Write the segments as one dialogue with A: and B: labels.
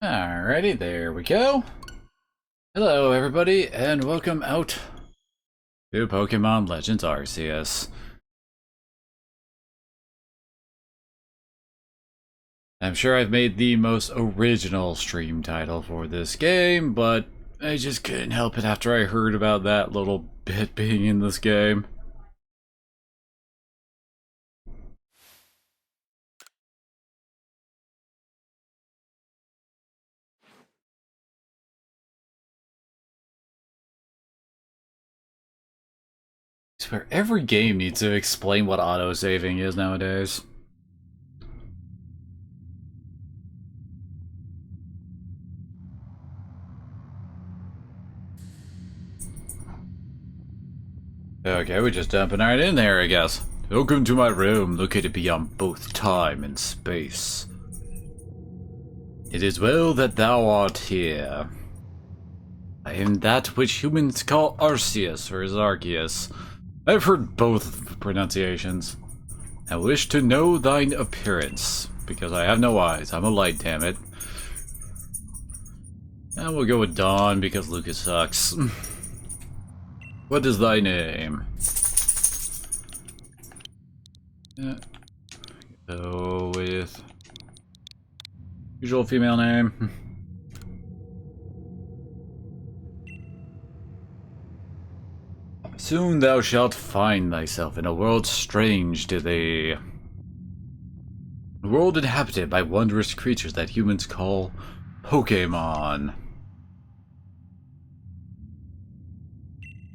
A: Alrighty, there we go. Hello everybody, and welcome out to Pokemon Legends Arceus. I'm sure I've made the most original stream title for this game, but I just couldn't help it after I heard about that little bit being in this game. I swear every game needs to explain what autosaving is nowadays. Okay, we're just jumping right in there, I guess. Welcome to my room, located beyond both time and space. It is well that thou art here. I am that which humans call Arceus, or Arceus. I've heard both pronunciations. I wish to know thine appearance, because I have no eyes. I'm a light, damn it. And we'll go with Dawn, because Lucas sucks. What is thy name? Go with usual female name. Soon thou shalt find thyself in a world strange to thee. A world inhabited by wondrous creatures that humans call Pokemon.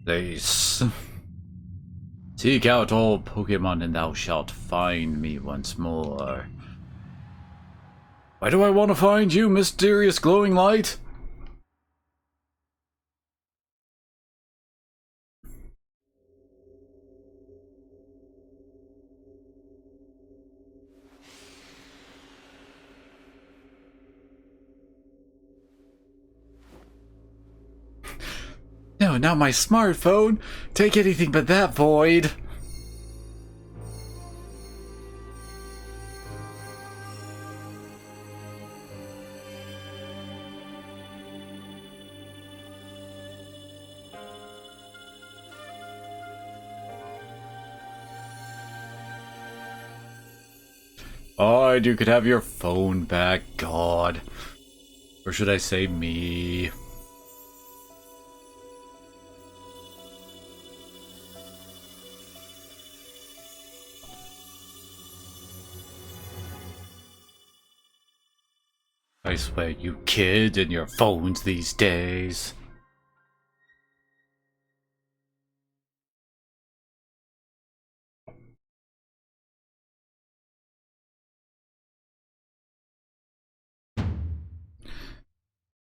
A: Ace. Seek out all Pokemon and thou shalt find me once more. Why do I want to find you, mysterious glowing light? No, not my smartphone. Take anything but that, Void. Oh, you could have your phone back, God. Or should I say me? I swear, you kids and your phones these days.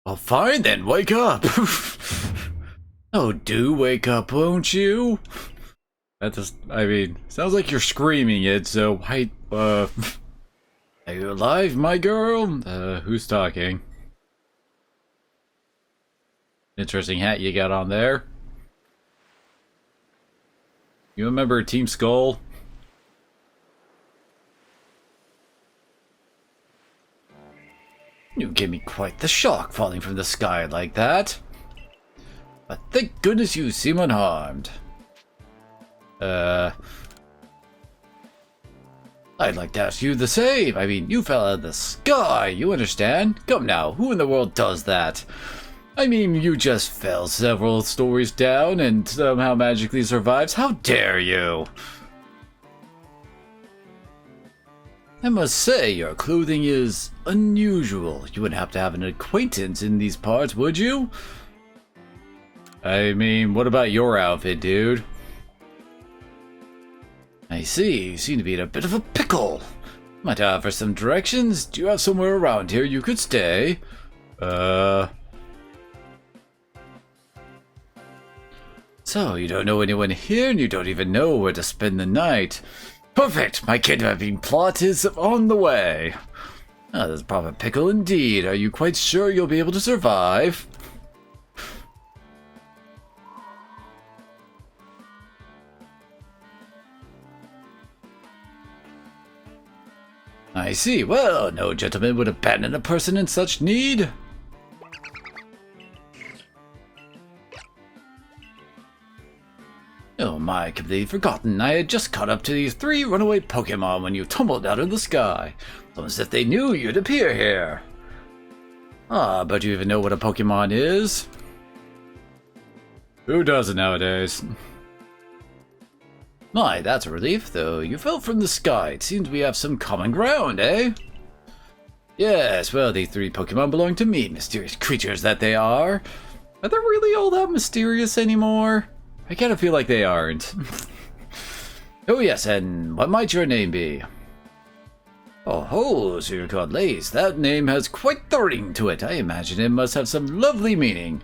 A: Well, fine then, wake up! Oh, do wake up, won't you? That just, I mean, sounds like you're screaming it, so are you alive, my girl? Who's talking? Interesting hat you got on there. You remember Team Skull? You gave me quite the shock falling from the sky like that. But thank goodness you seem unharmed. I'd like to ask you the same. I mean, you fell out of the sky, you understand? Come now, who in the world does that? I mean, you just fell several stories down and somehow magically survives. How dare you? I must say, your clothing is unusual. You wouldn't have to have an acquaintance in these parts, would you? I mean, what about your outfit, dude? I see, you seem to be in a bit of a pickle. Might I offer some directions? Do you have somewhere around here you could stay? So, you don't know anyone here and you don't even know where to spend the night. Perfect! My kidnapping plot is on the way. Oh, that's a proper pickle indeed. Are you quite sure you'll be able to survive? I see. Well, no gentleman would abandon a person in such need. Oh my, completely forgotten. I had just caught up to these 3 runaway Pokemon when you tumbled out of the sky. Almost as if they knew you'd appear here. Ah, but you even know what a Pokemon is? Who doesn't nowadays? My, that's a relief, though. You fell from the sky. It seems we have some common ground, eh? Yes, well, these 3 Pokemon belong to me, mysterious creatures that they are. Are they really all that mysterious anymore? I kind of feel like they aren't. Oh yes, and what might your name be? Oh ho, so you're called Lace. That name has quite the ring to it. I imagine it must have some lovely meaning.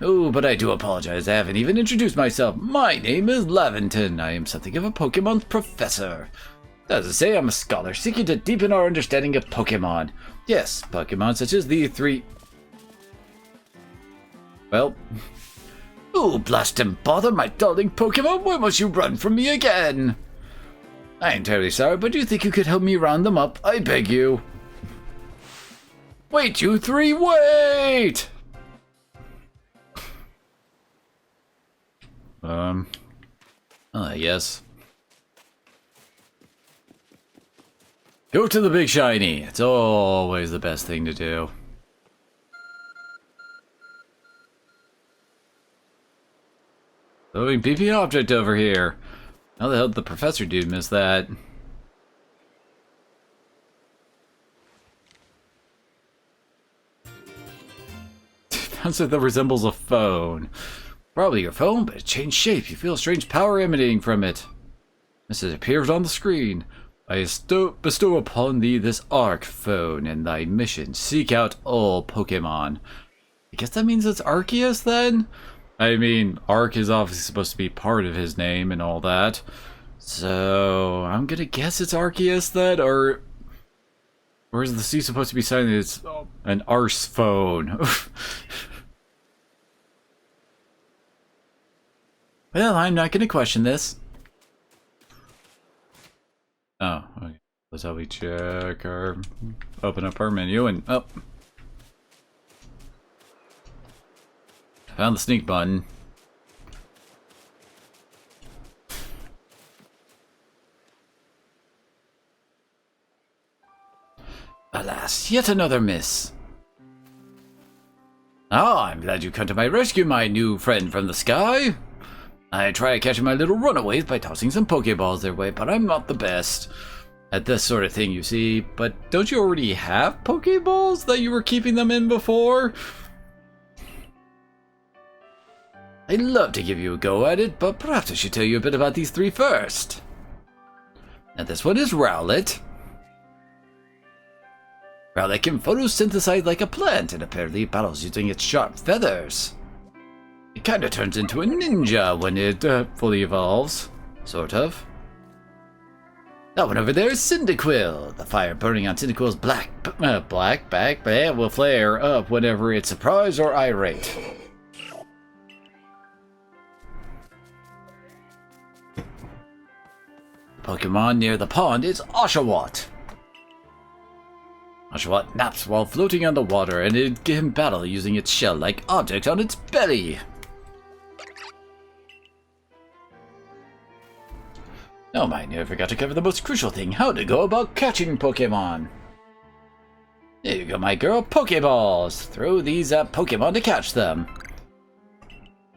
A: Oh, but I do apologize. I haven't even introduced myself. My name is Laventon. I am something of a Pokemon's professor. As I say, I'm a scholar seeking to deepen our understanding of Pokemon. Yes, Pokemon such as the 3... Well... Oh, blast and bother, my darling Pokemon, why must you run from me again? I am terribly sorry, but do you think you could help me round them up? I beg you. Wait, you 3, wait! Yes. Go to the big shiny. It's always the best thing to do. Moving BP object over here. How the hell did the professor dude miss that? Found something that resembles a phone. Probably your phone, but it changed shape. You feel a strange power emanating from it. This appears on the screen. I bestow upon thee this Arc phone and thy mission. Seek out all Pokemon. I guess that means it's Arceus then? I mean, Arc is obviously supposed to be part of his name and all that. So, I'm gonna guess it's Arceus then, or is the C supposed to be saying it's an Arse phone? Well, I'm not gonna question this. Oh, okay. That's how we check our... Open up our menu and... Oh. Found the sneak button. Alas, yet another miss. Oh, I'm glad you come to my rescue, my new friend from the sky. I try catching my little runaways by tossing some Pokeballs their way, but I'm not the best at this sort of thing, you see. But don't you already have Pokeballs that you were keeping them in before? I'd love to give you a go at it, but perhaps I should tell you a bit about these 3 first. Now this one is Rowlet. Rowlet can photosynthesize like a plant and apparently battles using its sharp feathers. It kinda turns into a ninja when it fully evolves. Sort of. That one over there is Cyndaquil. The fire burning on Cyndaquil's black back will flare up whenever it's surprised or irate. Pokemon near the pond is Oshawott. Oshawott naps while floating on the water, and it can battle using its shell-like object on its belly. Oh my, I forgot to cover the most crucial thing, how to go about catching Pokemon. There you go, my girl, Pokeballs. Throw these at Pokemon to catch them.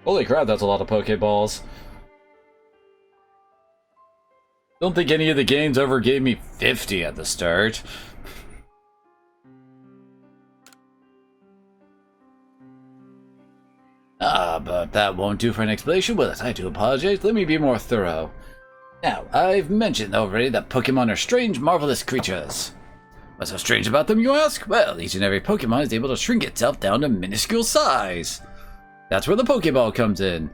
A: Holy crap, that's a lot of Pokeballs. Don't think any of the games ever gave me 50 at the start. But that won't do for an explanation, will it? I do apologize. Let me be more thorough. Now, I've mentioned already that Pokemon are strange, marvelous creatures. What's so strange about them, you ask? Well, each and every Pokemon is able to shrink itself down to minuscule size. That's where the Pokeball comes in.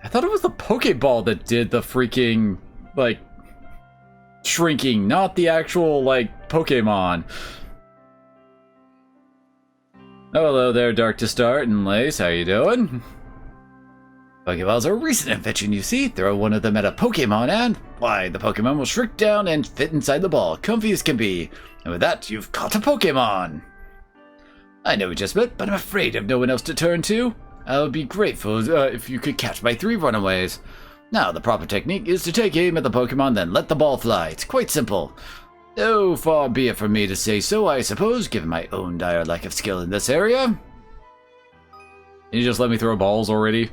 A: I thought it was the Pokeball that did the freaking, like, shrinking, not the actual, like, Pokemon. Oh, hello there, Dark to Start and Lace. How you doing? Pokeballs are a recent invention, you see. Throw one of them at a Pokemon and, why, the Pokemon will shrink down and fit inside the ball, comfy as can be. And with that, you've caught a Pokemon. I know we just met, but I'm afraid I've no one else to turn to. I would be grateful if you could catch my 3 runaways. Now, the proper technique is to take aim at the Pokemon, then let the ball fly. It's quite simple. Though far be it from me to say so, I suppose, given my own dire lack of skill in this area. Can you just let me throw balls already?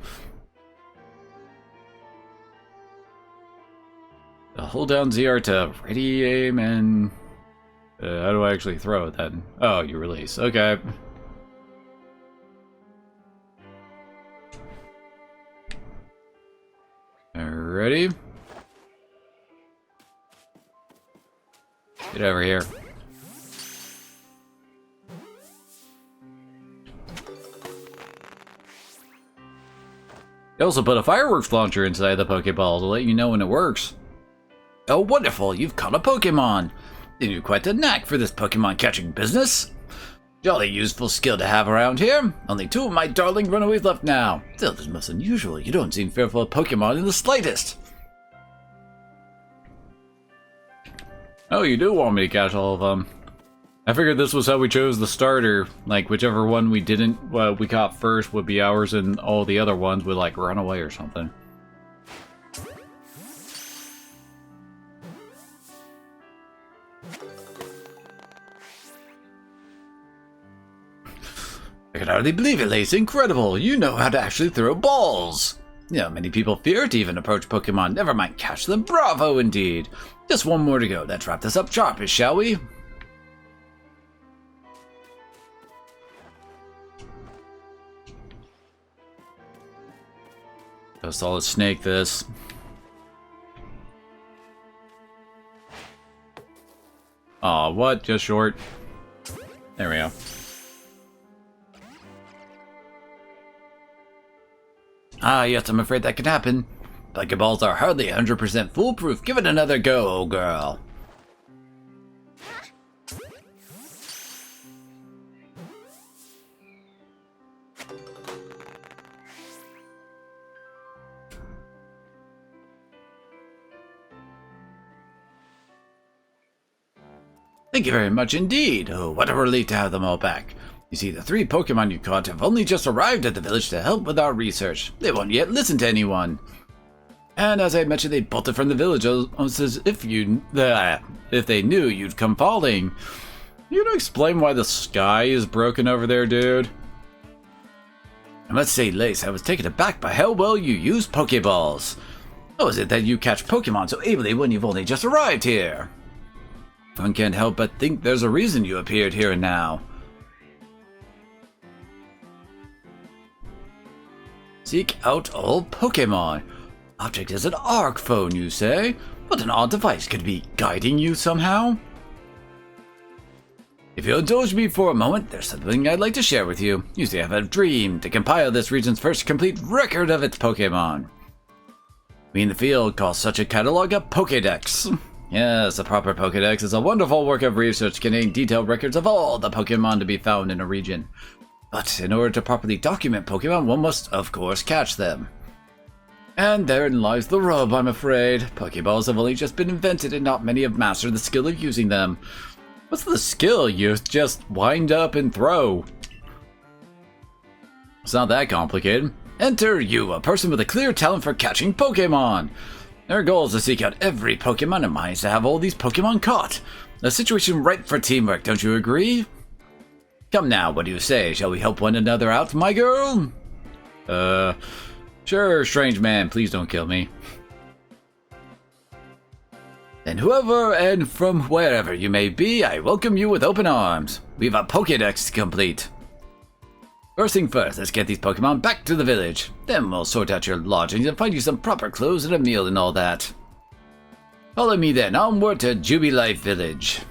A: Hold down ZR to ready aim and... how do I actually throw it then? Oh, you release. Okay. Ready? Get over here. They also put a fireworks launcher inside the Pokeball to let you know when it works. Oh, wonderful! You've caught a Pokemon! You've quite a knack for this Pokemon catching business. Jolly useful skill to have around here. Only 2 of my darling runaways left now. Still, this is most unusual. You don't seem fearful of Pokemon in the slightest. Oh, you do want me to catch all of them. I figured this was how we chose the starter. Like, whichever one we didn't, we caught first would be ours, and all the other ones would, like, run away or something. I can hardly believe it, Lace. Incredible. You know how to actually throw balls. You know, many people fear to even approach Pokemon. Never mind catch them. Bravo, indeed. Just one more to go. Let's wrap this up sharpish, shall we? Go solid snake this. Aw, what? Just short. There we go. Ah, yes, I'm afraid that could happen. Pokeballs are hardly 100% foolproof. Give it another go, girl. Thank you very much indeed. Oh, what a relief to have them all back. You see, the 3 Pokemon you caught have only just arrived at the village to help with our research. They won't yet listen to anyone. And as I mentioned, they bolted from the village almost as if they knew you'd come falling. You gonna explain why the sky is broken over there, dude? I must say, Lace, I was taken aback by how well you use Pokeballs. How is it that you catch Pokemon so ably when you've only just arrived here? One can't help but think there's a reason you appeared here and now. Seek out all Pokemon. Object is an ARC phone, you say? What an odd device could be guiding you somehow? If you'll indulge me for a moment, there's something I'd like to share with you. You see, I have a dream to compile this region's first complete record of its Pokemon. We in the field call such a catalog a Pokédex. Yes, a proper Pokédex is a wonderful work of research containing detailed records of all the Pokemon to be found in a region. But in order to properly document Pokemon, one must, of course, catch them. And therein lies the rub, I'm afraid. Pokeballs have only just been invented and not many have mastered the skill of using them. What's the skill? You just wind up and throw. It's not that complicated. Enter you, a person with a clear talent for catching Pokemon. Their goal is to seek out every Pokemon and mine is to have all these Pokemon caught. A situation ripe for teamwork, don't you agree? Come now, what do you say? Shall we help one another out, my girl? Sure, strange man, please don't kill me. Then whoever and from wherever you may be, I welcome you with open arms. We've a Pokédex to complete. First thing first, let's get these Pokemon back to the village. Then we'll sort out your lodgings and find you some proper clothes and a meal and all that. Follow me then, onward to Jubilife Village.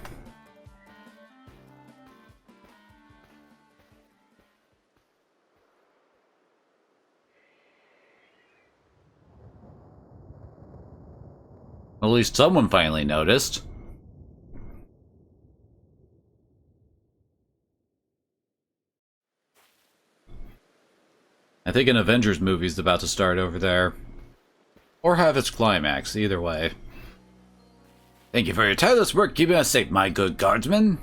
A: At least someone finally noticed. I think an Avengers movie is about to start over there. Or have its climax, either way. Thank you for your tireless work keeping us safe, my good guardsman.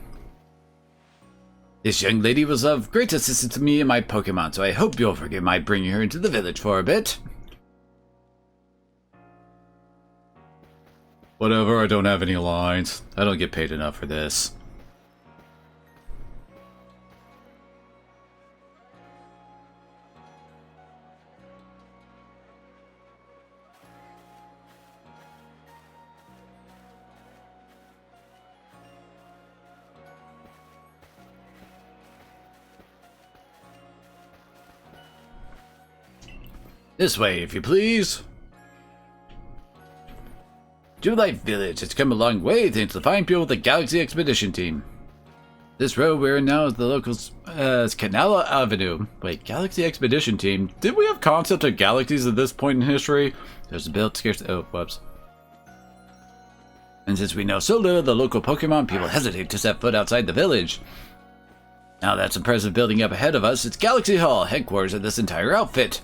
A: This young lady was of great assistance to me and my Pokemon, so I hope you'll forgive my bringing her into the village for a bit. Whatever, I don't have any lines. I don't get paid enough for this. This way, if you please. Julight Village has come a long way thanks to the fine people with the Galaxy Expedition team. This road we're in now is the locals' Canala Avenue. Wait, Galaxy Expedition team? Did we have concept of galaxies at this point in history? There's a build scarce. Oh, whoops. And since we know so little of the local Pokemon, people hesitate to set foot outside the village. Now that's impressive building up ahead of us. It's Galaxy Hall, headquarters of this entire outfit.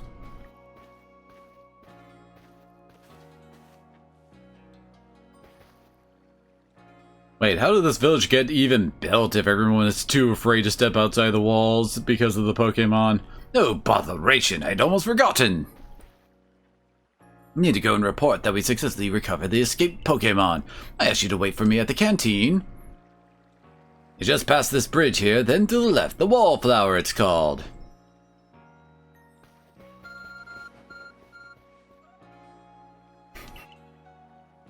A: Wait, how did this village get even built if everyone is too afraid to step outside the walls because of the Pokemon? Oh, botheration, I'd almost forgotten! Need to go and report that we successfully recovered the escaped Pokemon. I asked you to wait for me at the canteen. You just past this bridge here, then to the left, the Wallflower it's called.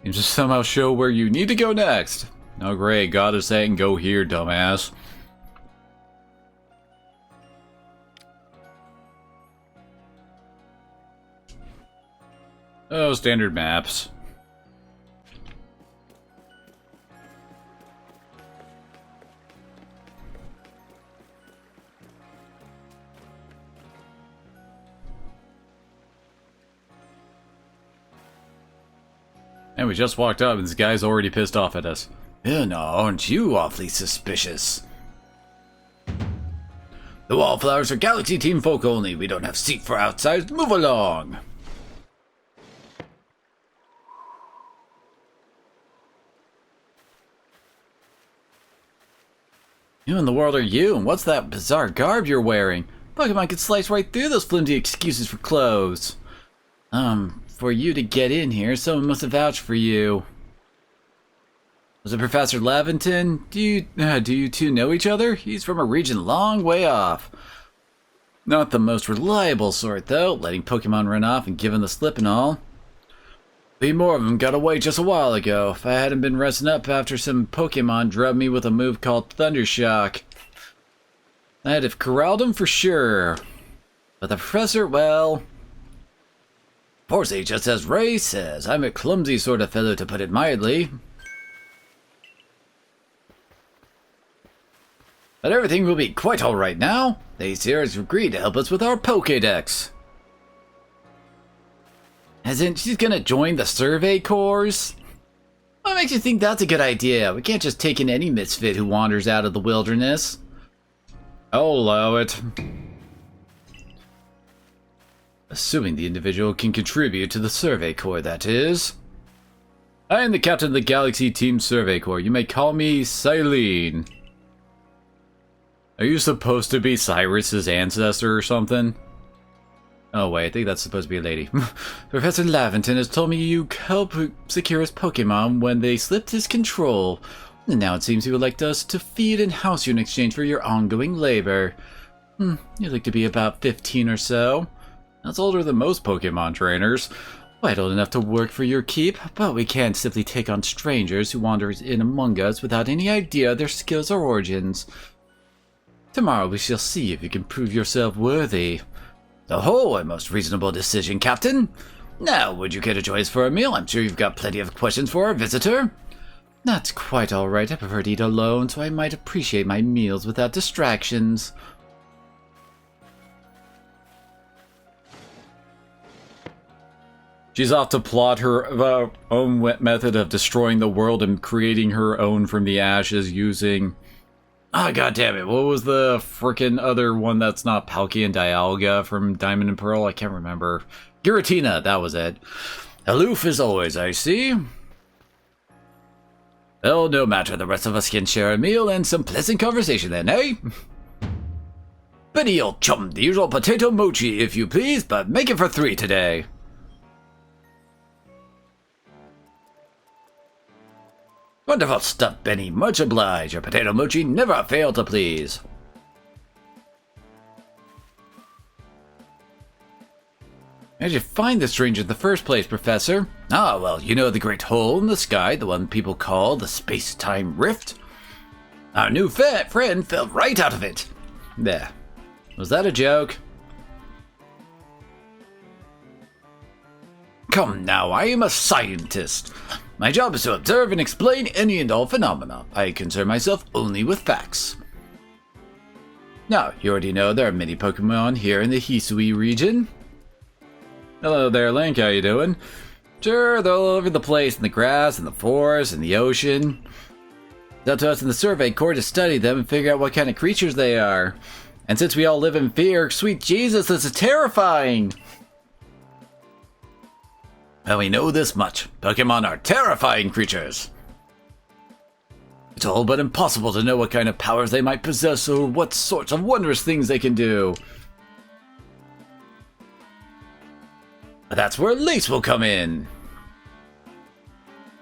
A: You just somehow show where you need to go next. Oh great, God is saying go here, dumbass. Oh, standard maps. And we just walked up and this guy's already pissed off at us. No, aren't you awfully suspicious? The Wallflowers are Galaxy Team folk only. We don't have seat for outsiders. Move along. Who in the world are you? And what's that bizarre garb you're wearing? Pokemon could slice right through those flimsy excuses for clothes. For you to get in here, someone must have vouched for you. Was it Professor Laventon? Do you two know each other? He's from a region long way off. Not the most reliable sort, though, letting Pokemon run off and giving the slip and all. More of them got away just a while ago. If I hadn't been resting up after some Pokemon drubbed me with a move called Thundershock, I'd have corralled him for sure. But the Professor, well... Forcey, just as Ray says, I'm a clumsy sort of fellow to put it mildly. But everything will be quite alright now. The Acer has agreed to help us with our Pokédex. As in, she's gonna join the Survey Corps? What makes you think that's a good idea? We can't just take in any misfit who wanders out of the wilderness. I'll allow it. Assuming the individual can contribute to the Survey Corps, that is. I am the captain of the Galaxy Team Survey Corps. You may call me Silene. Are you supposed to be Cyrus's ancestor or something? Oh wait, I think that's supposed to be a lady. Professor Laventon has told me you helped secure his Pokemon when they slipped his control. And now it seems he would like us to feed and house you in exchange for your ongoing labor. You'd like to be about 15 or so. That's older than most Pokemon trainers. Quite old enough to work for your keep, but we can't simply take on strangers who wander in among us without any idea of their skills or origins. Tomorrow we shall see if you can prove yourself worthy. Oh, a most reasonable decision, Captain. Now, would you care to join us for a meal? I'm sure you've got plenty of questions for our visitor. That's quite all right. I prefer to eat alone, so I might appreciate my meals without distractions. She's off to plot her own method of destroying the world and creating her own from the ashes using Ah, god damn it. What was the frickin' other one that's not Palkia and Dialga from Diamond and Pearl? I can't remember. Giratina, that was it. Aloof as always, I see. Well, no matter, the rest of us can share a meal and some pleasant conversation then, eh? Benny, old chum, the usual potato mochi, if you please, but make it for 3 today. Wonderful stuff, Benny. Much obliged. Your potato mochi never fail to please. How did you find this stranger in the first place, Professor? Ah, well, you know the great hole in the sky, the one people call the space-time rift? Our new friend fell right out of it. There. Was that a joke? Come now, I am a scientist. My job is to observe and explain any and all phenomena. I concern myself only with facts. Now, you already know there are many Pokemon here in the Hisui region. Hello there, Link, how you doing? Sure, they're all over the place in the grass, in the forest, in the ocean. It's up to us in the Survey Corps to study them and figure out what kind of creatures they are. And since we all live in fear, sweet Jesus, this is terrifying! Well, we know this much. Pokemon are terrifying creatures. It's all but impossible to know what kind of powers they might possess or what sorts of wondrous things they can do. But that's where Lace will come in.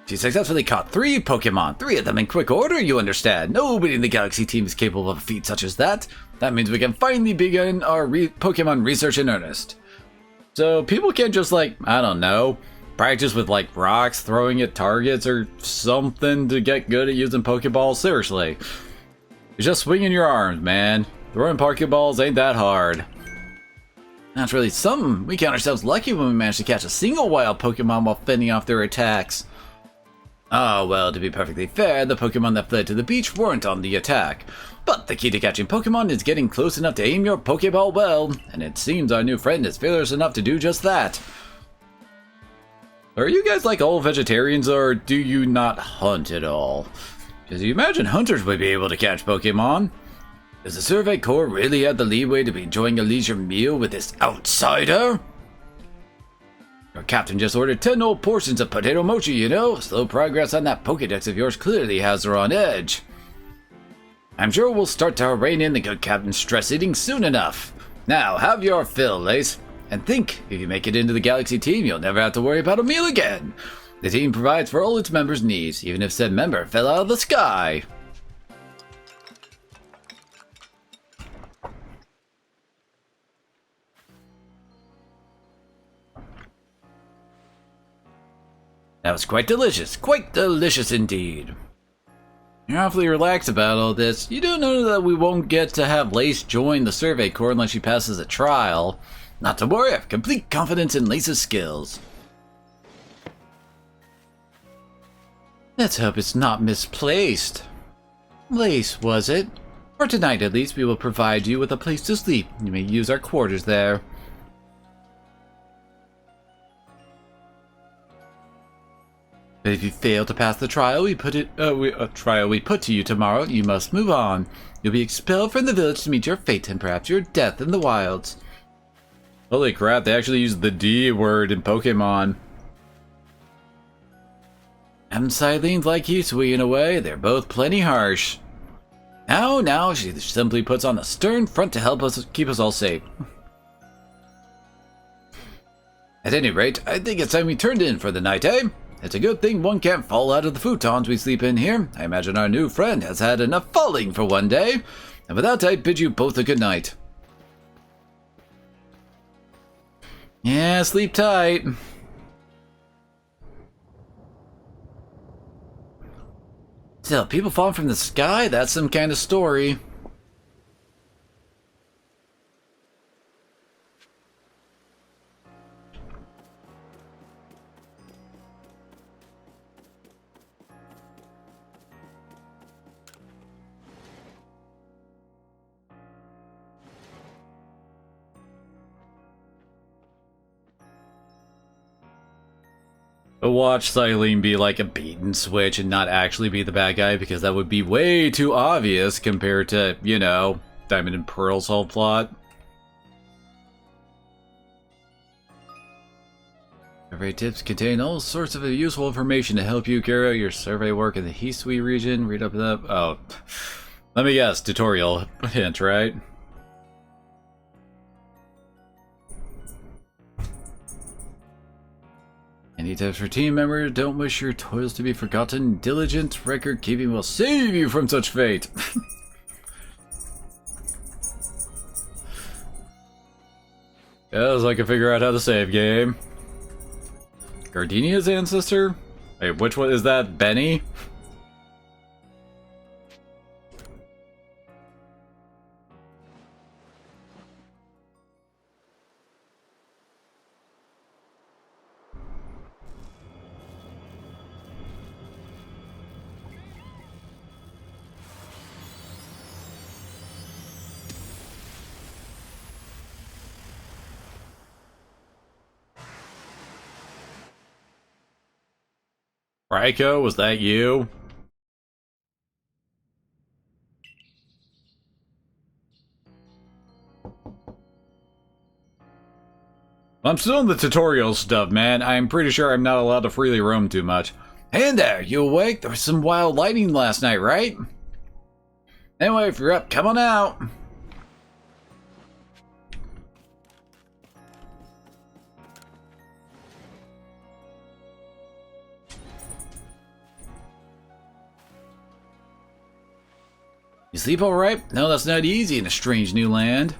A: She successfully caught 3 Pokemon, 3 of them in quick order, you understand. Nobody in the Galaxy team is capable of a feat such as that. That means we can finally begin our Pokemon research in earnest. So people can't just, like, I don't know, practice with, like, rocks, throwing at targets or something to get good at using Pokeballs? Seriously. It's just swinging your arms, man. Throwing Pokeballs ain't that hard. That's really something. We count ourselves lucky when we manage to catch a single wild Pokemon while fending off their attacks. Oh, well, to be perfectly fair, the Pokemon that fled to the beach weren't on the attack. But the key to catching Pokemon is getting close enough to aim your Pokeball well, and it seems our new friend is fearless enough to do just that. Are you guys like all vegetarians, or do you not hunt at all? Because you imagine hunters would be able to catch Pokemon. Does the Survey Corps really have the leeway to be enjoying a leisure meal with this outsider? Your captain just ordered 10 old portions of potato mochi, you know? Slow progress on that Pokedex of yours clearly has her on edge. I'm sure we'll start to rein in the good captain's stress eating soon enough. Now, have your fill, Lace. And think, if you make it into the Galaxy team, you'll never have to worry about a meal again. The team provides for all its members' needs, even if said member fell out of the sky. That was quite delicious indeed. You're awfully relaxed about all this. You do know that we won't get to have Lace join the Survey Corps unless she passes a trial. Not to worry, I have complete confidence in Lace's skills. Let's hope it's not misplaced. Lace, was it? For tonight at least, we will provide you with a place to sleep. You may use our quarters there. But if you fail to pass the trial we put to you tomorrow, you must move on. You'll be expelled from the village to meet your fate and perhaps your death in the wilds. Holy crap, they actually used the D word in Pokemon. And Silene's like Hisui in a way, they're both plenty harsh. Now, she simply puts on a stern front to help us keep us all safe. At any rate, I think it's time we turned in for the night, eh? It's a good thing one can't fall out of the futons we sleep in here. I imagine our new friend has had enough falling for one day. And with that, I bid you both a good night. Yeah, sleep tight. Still, people falling from the sky? That's some kind of story. But watch Xylene be like a bait and switch and not actually be the bad guy, because that would be way too obvious compared to, you know, Diamond and Pearl's whole plot. Survey tips contain all sorts of useful information to help you carry out your survey work in the Hisui region. Read up that. Oh, let me guess. Tutorial hint, right? Any tips for team members? Don't wish your toils to be forgotten. Diligent record keeping will save you from such fate. Yes, I can figure out how to save game. Gardenia's ancestor? Wait, which one is that? Benny? Raiko, was that you? I'm still in the tutorial stuff, man. I'm pretty sure I'm not allowed to freely roam too much. Hey there, you awake? There was some wild lightning last night, right? Anyway, if you're up, come on out. You sleep alright? No, that's not easy in a strange new land.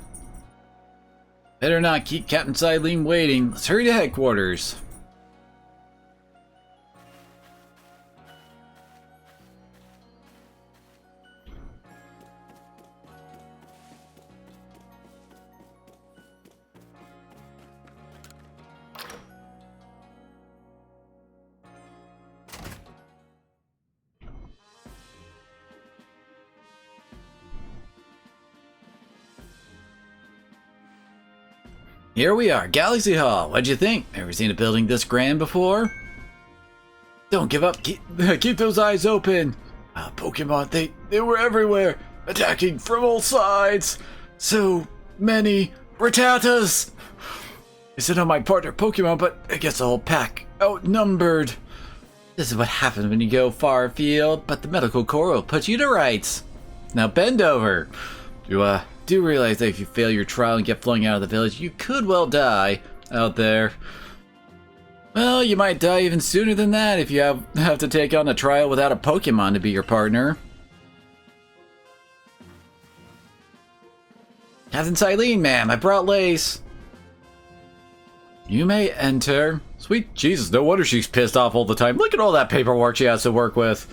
A: Better not keep Captain Xylene waiting. Let's hurry to headquarters. Here we are, Galaxy Hall. What'd you think? Ever seen a building this grand before? Don't give up. Keep those eyes open. Pokemon, they were everywhere, attacking from all sides. So many Rattatas. I sent on my partner Pokemon, but I guess the whole pack outnumbered. This is what happens when you go far afield, but the medical corps will put you to rights. Now bend over. Do realize that if you fail your trial and get flung out of the village, you could well die out there. Well, you might die even sooner than that if you have to take on a trial without a Pokemon to be your partner. Captain Xylene, ma'am, I brought lace. You may enter. Sweet Jesus, no wonder she's pissed off all the time. Look at all that paperwork she has to work with.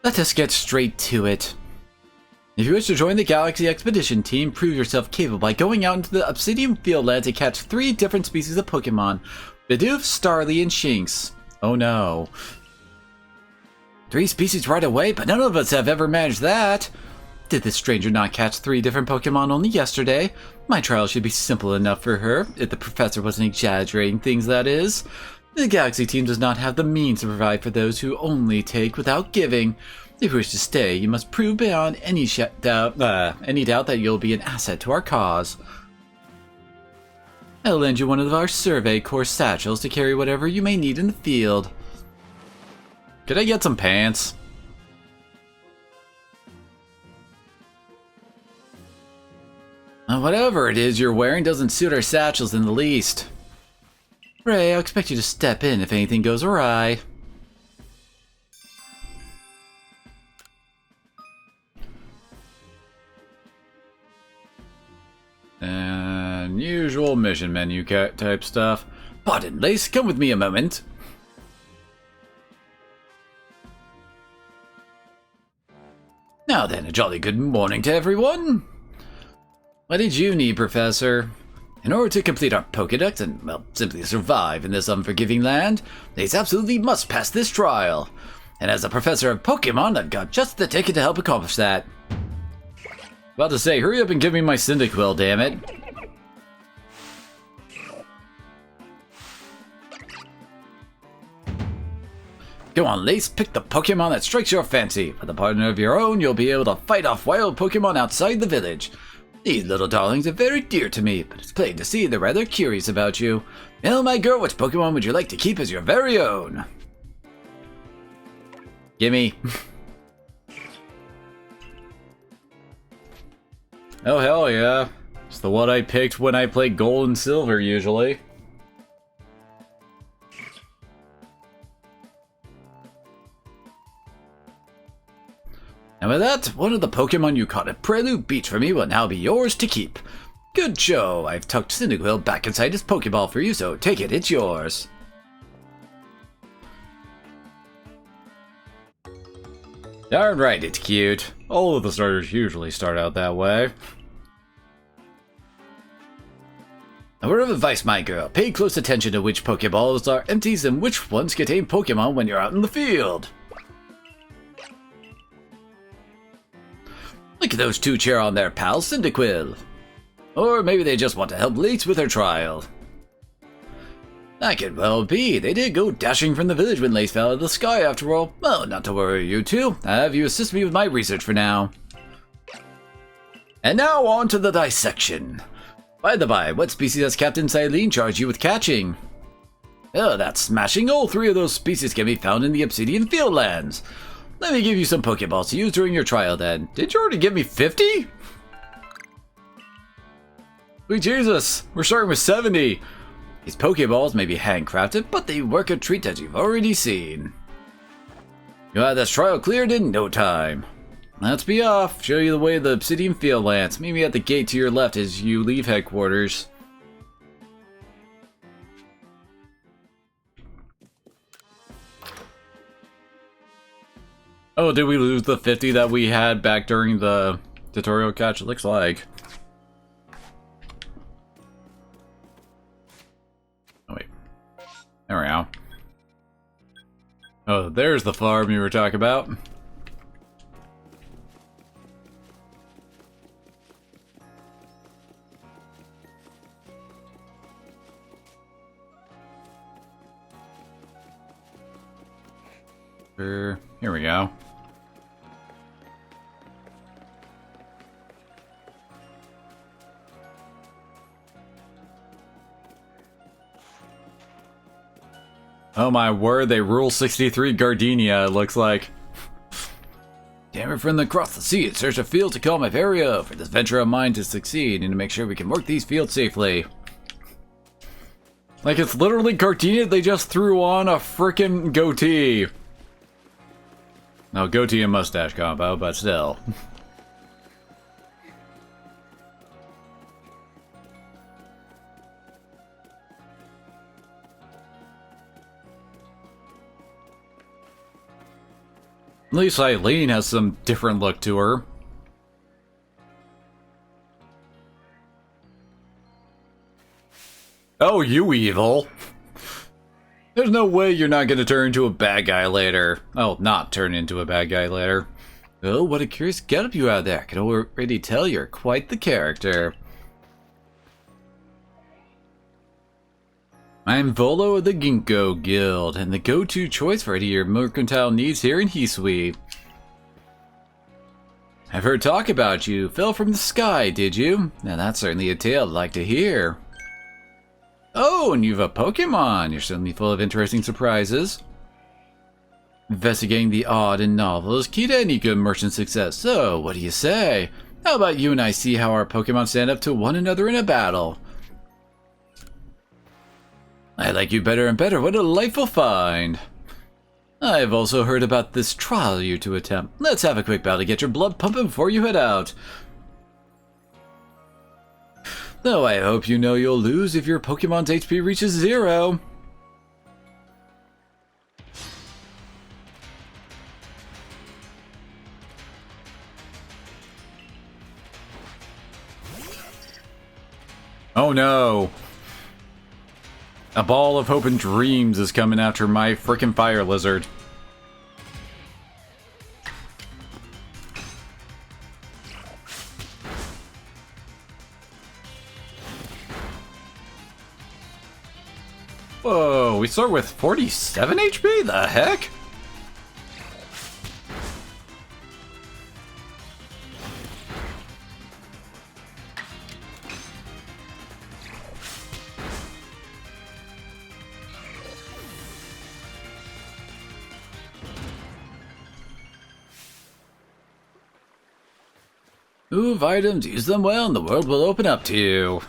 A: Let us get straight to it. If you wish to join the Galaxy Expedition team, prove yourself capable by going out into the Obsidian Fieldlands and catch 3 different species of Pokemon. Bidoof, Starly, and Shinx. Oh no. 3 species right away? But none of us have ever managed that. Did this stranger not catch 3 different Pokemon only yesterday? My trial should be simple enough for her, if the professor wasn't exaggerating things, that is. The Galaxy team does not have the means to provide for those who only take without giving. If you wish to stay, you must prove beyond any doubt that you'll be an asset to our cause. I'll lend you one of our survey corps satchels to carry whatever you may need in the field. Could I get some pants? Whatever it is you're wearing doesn't suit our satchels in the least. Ray, I'll expect you to step in if anything goes awry. Unusual mission menu type stuff. Pardon, Lace, come with me a moment. Now then, a jolly good morning to everyone. What did you need, Professor? In order to complete our Pokédex and, well, simply survive in this unforgiving land, Lace absolutely must pass this trial. And as a professor of Pokemon, I've got just the ticket to help accomplish that. About to say, hurry up and give me my Cyndaquil, damn it. Go on, Lace, pick the Pokemon that strikes your fancy. With a partner of your own, you'll be able to fight off wild Pokemon outside the village. These little darlings are very dear to me, but it's plain to see they're rather curious about you. Now, my girl, which Pokemon would you like to keep as your very own? Gimme. Oh, hell yeah. It's the one I picked when I played Gold and Silver, usually. And with that, one of the Pokemon you caught at Prelude Beach for me will now be yours to keep. Good show. I've tucked Cyndaquil back inside his Pokeball for you, so take it, it's yours. Darn right, it's cute. All of the starters usually start out that way. A word of advice, my girl. Pay close attention to which Pokeballs are empties and which ones contain Pokemon when you're out in the field. Look at those two cheer on their pal Cyndaquil. Or maybe they just want to help Lace with her trial. That could well be. They did go dashing from the village when Lace fell out of the sky after all. Well, not to worry, you two. I'll have you assist me with my research for now. And now on to the dissection. By the by, what species has Captain Silene charged you with catching? Oh, that's smashing. All three of those species can be found in the Obsidian Fieldlands. Let me give you some Pokeballs to use during your trial then. Did you already give me 50? Sweet Jesus, we're starting with 70. These Pokeballs may be handcrafted, but they work a treat as you've already seen. You'll have this trial cleared in no time. Let's be off. Show you the way to the Obsidian Fieldlands. Meet me at the gate to your left as you leave headquarters. Oh, did we lose the 50 that we had back during the tutorial catch? It looks like. Oh, wait. There we go. Oh, there's the farm you were talking about. Here we go. Oh my word, they rule 63 Gardenia, it looks like. Damn it, friend, across the sea in search of field to call my very own. For this venture of mine to succeed and to make sure we can work these fields safely. Like, it's literally Gardenia, they just threw on a frickin' goatee. No, goatee and mustache combo, but still. At least Eileen has some different look to her. Oh, you evil! There's no way you're not gonna turn into a bad guy later. Oh, not turn into a bad guy later. Oh, what a curious getup you have there. I can already tell you're quite the character. I'm Volo of the Ginkgo Guild, and the go-to choice for any of your mercantile needs here in Hisui. I've heard talk about you. Fell from the sky, did you? Now that's certainly a tale I'd like to hear. Oh, and you've a Pokemon. You're certainly full of interesting surprises. Investigating the odd and novel is key to any good merchant success. So, what do you say? How about you and I see how our Pokemon stand up to one another in a battle? I like you better and better. What a delightful find. I've also heard about this trial you're to attempt. Let's have a quick battle to get your blood pumping before you head out. Though I hope you know you'll lose if your Pokemon's HP reaches 0. Oh no! A ball of hope and dreams is coming after my frickin' fire lizard. Whoa, we start with 47 HP? The heck? Move items, use them well, and the world will open up to you.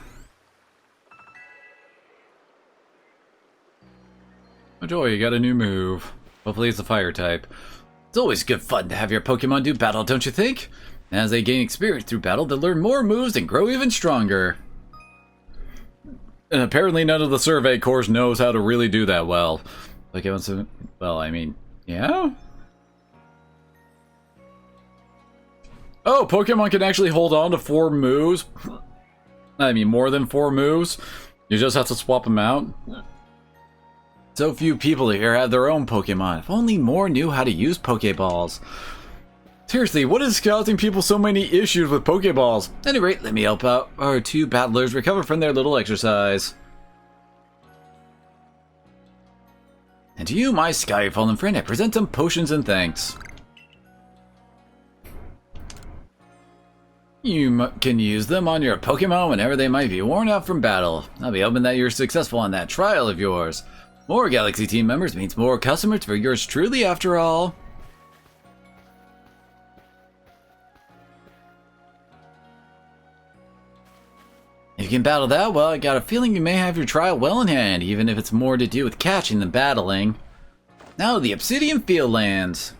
A: Oh joy, you got a new move. Hopefully it's a fire type. It's always good fun to have your Pokemon do battle, don't you think? As they gain experience through battle, they'll learn more moves and grow even stronger. And apparently none of the survey corps knows how to really do that well. Like, well, I mean, yeah? Oh, Pokemon can actually hold on to 4 moves? I mean, more than 4 moves? You just have to swap them out? So few people here have their own Pokemon. If only more knew how to use Pokeballs. Seriously, what is causing people so many issues with Pokeballs? At any rate, let me help out our 2 battlers recover from their little exercise. And to you, my Sky Fallen friend, I present some potions and thanks. You can use them on your Pokemon whenever they might be worn out from battle. I'll be hoping that you're successful on that trial of yours. More Galaxy team members means more customers for yours truly, after all. If you can battle that well, I got a feeling you may have your trial well in hand, even if it's more to do with catching than battling. Now, the Obsidian Fieldlands.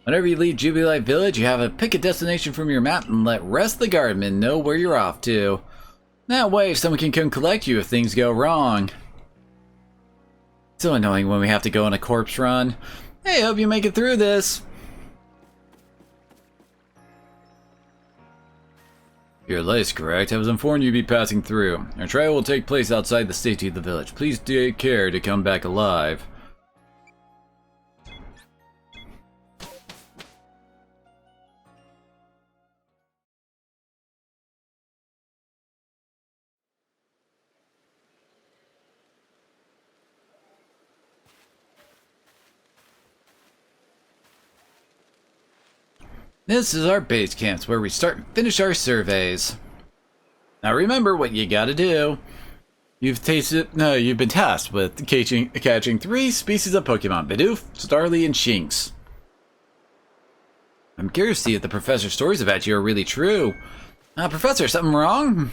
A: Whenever you leave Jubilife Village, you have to pick a destination from your map and let Rest the Guardman know where you're off to. That way, someone can come collect you if things go wrong. So annoying when we have to go on a corpse run. Hey, hope you make it through this. Your light is correct. I was informed you'd be passing through. Our trial will take place outside the safety of the village. Please take care to come back alive. This is our base camps where we start and finish our surveys. Now remember what you gotta do. You've been tasked with catching 3 species of Pokemon: Bidoof, Starly, and Shinx. I'm curious to see if the professor's stories about you are really true. Professor, something wrong?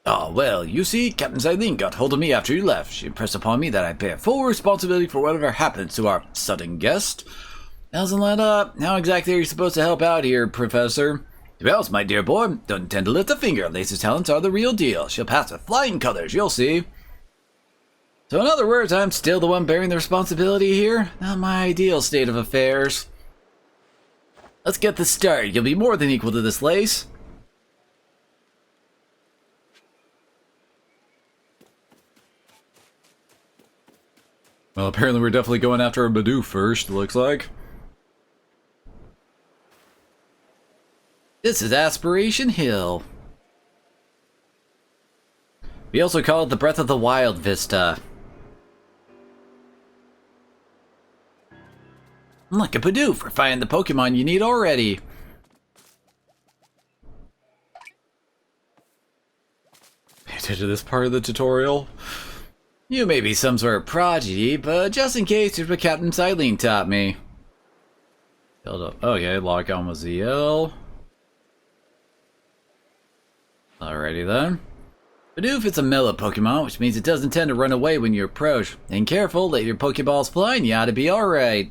A: Oh, well, you see, Captain Xylene got hold of me after you left. She impressed upon me that I bear full responsibility for whatever happens to our sudden guest. Doesn't let up. How exactly are you supposed to help out here, Professor? To be honest, my dear boy, don't intend to lift a finger. Lace's talents are the real deal. She'll pass with flying colors, you'll see. So in other words, I'm still the one bearing the responsibility here? Not my ideal state of affairs. Let's get this started. You'll be more than equal to this, Lace. Well, apparently we're definitely going after a Bidoof first, looks like. This is Aspiration Hill. We also call it the Breath of the Wild Vista. Look, a Bidoof! We're finding the Pokemon you need already. Pay attention to this part of the tutorial. You may be some sort of prodigy, but just in case, here's what Captain Xylene taught me. Okay, lock on was the L. Alrighty then. Bidoof is a mellow Pokemon, which means it doesn't tend to run away when you approach. And careful, let your Pokeballs fly and you ought to be alright.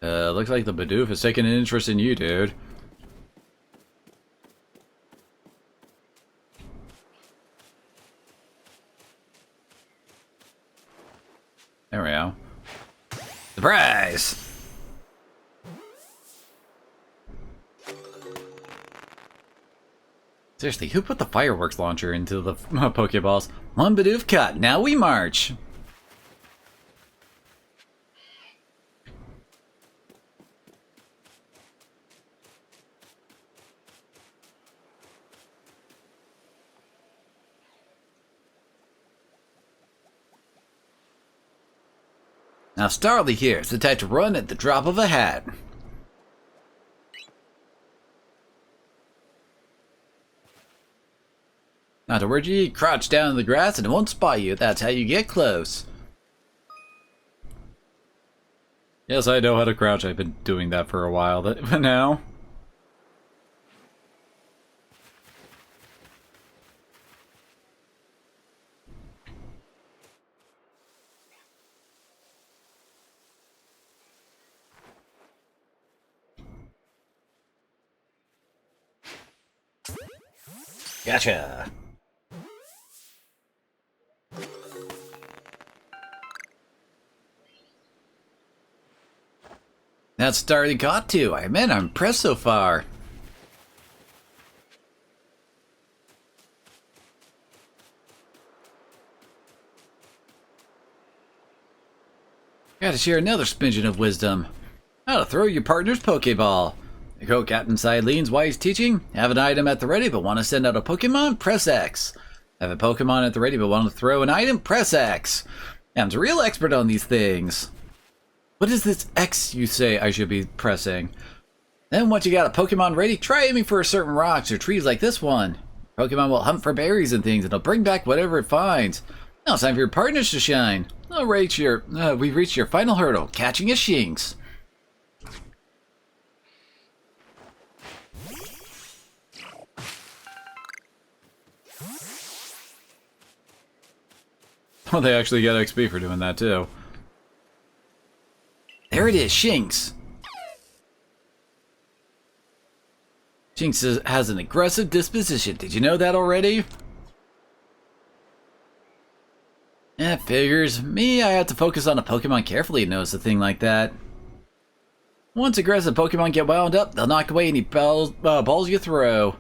A: Looks like the Bidoof is taking an interest in you, dude. There we go. Surprise! Seriously, who put the fireworks launcher into the Pokeballs? One Bidoof cut, now we march! Now Starly here is the type to run at the drop of a hat. Not to worry, you crouch down in the grass and it won't spot you. That's how you get close. Yes, I know how to crouch. I've been doing that for a while, but now... Gotcha! That's starting got to. I'm impressed so far. Gotta share another smidgen of wisdom. How to throw your partner's Pokeball. Go Captain Silene's wise teaching. Have an item at the ready but want to send out a Pokemon? Press X. Have a Pokemon at the ready but want to throw an item? Press X. I'm a real expert on these things. What is this X you say I should be pressing? Then once you got a Pokemon ready, try aiming for certain rocks or trees like this one. Pokemon will hunt for berries and things and it'll bring back whatever it finds. Now it's time for your partners to shine. We've reached your final hurdle, catching a Shinx. Well, they actually get XP for doing that too. There it is, Shinx. Shinx has an aggressive disposition. Did you know that already? Eh, figures. Me, I have to focus on a Pokemon carefully to notice a thing like that. Once aggressive Pokemon get wound up, they'll knock away any balls you throw.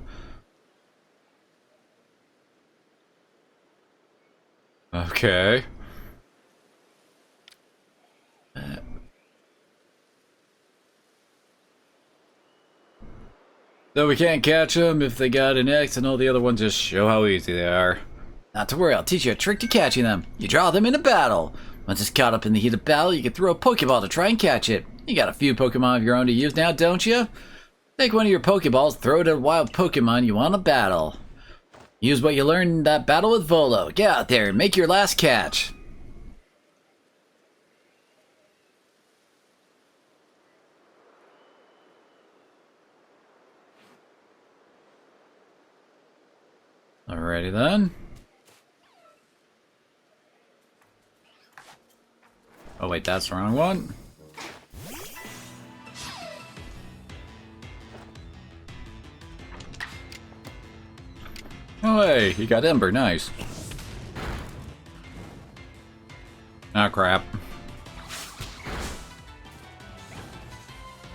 A: Okay. Though we can't catch them if they got an X, and all the other ones just show how easy they are. Not to worry, I'll teach you a trick to catching them. You draw them in a battle. Once it's caught up in the heat of battle, you can throw a Pokeball to try and catch it. You got a few Pokemon of your own to use now, don't you? Take one of your Pokeballs, throw it at a wild Pokemon you want to battle. Use what you learned in that battle with Volo. Get out there and make your last catch. Alrighty then. Oh wait, that's the wrong one. Oh hey, you got Ember, nice. Ah crap.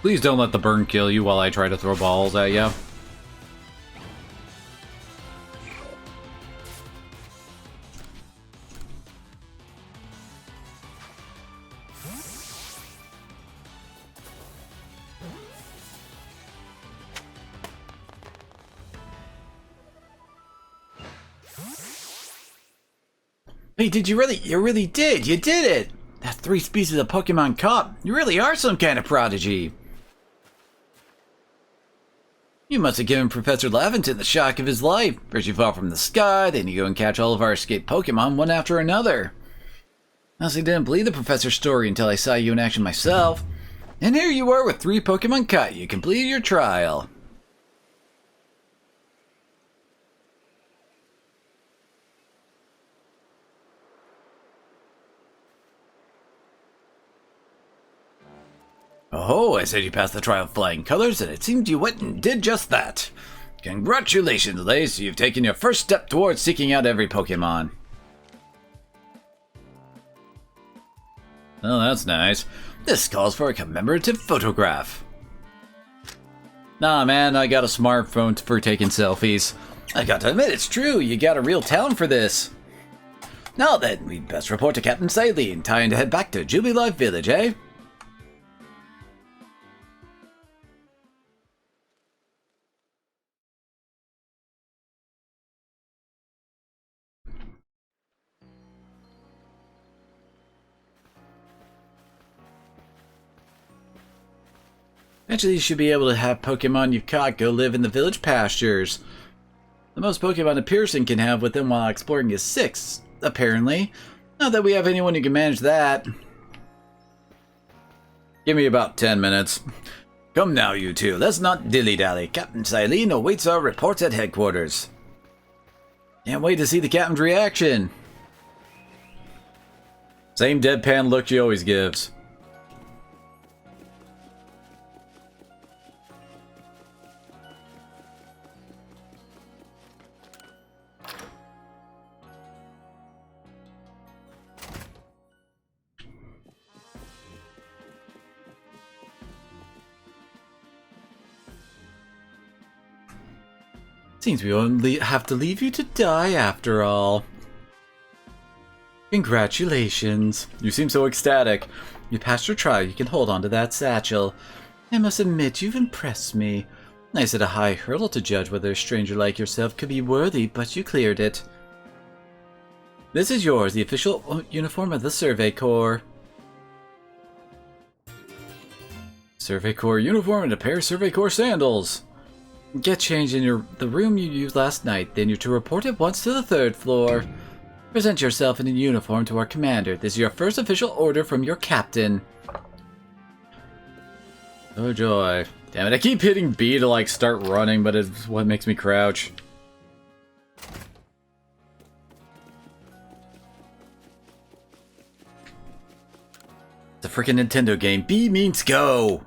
A: Please don't let the burn kill you while I try to throw balls at you. Hey, did you really? You really did! You did it! That's 3 species of Pokemon caught! You really are some kind of prodigy! You must have given Professor Laventon the shock of his life. First you fall from the sky, then you go and catch all of our escaped Pokemon one after another. I honestly didn't believe the Professor's story until I saw you in action myself. And here you are with 3 Pokemon caught. You completed your trial. Oh, I said you passed the trial with flying colors, and it seemed you went and did just that. Congratulations, Lace. You've taken your first step towards seeking out every Pokemon. Oh, that's nice. This calls for a commemorative photograph. Nah, man, I got a smartphone for taking selfies. I got to admit, it's true. You got a real talent for this. Now then, we'd best report to Captain Silene. Time to head back to Jubilife Village, eh? Eventually you should be able to have Pokemon you've caught go live in the village pastures. The most Pokemon a person can have with them while exploring is 6, apparently. Not that we have anyone who can manage that. Give me about 10 minutes. Come now, you two. Let's not dilly-dally. Captain Silene awaits our reports at headquarters. Can't wait to see the captain's reaction. Same deadpan look she always gives. Seems we only have to leave you to die after all. Congratulations. You seem so ecstatic. You passed your trial. You can hold on to that satchel. I must admit, you've impressed me. I set a high hurdle to judge whether a stranger like yourself could be worthy, but you cleared it. This is yours, the official uniform of the Survey Corps. Survey Corps uniform and a pair of Survey Corps sandals. Get changed in the room you used last night, then you're to report at once to the 3rd floor. Present yourself in a uniform to our commander. This is your first official order from your captain. Oh joy. Damn it, I keep hitting B to like start running, but it's what makes me crouch. It's a freaking Nintendo game. B means go!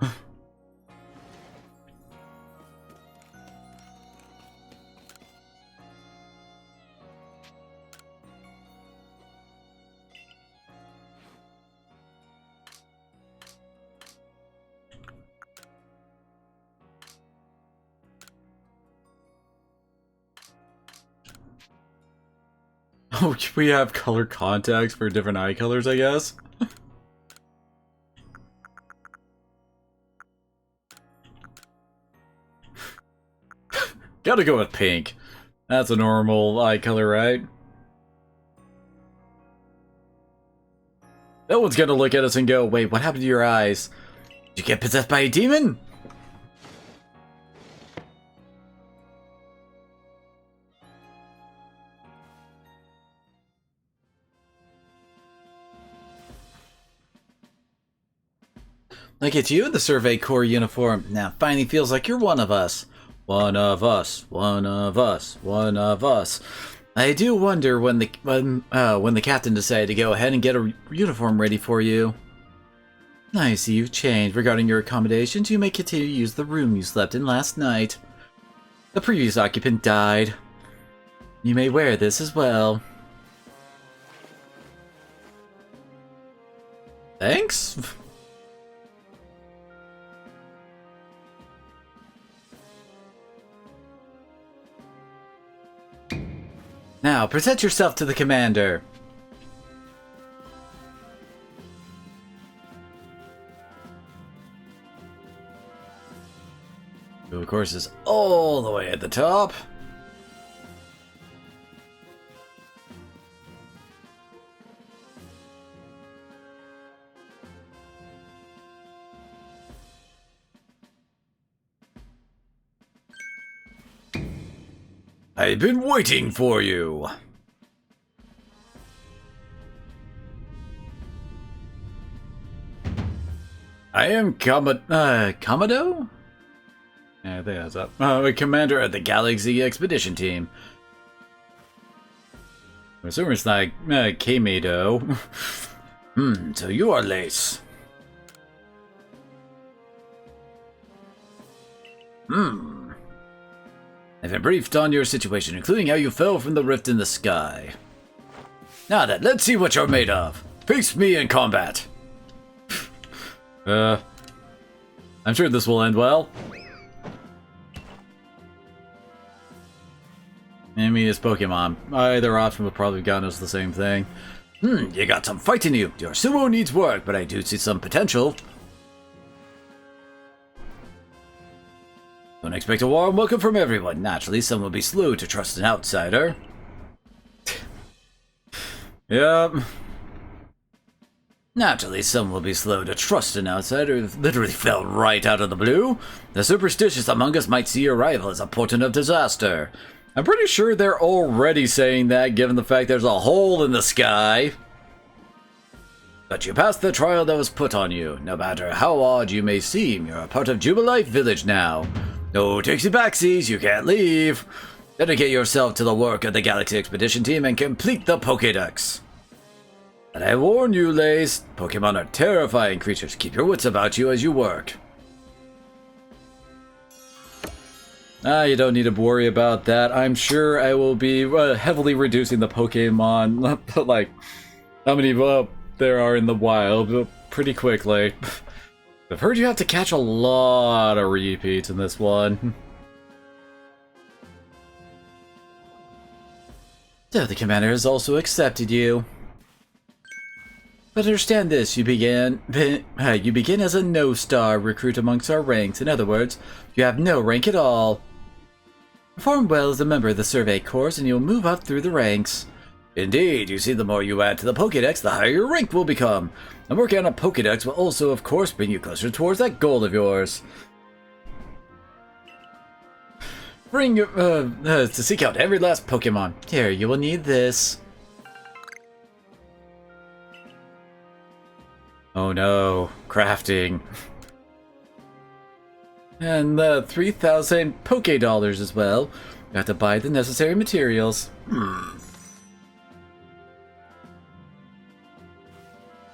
A: Oh, we have color contacts for different eye colors, I guess? Gotta go with pink. That's a normal eye color, right? No one's gonna look at us and go, wait, what happened to your eyes? Did you get possessed by a demon? Look at you in the Survey Corps uniform. Now, finally feels like you're one of us. One of us. One of us. One of us. I do wonder when the captain decided to go ahead and get a uniform ready for you. I see you've changed. Regarding your accommodations, you may continue to use the room you slept in last night. The previous occupant died. You may wear this as well. Thanks? Now, present yourself to the commander. Who, of course, is all the way at the top. I've been waiting for you. I am Commodore? Yeah, I think that's up. Commander of the Galaxy Expedition Team. I'm assuming it's not Kamado. So you are Lace. I've been briefed on your situation, including how you fell from the rift in the sky. Now then, let's see what you're made of. Face me in combat. I'm sure this will end well. Enemy is Pokemon. Either option would probably have gotten us the same thing. You got some fight in you. Your sumo needs work, but I do see some potential. Don't expect a warm welcome from everyone. Naturally, some will be slow to trust an outsider. Yep. Naturally, some will be slow to trust an outsider who literally fell right out of the blue. The superstitious among us might see your arrival as a portent of disaster. I'm pretty sure they're already saying that, given the fact there's a hole in the sky. But you passed the trial that was put on you. No matter how odd you may seem, you're a part of Jubilife Village now. No takesy-backsies, you can't leave. Dedicate yourself to the work of the Galaxy Expedition Team and complete the Pokédex. And I warn you, Lace, Pokemon are terrifying creatures. Keep your wits about you as you work. You don't need to worry about that. I'm sure I will be heavily reducing the Pokemon, like, how many there are in the wild pretty quickly. I've heard you have to catch a lot of repeats in this one. So the commander has also accepted you. But understand this, you begin as a no-star recruit amongst our ranks. In other words, you have no rank at all. Perform well as a member of the survey course and you'll move up through the ranks. Indeed, you see, the more you add to the Pokédex, the higher your rank will become. And working on a Pokédex will also, of course, bring you closer towards that goal of yours. Bring your, to seek out every last Pokemon. Here, you will need this. Oh no, crafting. And 3,000 Poké-Dollars as well. You have to buy the necessary materials.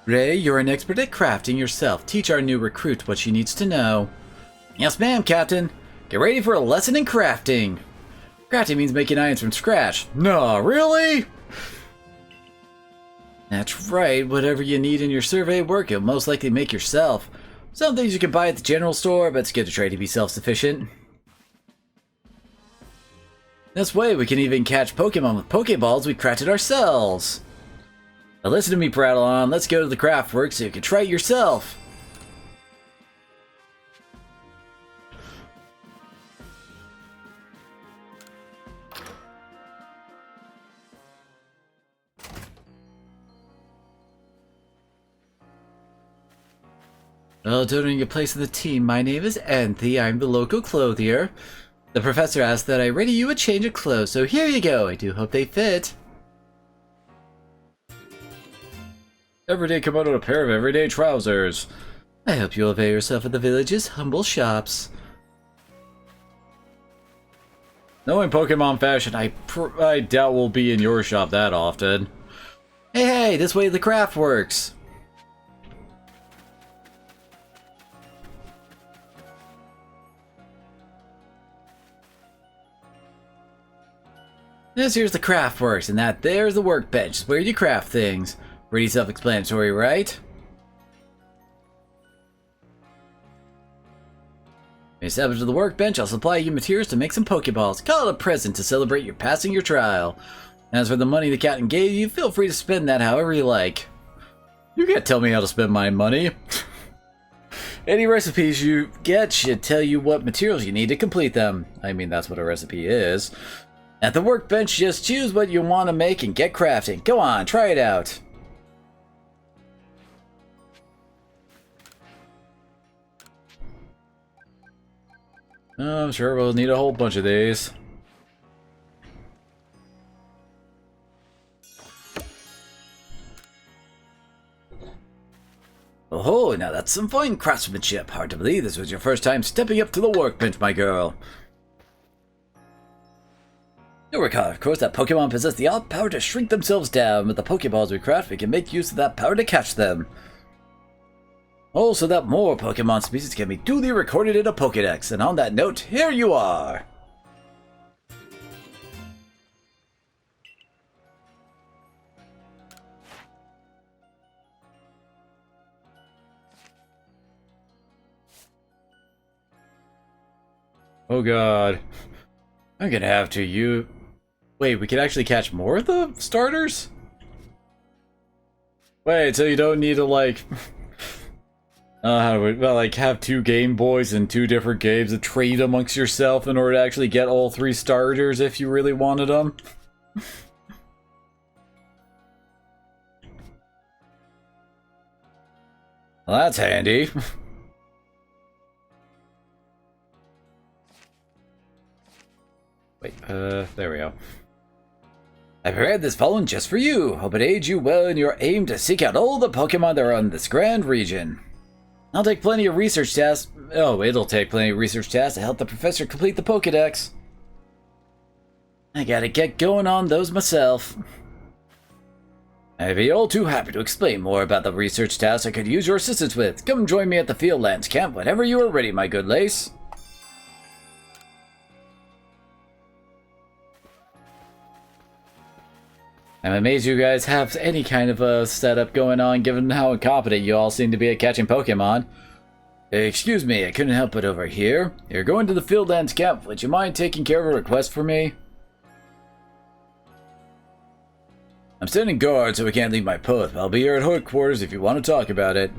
A: Ray, you're an expert at crafting yourself. Teach our new recruit what she needs to know. Yes, ma'am, Captain. Get ready for a lesson in crafting. Crafting means making items from scratch. No, really? That's right. Whatever you need in your survey work, you'll most likely make yourself. Some things you can buy at the general store, but it's good to try to be self-sufficient. This way, we can even catch Pokemon with Pokeballs we crafted ourselves. Now listen to me, Prattlon. Let's go to the craft work so you can try it yourself. Well, donating a place in the team, my name is Anthe. I'm the local clothier. The professor asked that I ready you a change of clothes, so here you go. I do hope they fit. Everyday kimono, a pair of everyday trousers. I hope you'll avail yourself of the village's humble shops. Knowing Pokemon fashion, I doubt we'll be in your shop that often. Hey, this way the craft works. Here's the craft works, and that there's the workbench. Where you craft things. Pretty self-explanatory, right? When you step into the workbench, I'll supply you materials to make some Pokeballs. Call it a present to celebrate your passing your trial. As for the money the captain gave you, feel free to spend that however you like. You can't tell me how to spend my money. Any recipes you get should tell you what materials you need to complete them. I mean, that's what a recipe is. At the workbench, just choose what you want to make and get crafting. Go on, try it out. I'm sure we'll need a whole bunch of these. Oh, now that's some fine craftsmanship. Hard to believe this was your first time stepping up to the workbench, my girl. You'll recall, of course, that Pokemon possess the odd power to shrink themselves down. With the Pokeballs we craft, we can make use of that power to catch them. Also, that more Pokemon species can be duly recorded in a Pokédex. And on that note, here you are! Oh god. I'm gonna have to Wait, we can actually catch more of the starters? Wait, so you don't need to, like... how do we... Well, like, have 2 Game Boys and 2 different games to trade amongst yourself in order to actually get all 3 starters if you really wanted them? Well, that's handy. Wait, there we go. I prepared this phone just for you. Hope it aids you well in your aim to seek out all the Pokemon that are in this grand region. I'll take plenty of research tasks. Oh, it'll take plenty of research tasks to help the professor complete the Pokedex. I gotta get going on those myself. I'd be all too happy to explain more about the research tasks I could use your assistance with. Come join me at the Fieldlands camp whenever you are ready, my good Lace. I'm amazed you guys have any kind of a setup going on, given how incompetent you all seem to be at catching Pokemon. Excuse me, I couldn't help it over here. You're going to the Fieldlands camp. Would you mind taking care of a request for me? I'm standing guard, so I can't leave my post, but I'll be here at headquarters if you want to talk about it.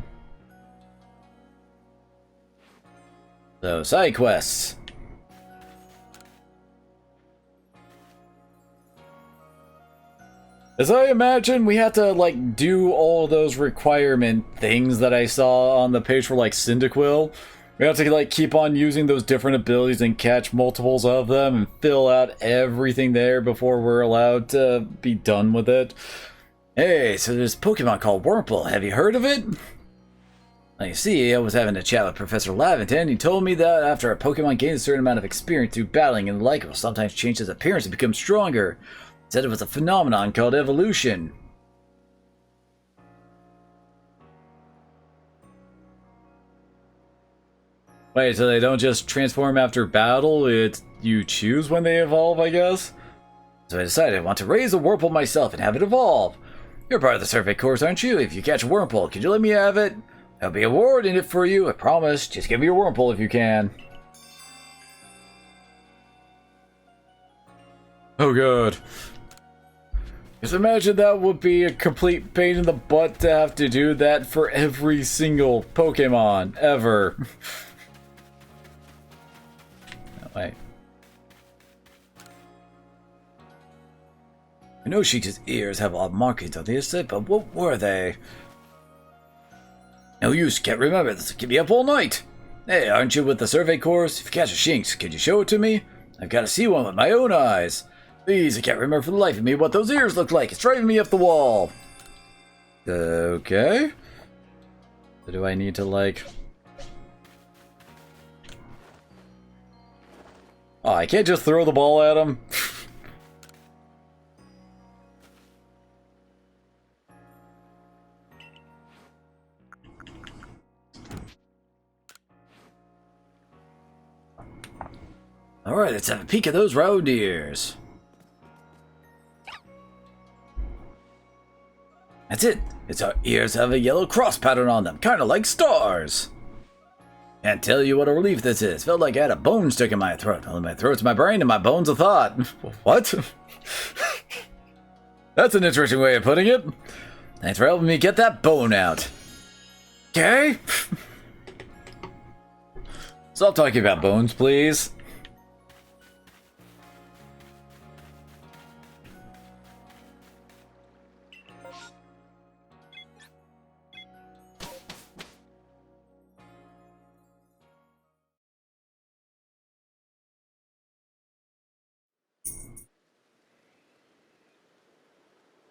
A: So, side quests. As I imagine, we have to, like, do all those requirement things that I saw on the page for, like, Cyndaquil. We have to, like, keep on using those different abilities and catch multiples of them and fill out everything there before we're allowed to be done with it. Hey, so there's a Pokemon called Wurmple. Have you heard of it? You see, I was having a chat with Professor Laventon. He told me that after a Pokemon gains a certain amount of experience through battling and the like, it will sometimes change its appearance and become stronger. He said it was a phenomenon called evolution. Wait, so they don't just transform after battle, it's you choose when they evolve, I guess? So I decided I want to raise a Wurmple myself and have it evolve. You're part of the survey course, aren't you? If you catch a Wurmple, could you let me have it? There'll be a reward in it for you, I promise. Just give me your Wurmple if you can. Oh god. Just imagine that would be a complete pain in the butt to have to do that for every single Pokemon, ever. No, wait. I know Sheikah's ears have odd markings on the inside, but what were they? No use, can't remember. This will keep me up all night. Hey, aren't you with the survey course? If you catch a Shinx, could you show it to me? I've got to see one with my own eyes. Please, I can't remember for the life of me what those ears look like. It's driving me up the wall. Okay. So do I need to, like... Oh, I can't just throw the ball at him? Alright, let's have a peek at those round ears. That's it. Its ears have a yellow cross pattern on them, kind of like stars. Can't tell you what a relief this is. Felt like I had a bone stuck in my throat. Only my throat's my brain and my bone's a thought. What? That's an interesting way of putting it. Thanks for helping me get that bone out. Okay? Stop talking about bones, please.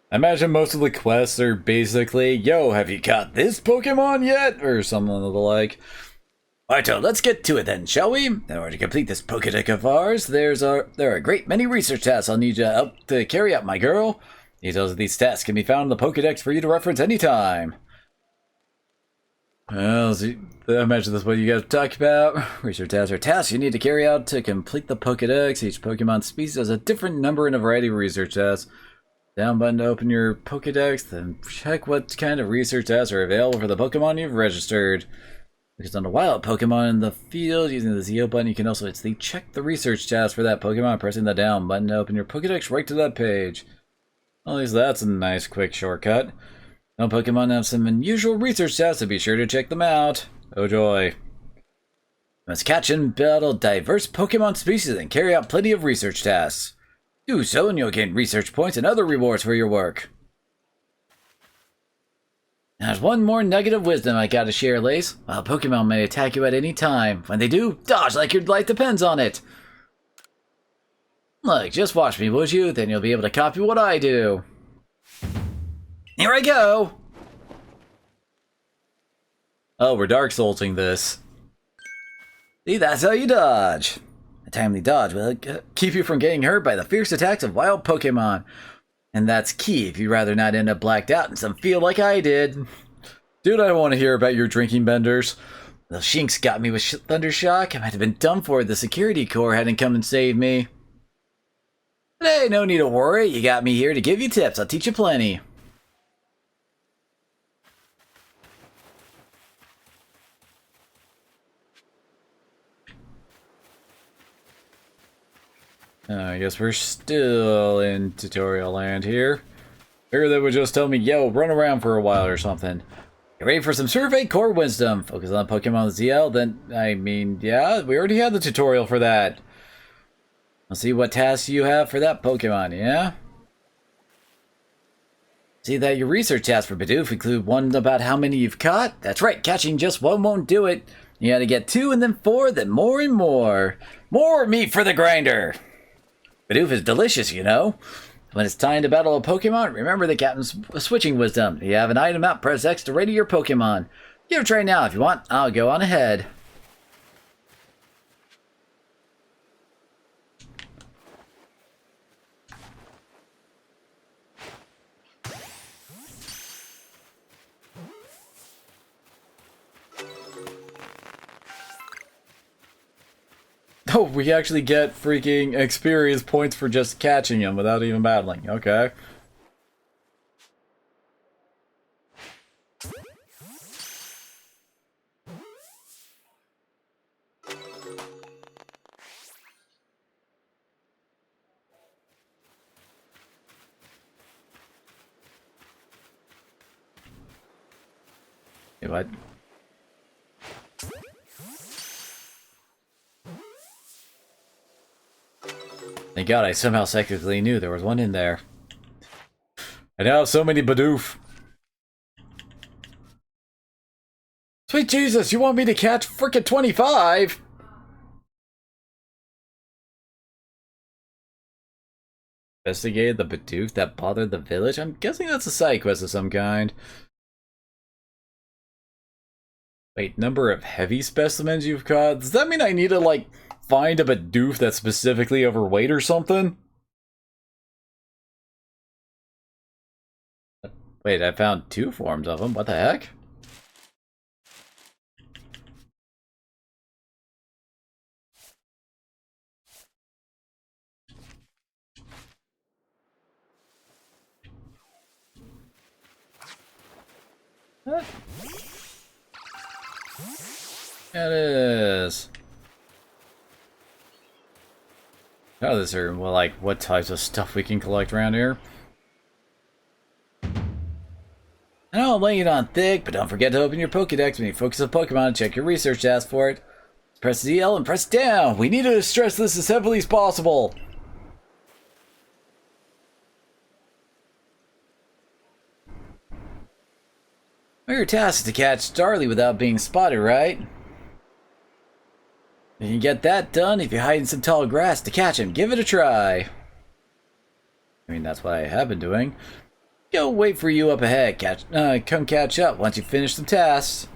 A: I imagine most of the quests are basically, yo, have you caught this Pokemon yet? Or something of the like. Alright, so let's get to it then, shall we? In order to complete this Pokédex of ours, there are a great many research tasks I'll need you help to carry out, my girl. Details of these tasks can be found in the Pokédex for you to reference anytime. Well, I imagine that's what you guys talk about. Research tasks are tasks you need to carry out to complete the Pokédex. Each Pokemon species has a different number and a variety of research tasks. Down button to open your Pokédex, then check what kind of research tasks are available for the Pokemon you've registered. Because on a wild Pokemon in the field, using the ZO button, you can also check the research task for that Pokemon, pressing the down button to open your Pokédex right to that page. At least that's a nice quick shortcut. Some Pokemon have some unusual research tasks, so be sure to check them out. Oh joy. You must catch and battle diverse Pokemon species and carry out plenty of research tasks. Do so and you'll gain research points and other rewards for your work. There's one more nugget of wisdom I gotta share, Lace. While Pokemon may attack you at any time, when they do, dodge like your life depends on it. Look, just watch me, would you? Then you'll be able to copy what I do. Here I go! Oh, we're Dark Soulsing this. See, that's how you dodge. A timely dodge will keep you from getting hurt by the fierce attacks of wild Pokemon. And that's key if you'd rather not end up blacked out in some field like I did. Dude, I don't want to hear about your drinking benders. The Shinx got me with Thundershock. I might have been done for if the security corps hadn't come and saved me. But hey, no need to worry. You got me here to give you tips. I'll teach you plenty. I guess we're still in tutorial land here. Figure they would just tell me, yo, run around for a while or something. Get ready for some Survey Core Wisdom. Focus on Pokemon ZL, then, I mean, yeah, we already had the tutorial for that. Let's see what tasks you have for that Pokemon, yeah? See that your research tasks for Bidoof include one about how many you've caught? That's right, catching just one won't do it. You gotta get 2 and then 4, then more and more. More meat for the grinder! Bidoof is delicious, you know. When it's time to battle a Pokemon, remember the Captain's switching wisdom. If you have an item out, press X to ready your Pokemon. Give it a try now if you want. I'll go on ahead. Oh, we actually get freaking experience points for just catching him without even battling. Okay. Hey, what? Thank God I somehow psychically knew there was one in there. I now have so many Bidoof. Sweet Jesus, you want me to catch frickin' 25? Investigated the Bidoof that bothered the village? I'm guessing that's a side quest of some kind. Wait, number of heavy specimens you've caught? Does that mean I need to, like, find a Bidoof that's specifically overweight or something? Wait, I found 2 forms of them. What the heck? What? It is. Oh, this are, well, like, what types of stuff we can collect around here? I know I'm laying it on thick, but don't forget to open your Pokedex when you focus on Pokemon and check your research task for it. Press ZL and press down. We need to stress this as heavily as possible. Well, your task is to catch Starly without being spotted, right? You can get that done if you hide in some tall grass to catch him. Give it a try. I mean, that's what I have been doing. Go wait for you up ahead. Come catch up once you finish some tasks.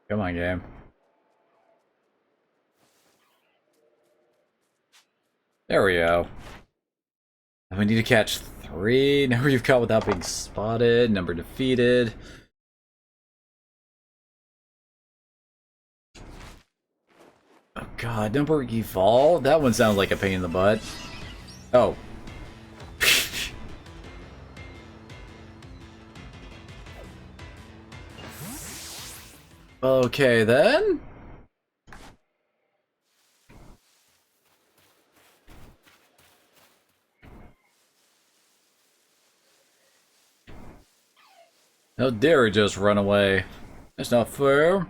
A: Come on, game. There we go. And we need to catch 3. Number you've caught without being spotted. Number defeated. Oh god, number evolved? That one sounds like a pain in the butt. Oh. Okay then. How dare he just run away? That's not fair.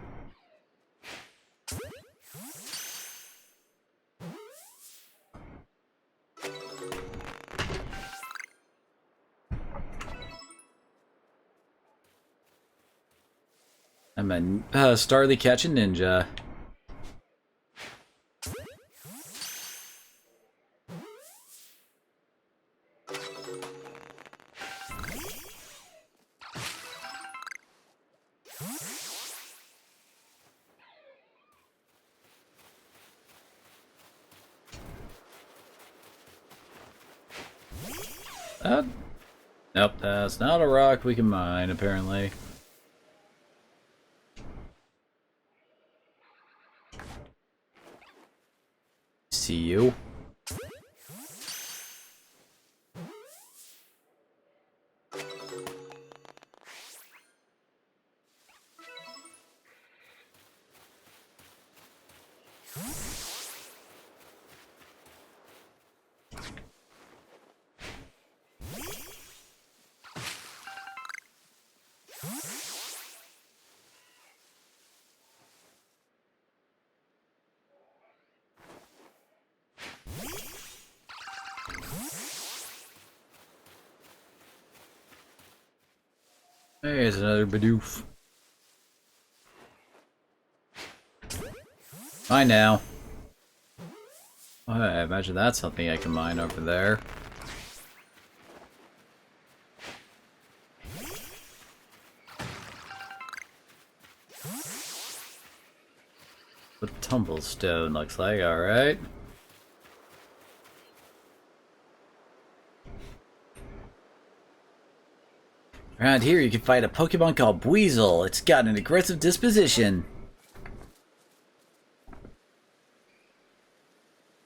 A: I'm a Starly catching ninja. Nope, that's not a rock we can mine, apparently. See you. There's another Bidoof. Mine now. Oh, I imagine that's something I can mine over there. The tumblestone looks like, alright. Around here you can fight a Pokemon called Buizel. It's got an aggressive disposition.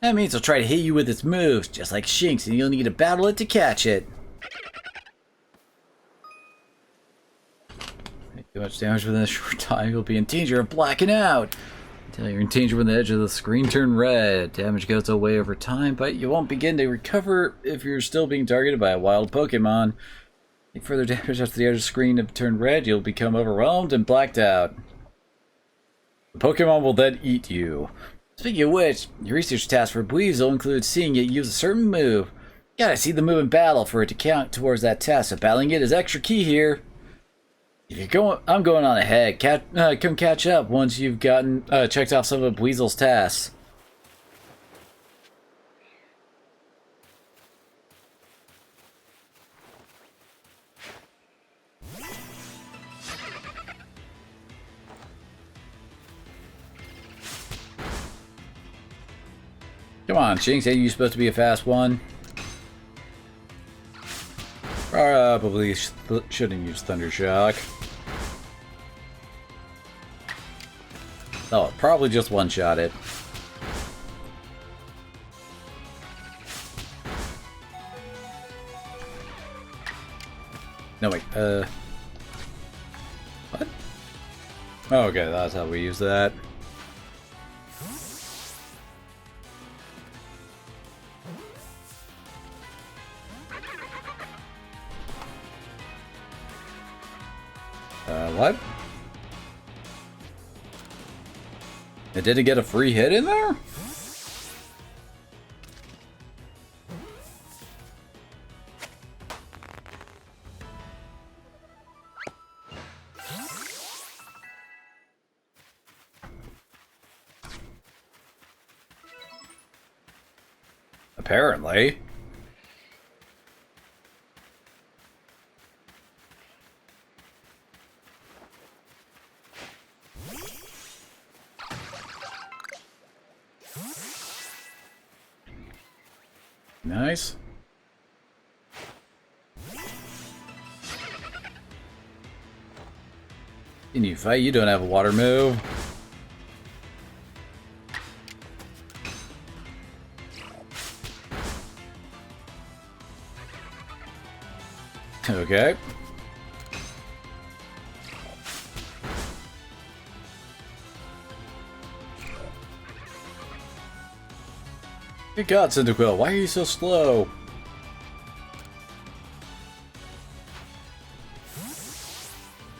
A: That means it'll try to hit you with its moves, just like Shinx, and you'll need to battle it to catch it. Make too much damage within a short time, you'll be in danger of blacking out. Until you're in danger when the edge of the screen turns red. Damage goes away over time, but you won't begin to recover if you're still being targeted by a wild Pokemon. Take further damage after the edge of the screen have turned red, you'll become overwhelmed and blacked out. The Pokemon will then eat you. Speaking of which, your research task for Buizel includes seeing it use a certain move. You gotta see the move in battle for it to count towards that task, so battling it is extra key here. If you're going, I'm going on ahead. Come catch up once you've gotten checked off some of Buizel's tasks. Come on, Shinx, ain't you supposed to be a fast one? Probably shouldn't use Thunder Shock. Oh, probably just one-shot it. No, wait, what? Oh, okay, that's how we use that. What? It didn't get a free hit in there? Apparently. Nice. Can you fight? You don't have a water move. Okay. Good God, Cyndaquil, why are you so slow?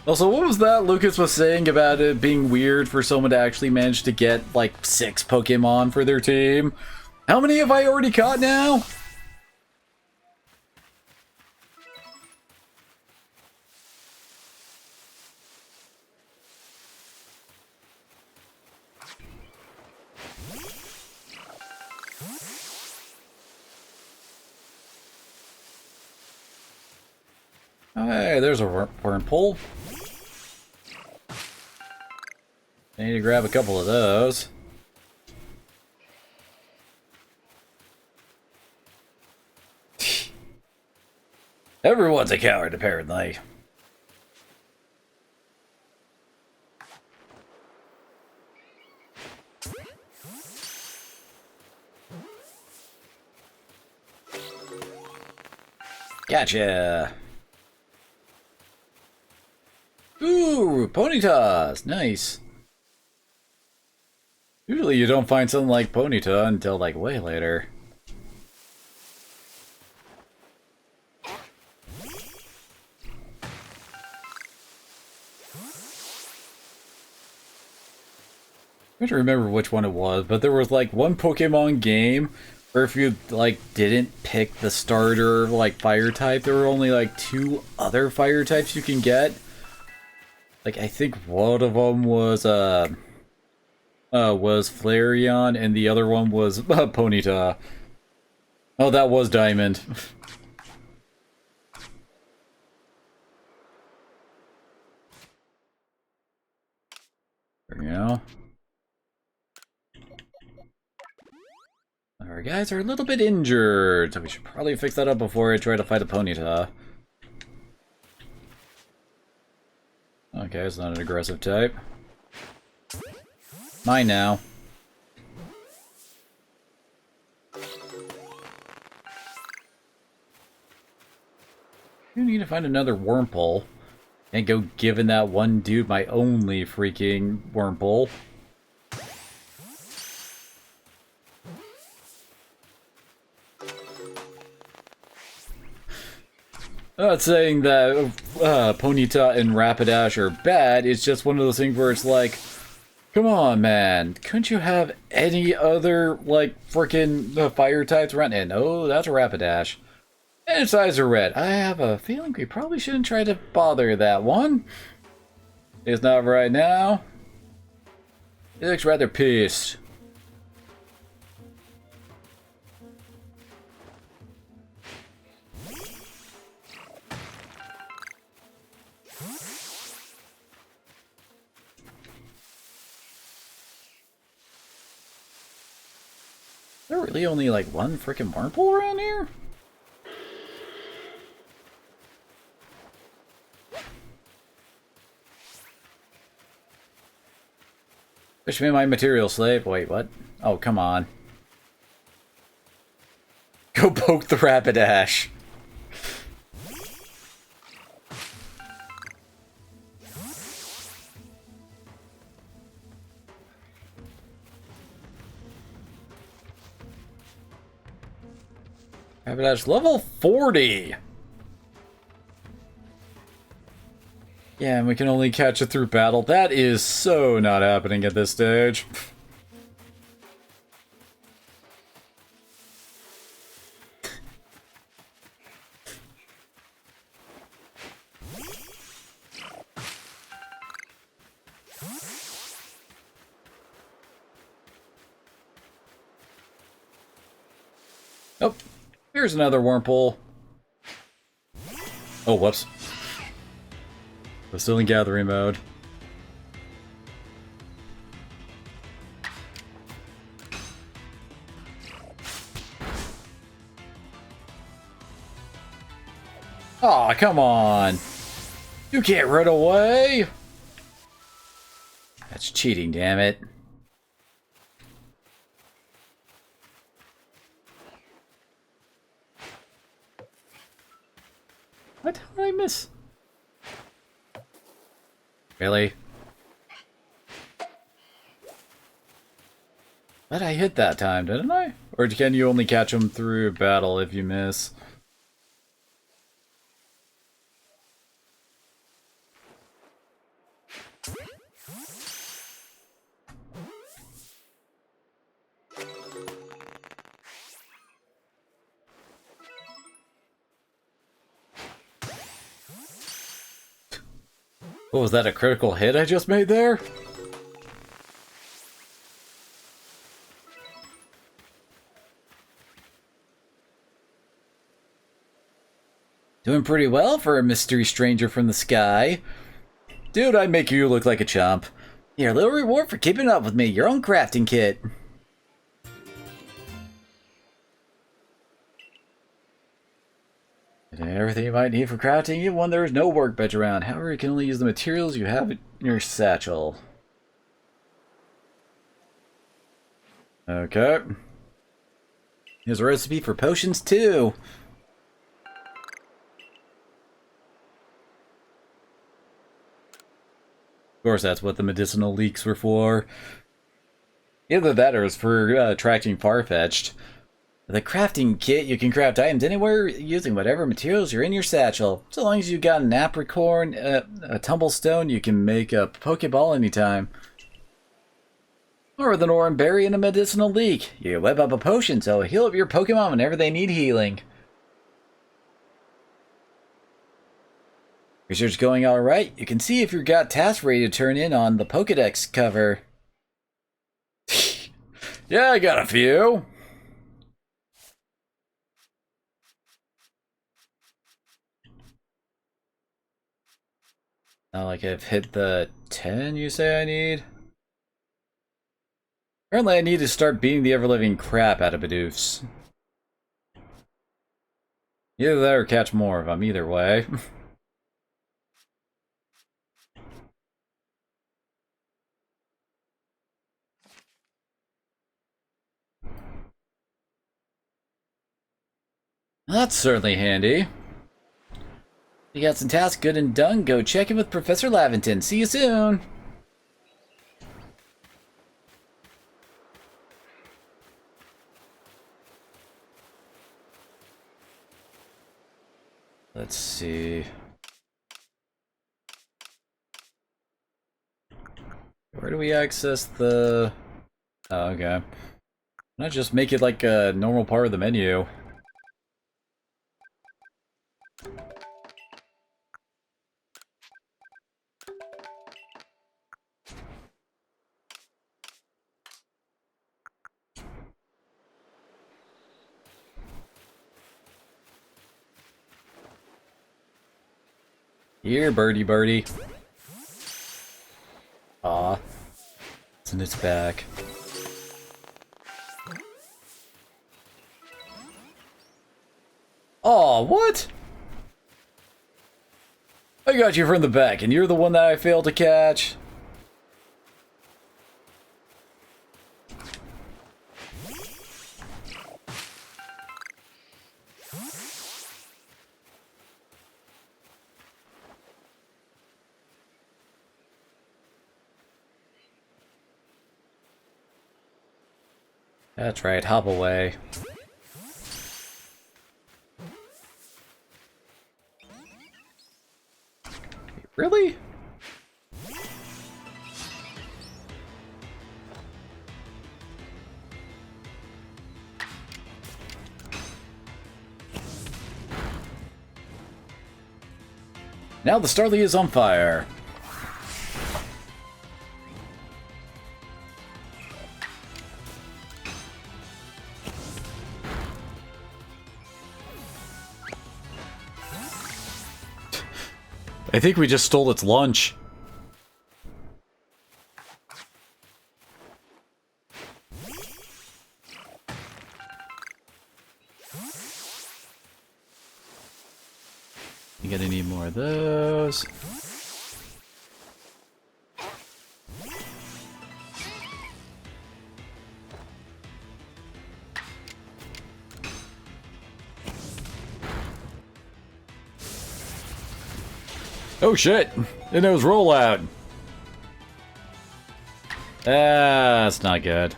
A: Also, what was that Lucas was saying about it being weird for someone to actually manage to get, like, 6 Pokemon for their team? How many have I already caught now? Hey, there's a worm pole. I need to grab a couple of those. Everyone's a coward, apparently. Gotcha! Ooh, Ponytas! Nice. Usually you don't find something like Ponyta until like way later. I don't remember which one it was, but there was like one Pokemon game where if you like didn't pick the starter like fire type, there were only like 2 other fire types you can get. Like I think one of them was Flareon and the other one was Ponyta. Oh, that was Diamond. There we go. Our guys are a little bit injured, so we should probably fix that up before I try to fight a Ponyta. Okay, it's not an aggressive type. Mine now. You need to find another Wurmple and go giving that one dude my only freaking Wurmple. I'm not saying that Ponyta and Rapidash are bad, it's just one of those things where it's like, come on, man, couldn't you have any other, like, frickin' fire types around? And oh, that's a Rapidash. And its eyes are red. I have a feeling we probably shouldn't try to bother that one. It's not right now. It looks rather pissed. Is there really only like one frickin' Wurmple around here? Wish me my material slave. Wait, what? Oh, come on. Go poke the Rapidash. Rapidash level 40! Yeah, and we can only catch it through battle. That is so not happening at this stage. Oh, here's another Wurmple. Oh, whoops. We're still in gathering mode. Aw, come on! You can't run away! That's cheating, damn it. What? How did I miss? Really? But I hit that time, didn't I? Or can you only catch them through battle if you miss? What was that, a critical hit I just made there? Doing pretty well for a mystery stranger from the sky. Dude, I make you look like a chump. Here, a little reward for keeping up with me. Your own crafting kit. Everything you might need for crafting, even when there is no workbench around. However, you can only use the materials you have in your satchel. Okay. Here's a recipe for potions, too. Of course, that's what the medicinal leeks were for. Either that or it's for attracting Farfetch'd. With a crafting kit, you can craft items anywhere using whatever materials are in your satchel. So long as you got an apricorn, a tumblestone, you can make a Pokeball anytime. Or with an orange berry and a medicinal leek. You can whip up a potion so it'll heal up your Pokemon whenever they need healing. Research going alright. You can see if you've got tasks ready to turn in on the Pokedex cover. Yeah, I got a few. Not like I've hit the 10 you say I need? Apparently I need to start beating the ever-living crap out of Bidoofs. Either that or catch more of them, either way. That's certainly handy. You got some tasks good and done, go check in with Professor Lavington. See you soon! Let's see. Where do we access the... Oh, okay. Why not just make it like a normal part of the menu? Here, birdie birdie. Aw. It's in its back. Aw, what? I got you from the back, and you're the one that I failed to catch. That's right, hop away. Really? Now the Starly is on fire. I think we just stole its lunch. You're gonna need more of those. Oh shit! It knows rollout! That's not good.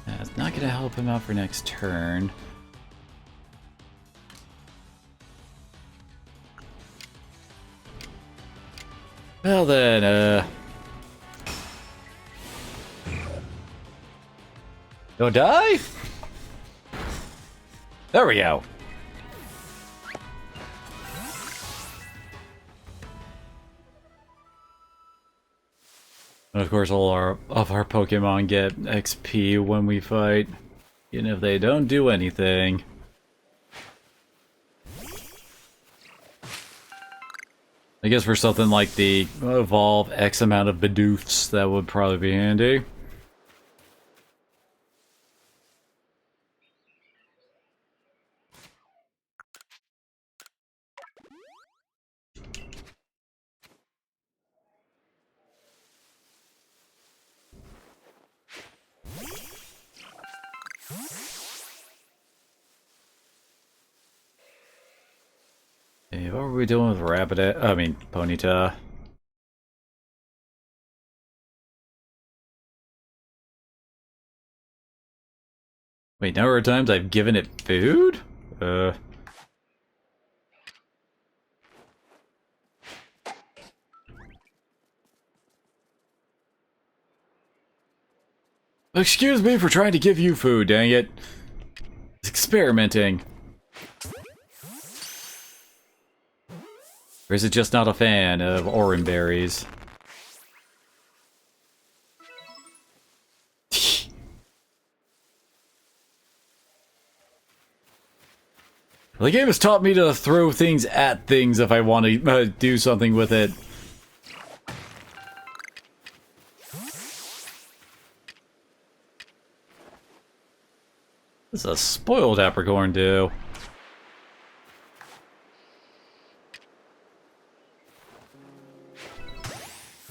A: That's not gonna help him out for next turn. Well then, don't die? There we go. And of course, all of our Pokemon get XP when we fight, even if they don't do anything. I guess for something like the evolve X amount of Bidoofs, that would probably be handy. Hey, what were we doing with Ponyta? Wait, number of times I've given it food? Excuse me for trying to give you food, dang it. It's experimenting. Or is it just not a fan of orange berries? The game has taught me to throw things at things if I want to do something with it. What does a spoiled apricorn do?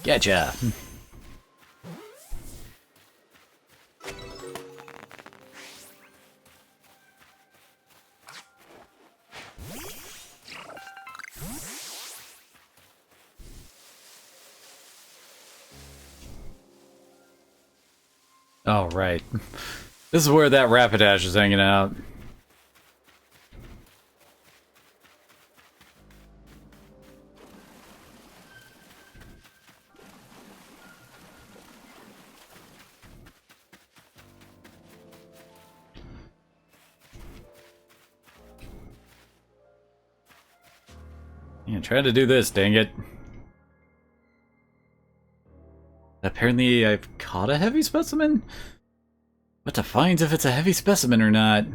A: Getcha! Oh, right. This is where that Rapidash is hanging out. Yeah, trying to do this, dang it. Apparently I've caught a heavy specimen? What defines if it's a heavy specimen or not?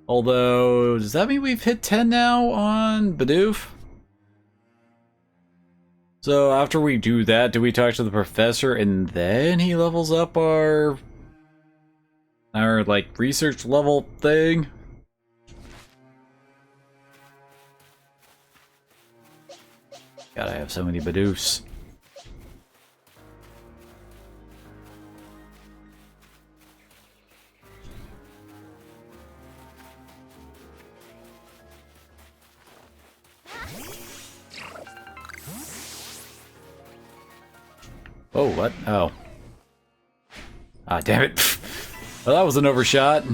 A: Although, does that mean we've hit 10 now on Bidoof? So after we do that, do we talk to the professor and then he levels up our like research level thing? God, I have so many Bidoofs. Oh, what? Oh. Ah, damn it. Well, that was an overshot.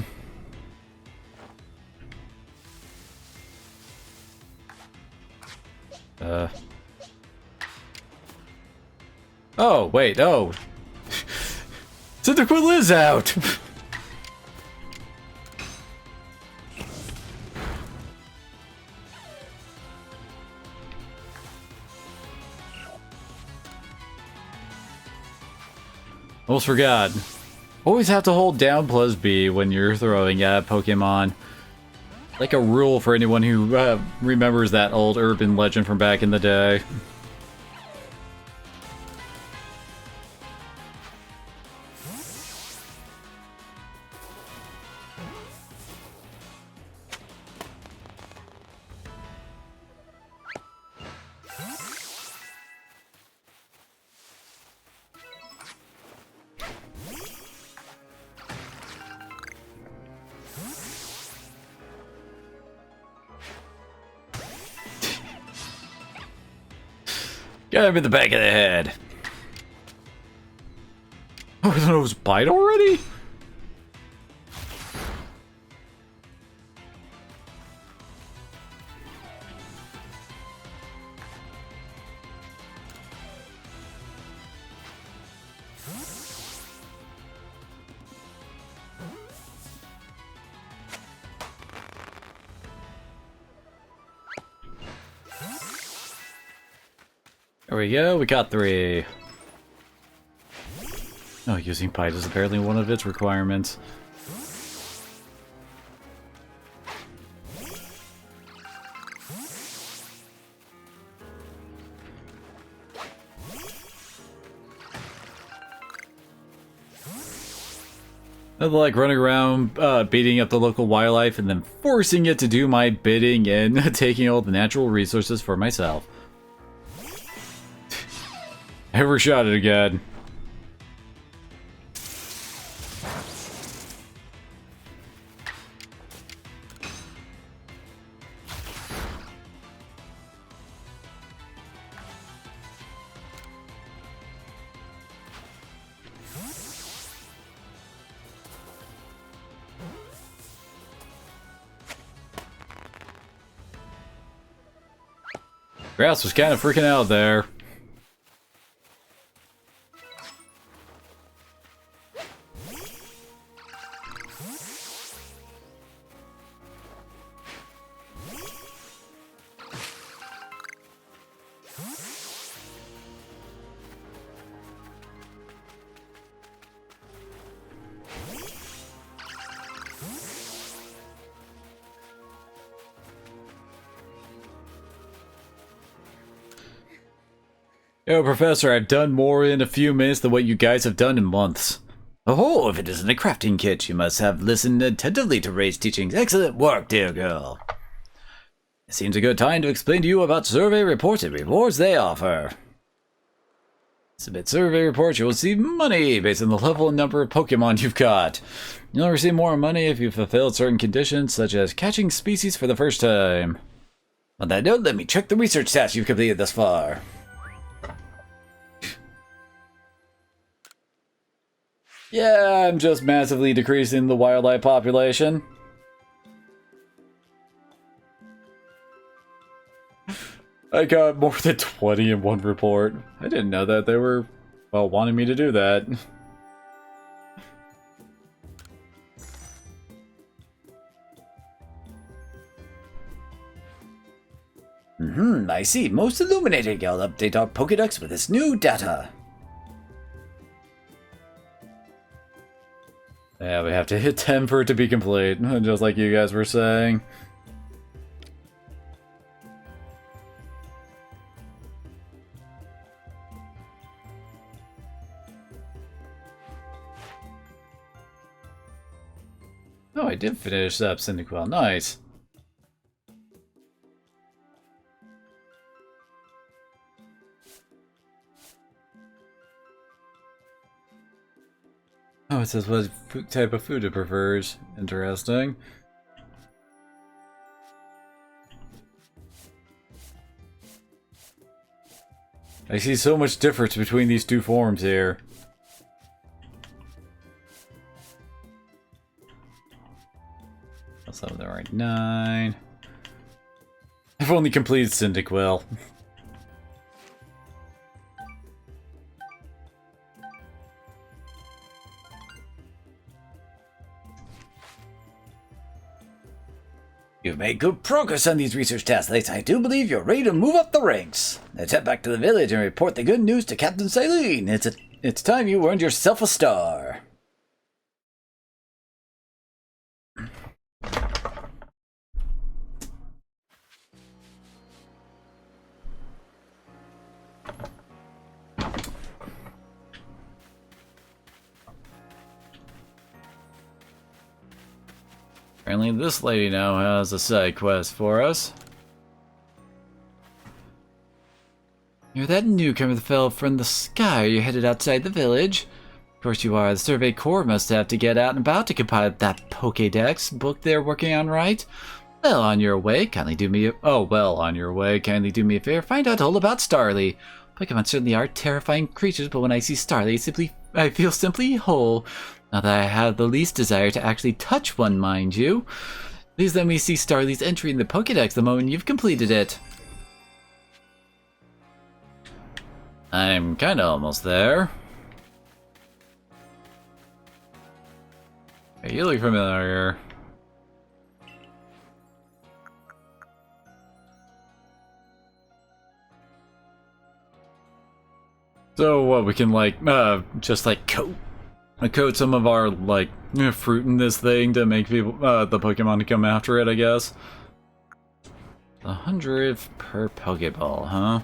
A: Oh, wait, oh. Cyndaquil is out! Almost forgot. Always have to hold down plus B when you're throwing at Pokemon. Like a rule for anyone who remembers that old urban legend from back in the day. Got him in the back of the head. Oh, his nose bite already? There we go, we got 3. Oh, using pipe is apparently one of its requirements. I like running around, beating up the local wildlife and then forcing it to do my bidding and taking all the natural resources for myself. I overshot it again. Grass was kind of freaking out there. Yo, Professor, I've done more in a few minutes than what you guys have done in months. Oh, if it isn't a crafting kit, you must have listened attentively to Ray's teachings. Excellent work, dear girl. It seems a good time to explain to you about survey reports and rewards they offer. Submit survey reports, you will receive money based on the level and number of Pokemon you've got. You'll receive more money if you fulfilled certain conditions, such as catching species for the first time. On that note, let me check the research tasks you've completed thus far. Yeah, I'm just massively decreasing the wildlife population. I got more than 20 in one report. I didn't know that they were, well, wanting me to do that. I see. Most illuminating. I'll update our Pokédex with this new data. Yeah, we have to hit 10 for it to be complete, just like you guys were saying. Oh, I did finish up Cyndaquil. Nice. Oh, it says what type of food it prefers. Interesting. I see so much difference between these two forms here. Some of them are 9. I've only completed Cyndaquil. You've made good progress on these research tasks, Lace. I do believe you're ready to move up the ranks. Let's head back to the village and report the good news to Captain Silene. It's time you earned yourself a star. Apparently this lady now has a side quest for us. You're that newcomer that fell from the sky. Are you headed outside the village? Of course you are. The Survey Corps must have to get out and about to compile that Pokédex book they're working on, right? Well, on your way, kindly do me a... Oh, well, on your way, kindly do me a favor. Find out all about Starly. Pokemon certainly are terrifying creatures, but when I see Starly, I feel simply whole. Not that I have the least desire to actually touch one, mind you. Please let me see Starly's entry in the Pokédex the moment you've completed it. I'm kinda almost there. Hey, you look familiar. So what, we can like, just like coat some of our like fruit in this thing to make people, the Pokemon to come after it, I guess. 100 per Pokeball, huh?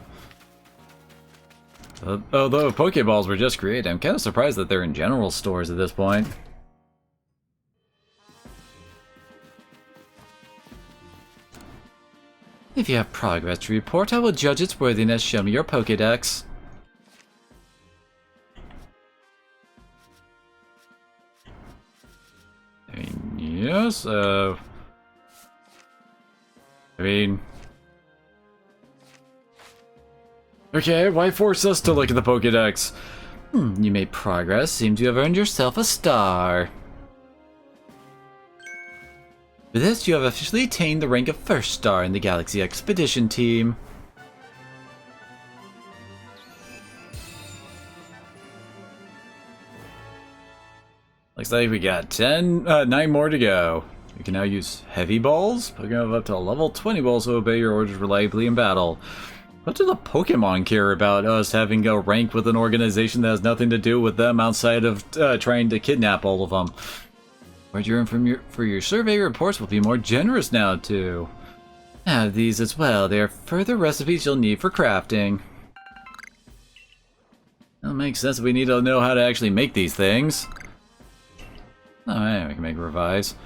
A: Although Pokeballs were just created, I'm kind of surprised that they're in general stores at this point. If you have progress to report, I will judge its worthiness. Show me your Pokédex. I mean, yes, I mean... Okay, why force us to look at the Pokédex? You made progress. Seem to have earned yourself a star. With this, you have officially attained the rank of first star in the Galaxy Expedition team. Looks like we got 9 more to go. You can now use heavy balls. Pokemon up to level 20 balls will obey your orders reliably in battle. What do the Pokemon care about us having a rank with an organization that has nothing to do with them outside of trying to kidnap all of them? What you earn for your survey reports will be more generous now, too. Have these as well. They are further recipes you'll need for crafting. That makes sense. We need to know how to actually make these things. Oh, yeah, we can make a revise.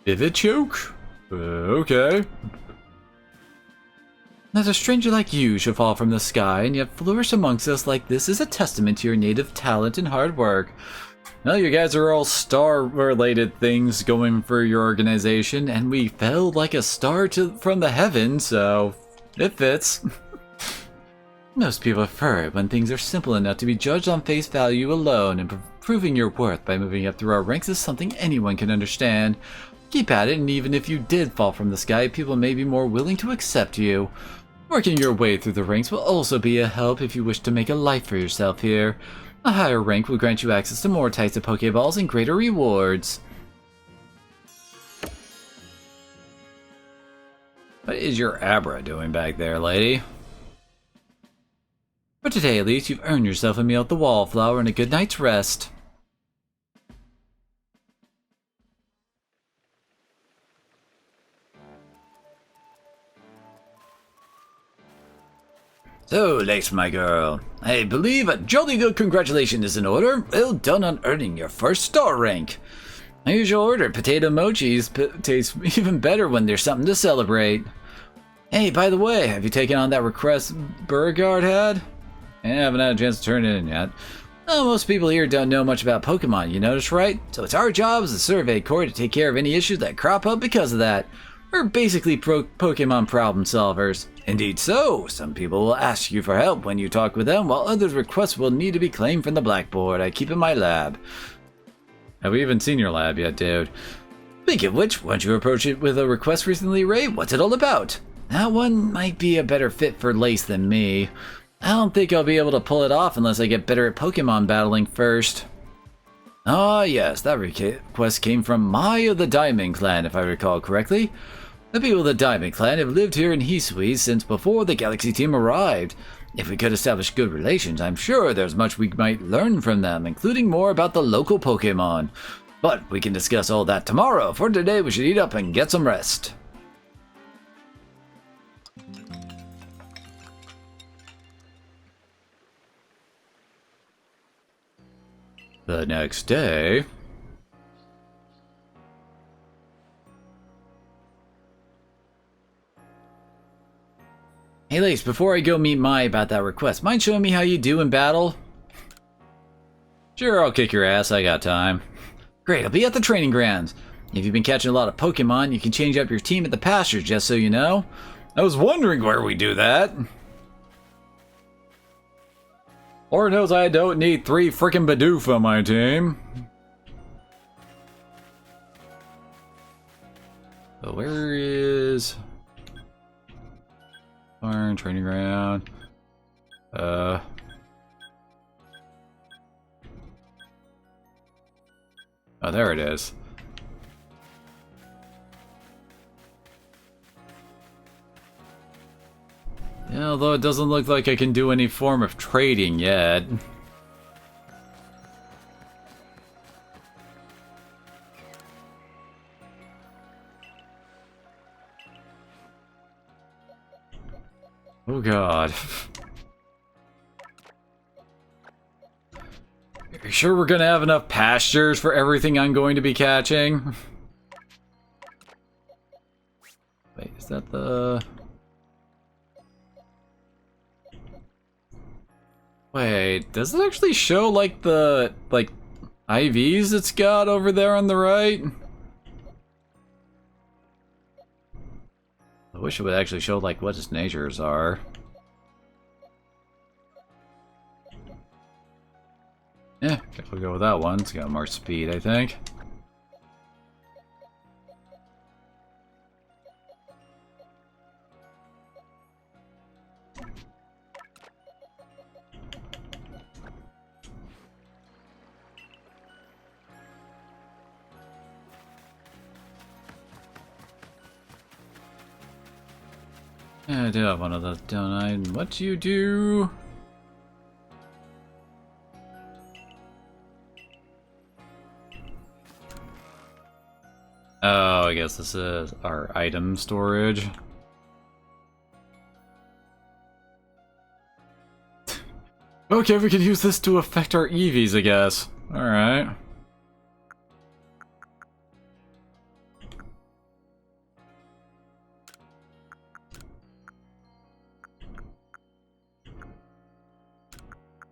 A: Vivid Choke? Okay. That a stranger like you should fall from the sky and yet flourish amongst us like this is a testament to your native talent and hard work. Well, you guys are all star-related things going for your organization, and we fell like a star from the heavens, so it fits. Most people prefer it when things are simple enough to be judged on face value alone, and proving your worth by moving up through our ranks is something anyone can understand. Keep at it, and even if you did fall from the sky, people may be more willing to accept you. Working your way through the ranks will also be a help if you wish to make a life for yourself here. A higher rank will grant you access to more types of Pokeballs and greater rewards. What is your Abra doing back there, lady? For today at least, you've earned yourself a meal at the Wallflower and a good night's rest. So, Lace, my girl, I believe a jolly good congratulation is in order. Well done on earning your first star rank. My usual order, potato mochis taste even better when there's something to celebrate. Hey, by the way, have you taken on that request Beauregard had? I haven't had a chance to turn it in yet. Well, most people here don't know much about Pokemon, you notice, right? So it's our job as a survey corps to take care of any issues that crop up because of that. We're basically Pokemon problem solvers. Indeed so. Some people will ask you for help when you talk with them, while others' requests will need to be claimed from the blackboard I keep in my lab. Have we even seen your lab yet, dude? Speaking of which, once you approach it with a request recently, Ray, what's it all about? That one might be a better fit for Lace than me. I don't think I'll be able to pull it off unless I get better at Pokemon battling first. Ah, yes, that request came from Mai of the Diamond Clan, if I recall correctly. The people of the Diamond Clan have lived here in Hisui since before the Galaxy team arrived. If we could establish good relations, I'm sure there's much we might learn from them, including more about the local Pokemon. But we can discuss all that tomorrow. For today, we should eat up and get some rest. The next day... Hey Lace, before I go meet Mai about that request, mind showing me how you do in battle? Sure, I'll kick your ass, I got time. Great, I'll be at the training grounds. If you've been catching a lot of Pokemon, you can change up your team at the pastures, just so you know. I was wondering where we do that. Lord knows I don't need 3 frickin' Bidoof on my team. So where is... Farm, training ground. Oh, there it is. Yeah, although it doesn't look like I can do any form of trading yet. Oh god. Are you sure we're gonna have enough pastures for everything I'm going to be catching? Wait, is that the... Wait, does it actually show, like, the, like, IVs it's got over there on the right? I wish it would actually show, like, what its natures are. Yeah, guess we'll go with that one. It's got more speed, I think. Yeah, I do have one of those, don't I? What do you do? Oh, I guess this is our item storage. Okay, we can use this to affect our EVs, I guess. Alright.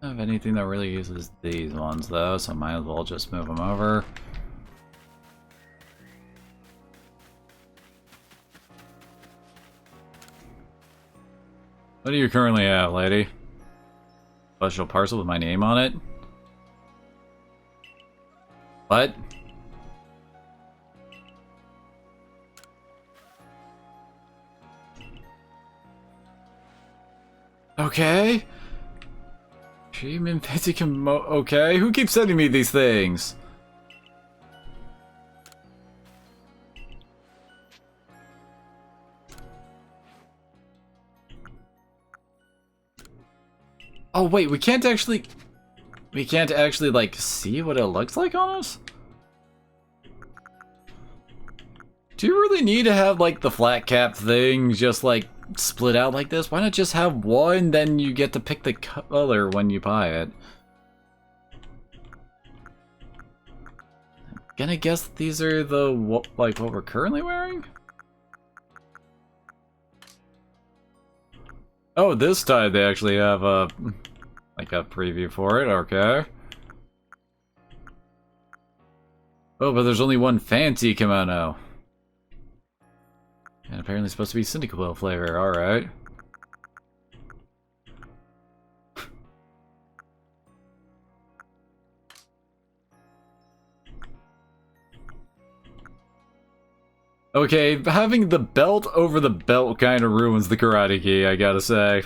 A: I don't have anything that really uses these ones, though, so might as well just move them over. What do you currently have, lady? Special parcel with my name on it? What? Okay. Human fancy okay, who keeps sending me these things? Oh wait, we can't actually like see what it looks like on us? Do you really need to have like the flat cap thing just like split out like this? Why not just have one, then you get to pick the color when you buy it? I'm gonna guess these are the like what we're currently wearing? Oh, this time they actually have a like a preview for it, okay. Oh, but there's only one fancy kimono. And apparently it's supposed to be Cyndaquil flavor, alright. Okay, having the belt over the belt kind of ruins the Karate Ki, I gotta say.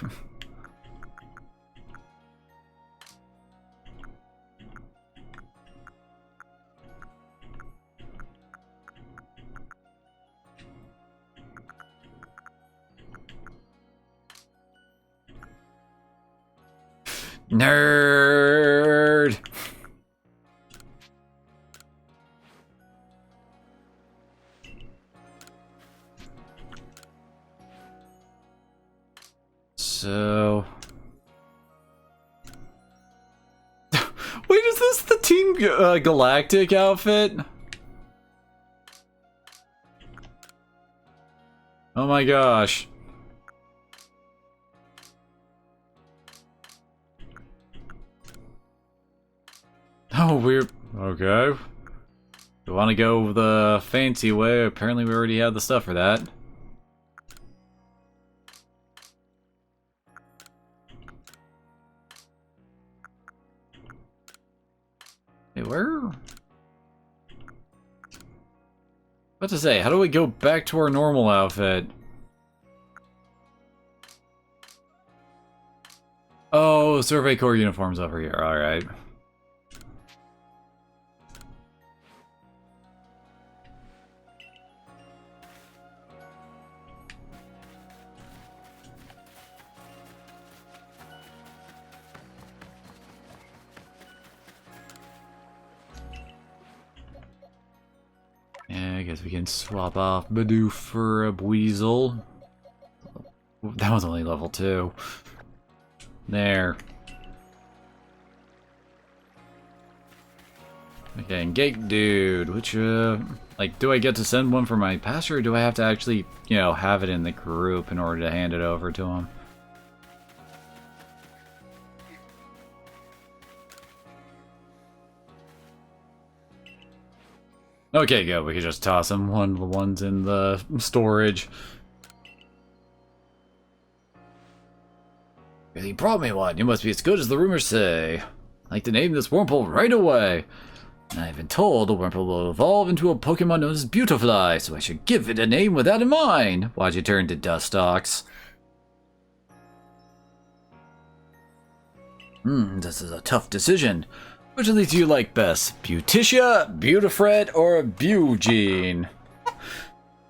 A: Nerd! So... Wait, is this the Team Galactic outfit? Oh my gosh. Oh, we're... okay. We want to go the fancy way. Apparently we already have the stuff for that. Hey, where... What to say, how do we go back to our normal outfit? Oh, Survey Corps uniforms over here, alright. guess we can swap off Badoo for a Weasel. That was only level 2. There. Okay, and Gate Dude, which, like, do I get to send one for my pastor, or do I have to actually, you know, have it in the group in order to hand it over to him? Okay, good. We could just toss him one of the ones in the storage. You brought me one. You must be as good as the rumors say. I'd like to name this Wurmple right away. I've been told the Wurmple will evolve into a Pokemon known as Beautifly, so I should give it a name with that in mind. Why'd you turn to Dustox? This is a tough decision. Which of these do you like best? Beauticia, Beautifred, or Bugene?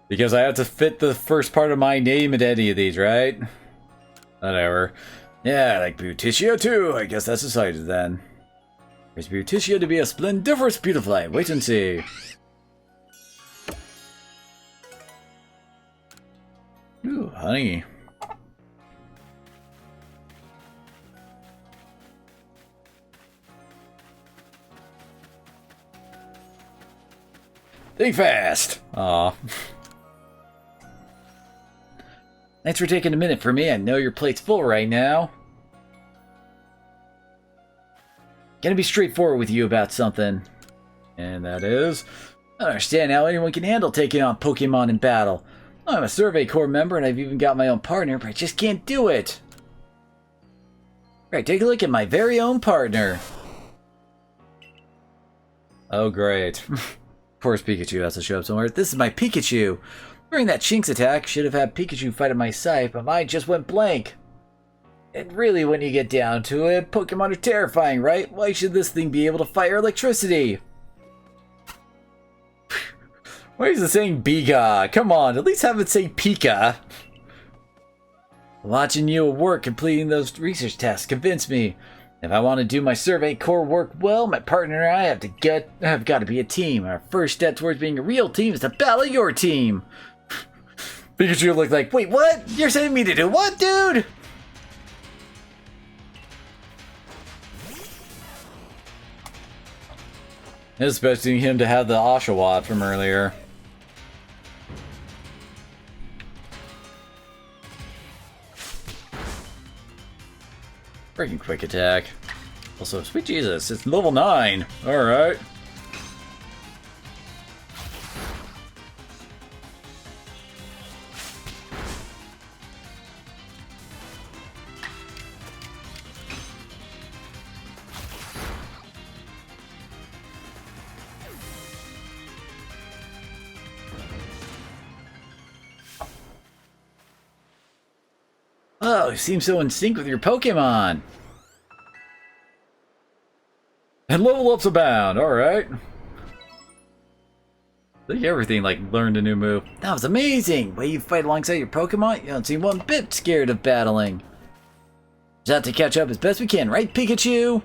A: Because I have to fit the first part of my name into any of these, right? Whatever. Yeah, I like Beauticia too. I guess that's decided then. There's Beauticia to be a splendiferous Beautifly. Wait and see. Ooh, honey. Think fast! Aw. Thanks for taking a minute for me. I know your plate's full right now. Gonna be straightforward with you about something. And that is... I don't understand how anyone can handle taking on Pokemon in battle. I'm a Survey Corps member and I've even got my own partner, but I just can't do it. Right, take a look at my very own partner. Oh, great. Of course Pikachu has to show up somewhere. This is my Pikachu. During that Shinx attack, should have had Pikachu fight at my side, but mine just went blank. And really, when you get down to it, Pokemon are terrifying, right? Why should this thing be able to fire electricity? Why is it saying Biga? Come on, at least have it say Pika. Watching you at work completing those research tasks convinced me. If I want to do my Survey Corps work well, my partner and I have got to be a team. Our first step towards being a real team is to battle your team. Pikachu looked like, wait, what? You're sending me to do what, dude? I was expecting him to have the Oshawott from earlier. Freaking quick attack. Also, sweet Jesus, it's level 9. Alright. Oh, you seem so in sync with your Pokemon. And level ups abound, alright. I think everything, like, learned a new move. That was amazing! The way you fight alongside your Pokemon, you don't seem one bit scared of battling. Just have to catch up as best we can, right, Pikachu?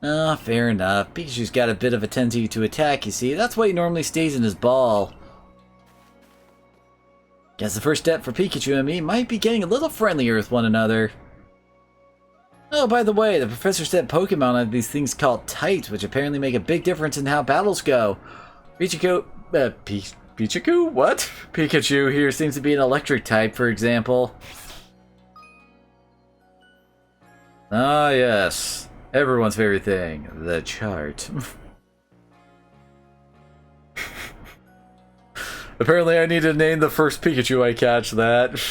A: Ah, fair enough. Pikachu's got a bit of a tendency to attack, you see. That's why he normally stays in his ball. Guess the first step for Pikachu and me might be getting a little friendlier with one another. Oh, by the way, the professor said Pokemon have these things called types, which apparently make a big difference in how battles go. Pichiku... Pichiku? What? Pikachu here seems to be an electric type, for example. Ah, yes. Everyone's favorite thing. The chart. Apparently I need to name the first Pikachu I catch that.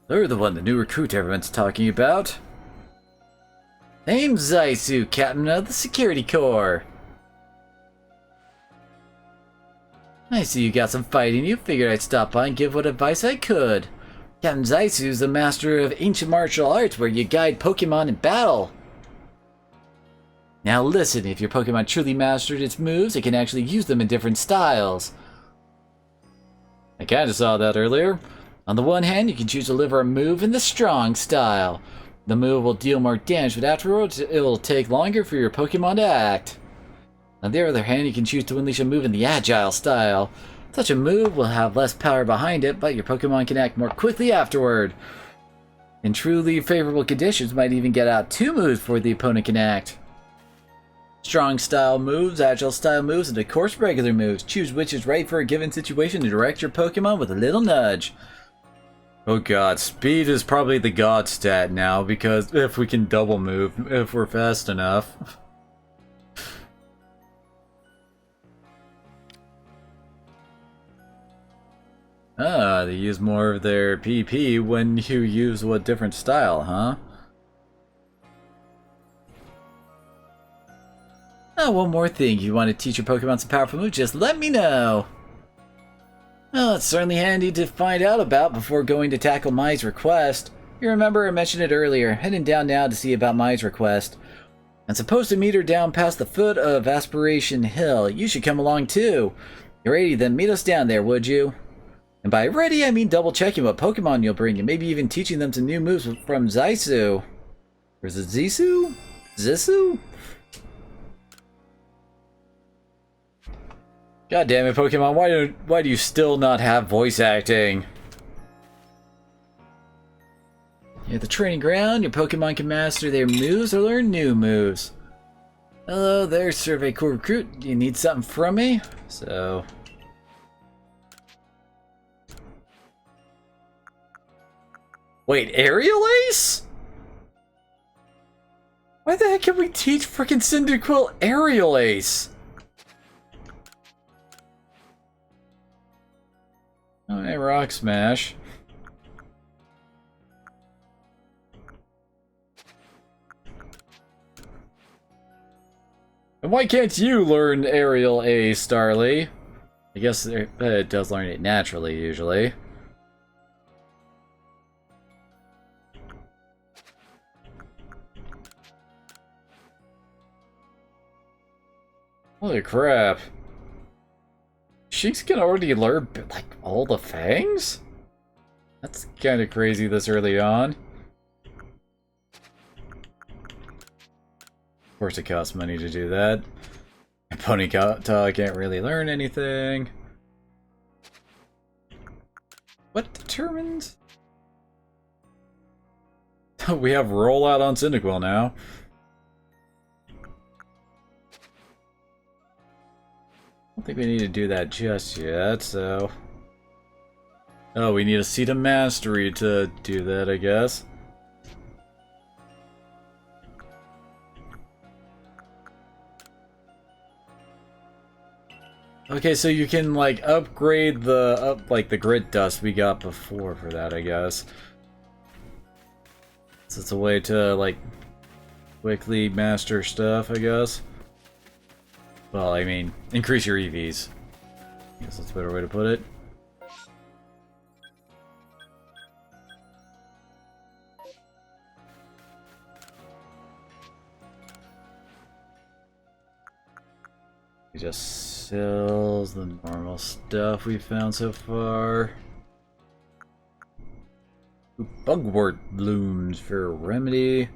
A: They're the one the new recruit everyone's talking about. Name's Zaisu, Captain of the Security Corps. I see you got some fight in you. Figured I'd stop by and give what advice I could. Captain Zaisu's the master of ancient martial arts where you guide Pokemon in battle. Now listen, if your Pokemon truly mastered its moves, it can actually use them in different styles. I kinda saw that earlier. On the one hand, you can choose to deliver a move in the strong style. The move will deal more damage, but afterwards it will take longer for your Pokemon to act. On the other hand, you can choose to unleash a move in the Agile style. Such a move will have less power behind it, but your Pokemon can act more quickly afterward. In truly favorable conditions, might even get out 2 moves before the opponent can act. Strong style moves, agile style moves, and of course regular moves. Choose which is right for a given situation and direct your Pokemon with a little nudge. Oh god, speed is probably the god stat now, because if we can double move, if we're fast enough. Ah, they use more of their PP when you use what different style, huh? Oh, one more thing. You want to teach your Pokemon some powerful moves? Just let me know. Well, it's certainly handy to find out about before going to tackle Mai's request. You remember I mentioned it earlier. Heading down now to see about Mai's request. I'm supposed to meet her down past the foot of Aspiration Hill. You should come along too. You're ready, then meet us down there, would you? And by ready, I mean double checking what Pokemon you'll bring and maybe even teaching them some new moves from Zaisu. Or is it Zisu? Zisu? God damn it, Pokemon, why do you still not have voice acting? At the training ground, your Pokemon can master their moves or learn new moves. Hello there, Survey Corps recruit. Do you need something from me? So... Wait, Aerial Ace? Why the heck can we teach frickin' Cyndaquil Aerial Ace? Oh, hey, Rock Smash. And why can't you learn Aerial Ace, Starly? I guess it does learn it naturally, usually. Holy crap. She's gonna already learn, like, all the fangs? That's kind of crazy this early on. Of course it costs money to do that. And Ponyta can't really learn anything. What determines? We have rollout on Cyndaquil now. I don't think we need to do that just yet, so... Oh, we need a Seat of Mastery to do that, I guess. Okay, so you can, like, upgrade the grit dust we got before for that, I guess. So it's a way to, like, quickly master stuff, I guess. Well, I mean, increase your EVs. I guess that's a better way to put it. He just sells the normal stuff we found so far. Bugwort blooms for a remedy.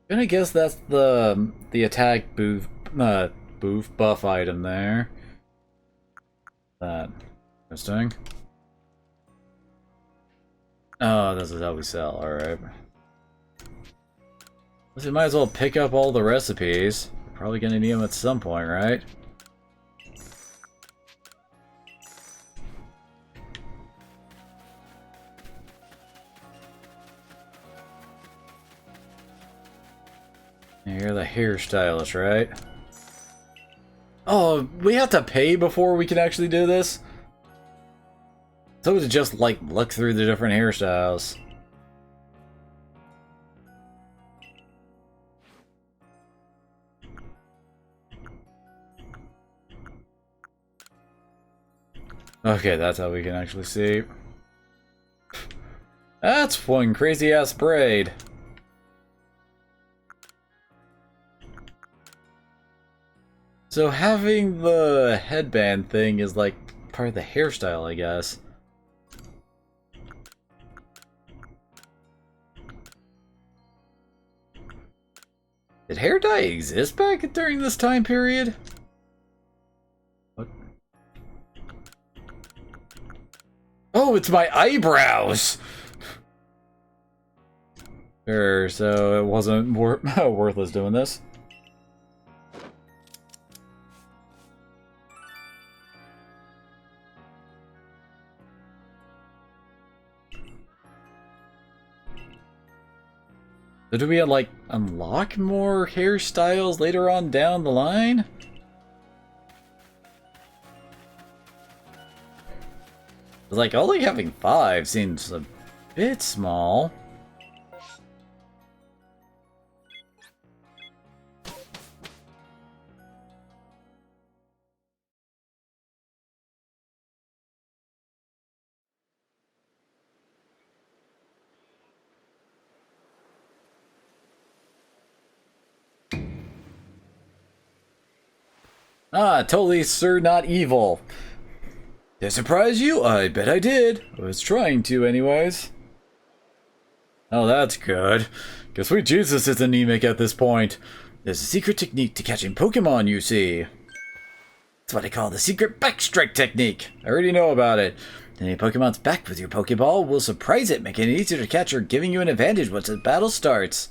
A: I guess that's the attack buff item there. That interesting. Oh, this is how we sell. All right. We might as well pick up all the recipes. We're probably gonna need them at some point, right? You're the hairstylist, right? Oh, we have to pay before we can actually do this? So to just, like, look through the different hairstyles. Okay, that's how we can actually see. That's one crazy-ass braid. So having the headband thing is like part of the hairstyle, I guess. Did hair dye exist back during this time period? What? Oh, it's my eyebrows! Sure, so it wasn't worthless doing this. So do we, like, unlock more hairstyles later on down the line? Like, only having 5 seems a bit small. Ah, totally, sir, not evil. Did I surprise you? I bet I did. I was trying to, anyways. Oh, that's good. Guess sweet Jesus is anemic at this point. There's a secret technique to catching Pokemon, you see. That's what I call the secret backstrike technique. I already know about it. Any Pokemon's back with your Pokeball will surprise it, making it easier to catch or giving you an advantage once the battle starts.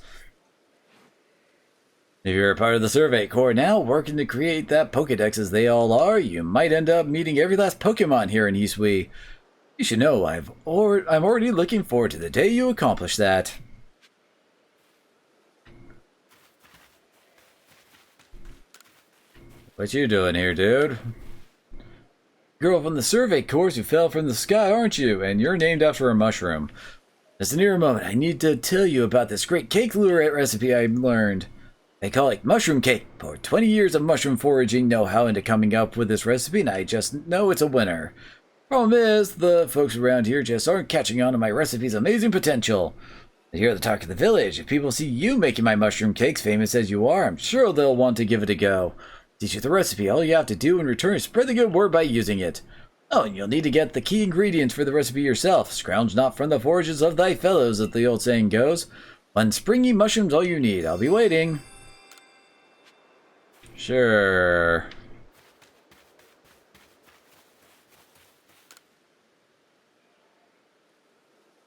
A: If you're a part of the Survey Corps now, working to create that Pokedex as they all are, you might end up meeting every last Pokemon here in Hisui. You should know I'm already looking forward to the day you accomplish that. What you doing here, dude? Girl from the Survey Corps who fell from the sky, aren't you? And you're named after a mushroom. Just a near moment, I need to tell you about this great cake lure recipe I learned. They call it mushroom cake. For 20 years of mushroom foraging know-how into coming up with this recipe, and I just know it's a winner. Problem is, the folks around here just aren't catching on to my recipe's amazing potential. They hear the talk of the village. If people see you making my mushroom cakes famous as you are, I'm sure they'll want to give it a go. Teach you the recipe. All you have to do in return is spread the good word by using it. Oh, and you'll need to get the key ingredients for the recipe yourself. Scrounge not from the forages of thy fellows, as the old saying goes. One springy mushroom's all you need. I'll be waiting. Sure.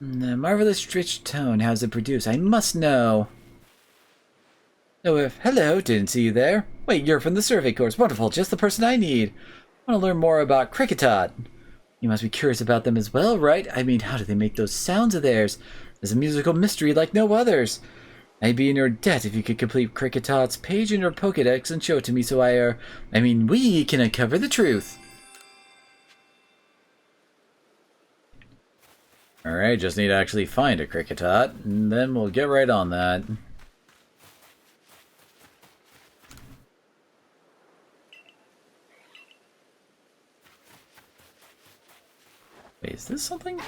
A: The marvelous rich tone. How's it produced? I must know. Oh, hello. Didn't see you there. Wait, you're from the Survey Corps. Wonderful. Just the person I need. I want to learn more about Cricketot. You must be curious about them as well, right? I mean, how do they make those sounds of theirs? There's a musical mystery like no others. I'd be in your debt if you could complete Cricketot's page in your Pokedex and show it to me so we can uncover the truth. Alright, just need to actually find a Cricketot, and then we'll get right on that. Wait, is this something?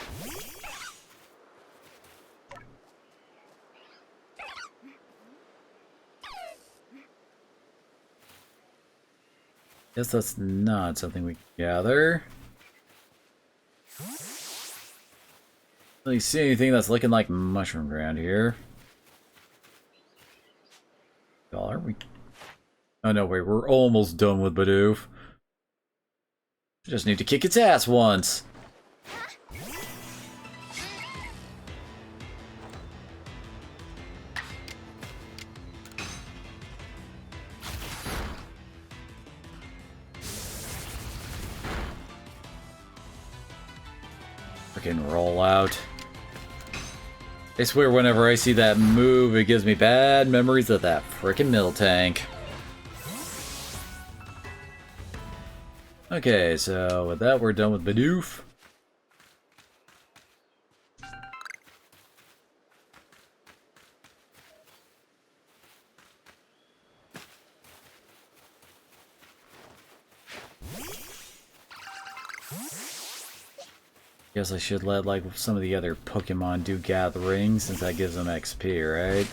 A: Guess that's not something we can gather. Really see anything that's looking like mushroom around here? Well, are we? Oh no, wait, we're almost done with Bidoof. Just need to kick its ass once. Freaking roll out. I swear whenever I see that move, it gives me bad memories of that frickin' Miltank. Okay, so with that, we're done with Bidoof. Guess I should let, like, some of the other Pokemon do gathering, since that gives them XP, right?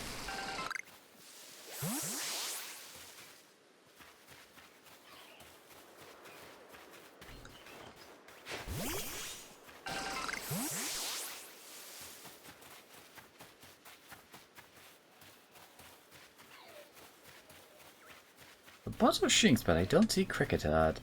A: bunch of Shinx, but I don't see Cricketot.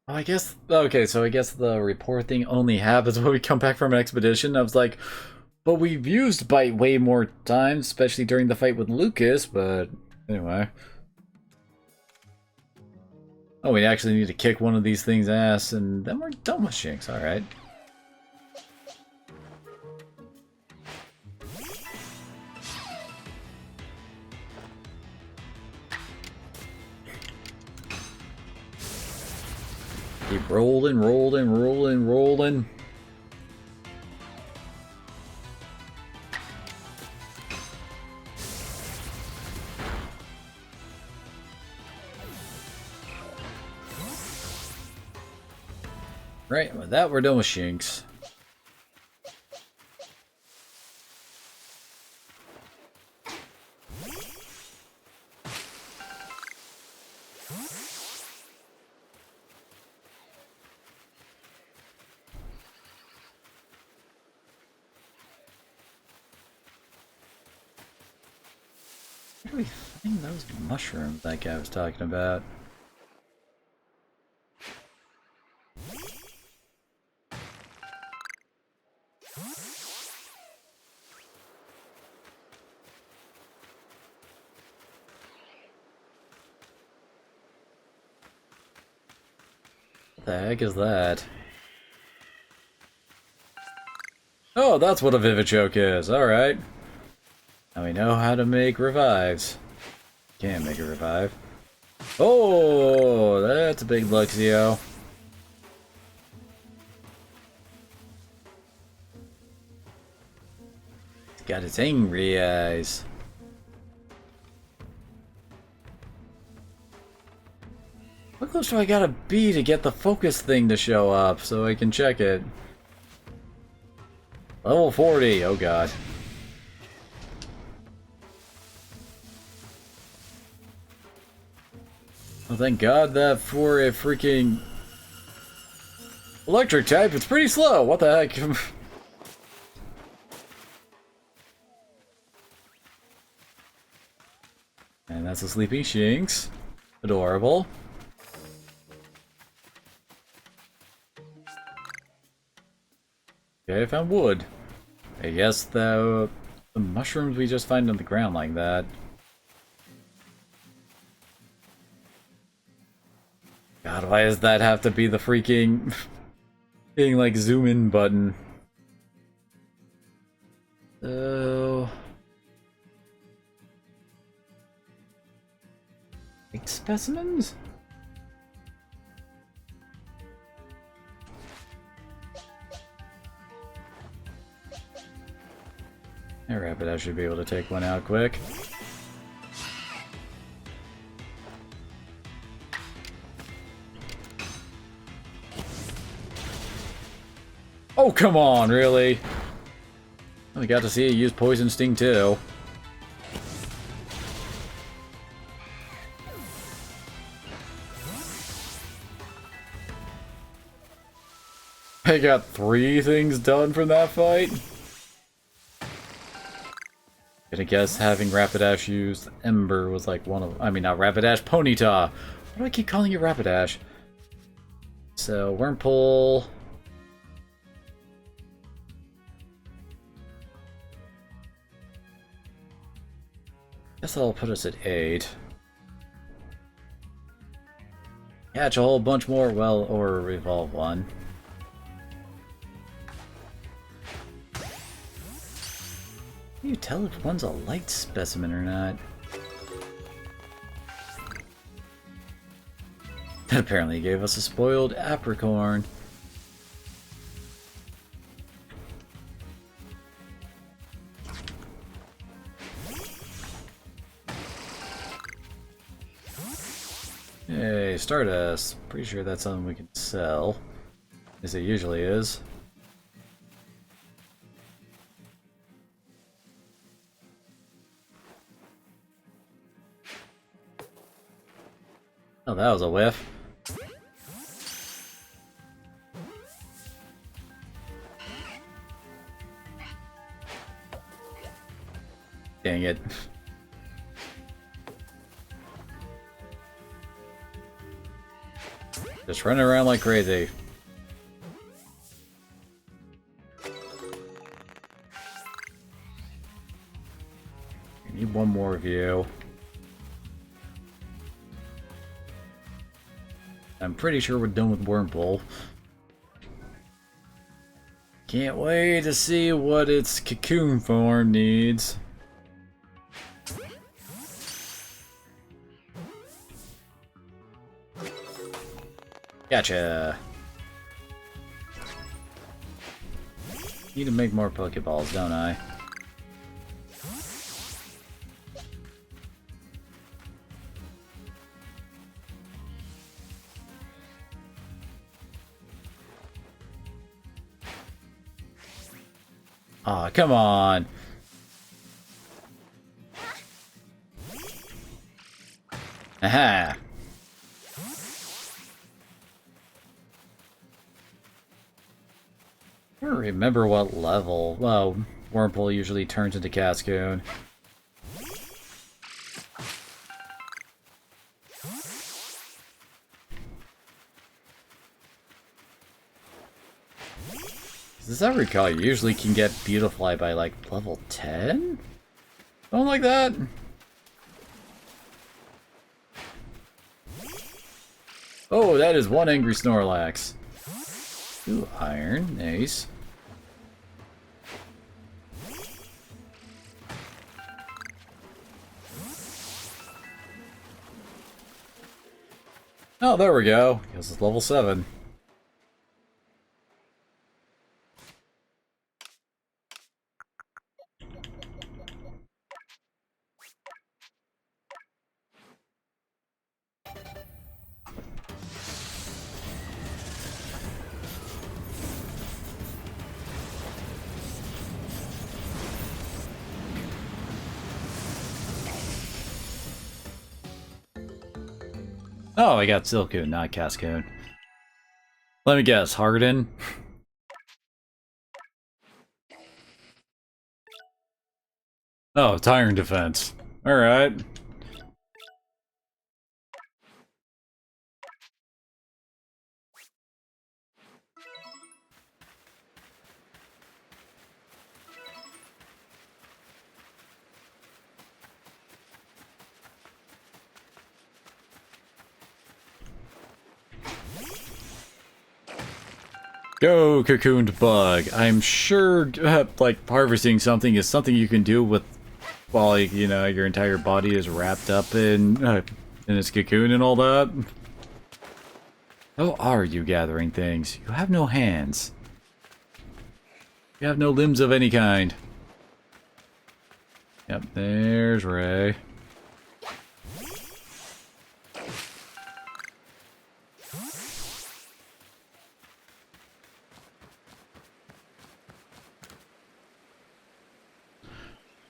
A: Oh, I guess, okay, so I guess the report thing only happens when we come back from an expedition. I was like, but we've used Bite way more times, especially during the fight with Lucas, but anyway. Oh, we actually need to kick one of these things' ass, and then we're done with Shinx, alright. Keep rolling, rolling, rolling, rolling. Right, with that we're done with Shinx. Where do we find those mushrooms that guy was talking about? What the heck is that? Oh, that's what a Vivichoke is. Alright. Now we know how to make revives. Can't make a revive. Oh, that's a big Luxio. It's got its angry eyes. How close do I gotta be to get the focus thing to show up so I can check it? Level 40, oh god. Well, thank god that for a freaking electric type, it's pretty slow. What the heck? And that's a sleeping Shinx. Adorable. Okay, I found wood. I guess the mushrooms we just find on the ground like that. God, why does that have to be the freaking being like zoom in button? So 8 specimens? Alright, but I should be able to take one out quick. Oh, come on, really? I got to see it use Poison Sting too. I got 3 things done from that fight. Gonna guess having Rapidash use Ember was like one of... I mean, not Rapidash, Ponyta! Why do I keep calling you Rapidash? So, Wurmple... Guess that'll put us at 8. Catch a whole bunch more, well, or Revolve one. Can you tell if one's a light specimen or not? That apparently gave us a spoiled apricorn. Hey, Stardust. Pretty sure that's something we can sell. As it usually is. Oh, that was a whiff. Dang it. Just running around like crazy. I need one more of you. I'm pretty sure we're done with Wormhole. Can't wait to see what its cocoon form needs. Gotcha. Need to make more Pokeballs, don't I? Aw, oh, come on. Aha. I don't remember what level. Well, Wurmple usually turns into Cascoon. As I recall, you usually can get Beautifly by like level 10? Something like that? Oh, that is one angry Snorlax. Ooh, iron. Nice. Oh, there we go. Because it's level 7. Oh, I got Silcoon, not Cascoon. Let me guess, Harden? Oh, Tyrant Defense. Alright. Go, cocooned bug. I'm sure, like, harvesting something is something you can do with, while, you know, your entire body is wrapped up in its cocoon and all that. How are you gathering things? You have no hands. You have no limbs of any kind. Yep, there's Ray.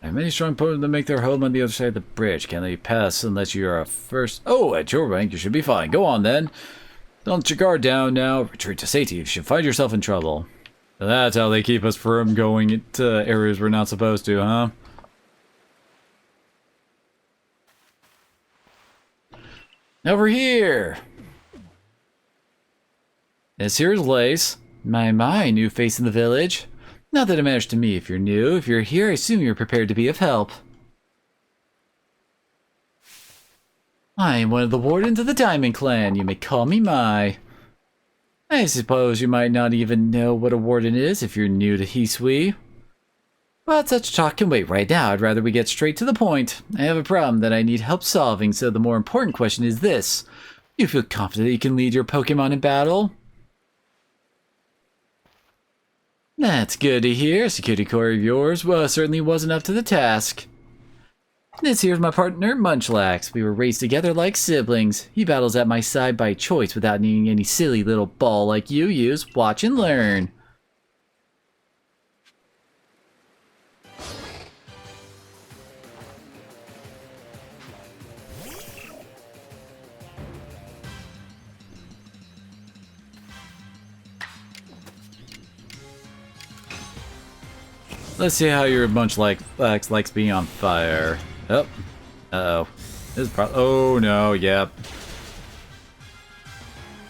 A: I have many strong opponents that make their home on the other side of the bridge. Can they pass unless you are a first? Oh, at your rank, you should be fine. Go on, then. Don't let your guard down now. Retreat to safety. You should find yourself in trouble. So that's how they keep us from going into areas we're not supposed to, huh? Over here! This here's Lace. My, new face in the village. Not that it matters to me if you're new. If you're here, I assume you're prepared to be of help. I am one of the wardens of the Diamond Clan. You may call me Mai. I suppose you might not even know what a warden is if you're new to Hisui. But such talk can wait right now. I'd rather we get straight to the point. I have a problem that I need help solving, so the more important question is this. Do you feel confident that you can lead your Pokemon in battle? That's good to hear. Security core of yours certainly wasn't up to the task. This here's my partner, Munchlax. We were raised together like siblings. He battles at my side by choice without needing any silly little ball like you use. Watch and learn. Let's see how your bunch likes being on fire. Oh. Uh-oh. This is probably... Oh, no, yep.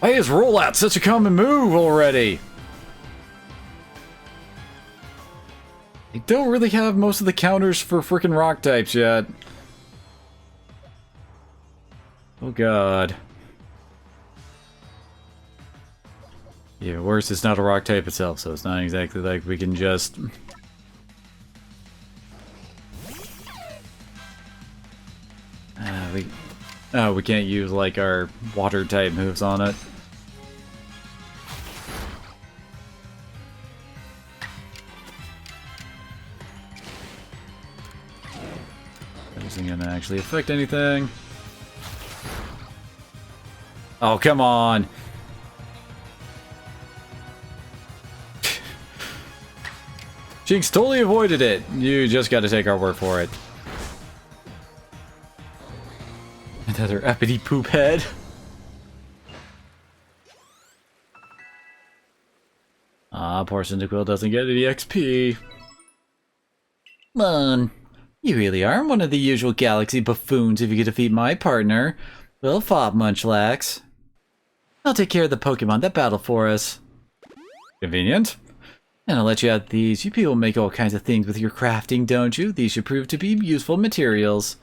A: Why is rollout such a common move already? They don't really have most of the counters for frickin' rock types yet. Oh, God. Yeah, worse, it's not a rock type itself, so it's not exactly like we can just... we can't use, like, our water type moves on it. That isn't gonna actually affect anything. Oh, come on! Jinx totally avoided it. You just gotta take our word for it. Another uppity poop head. Ah, poor Cyndaquil doesn't get any XP. Man, you really are one of the usual galaxy buffoons if you could defeat my partner. Well fought, Munchlax. I'll take care of the Pokemon that battle for us. Convenient. And I'll let you out these. You people make all kinds of things with your crafting, don't you? These should prove to be useful materials.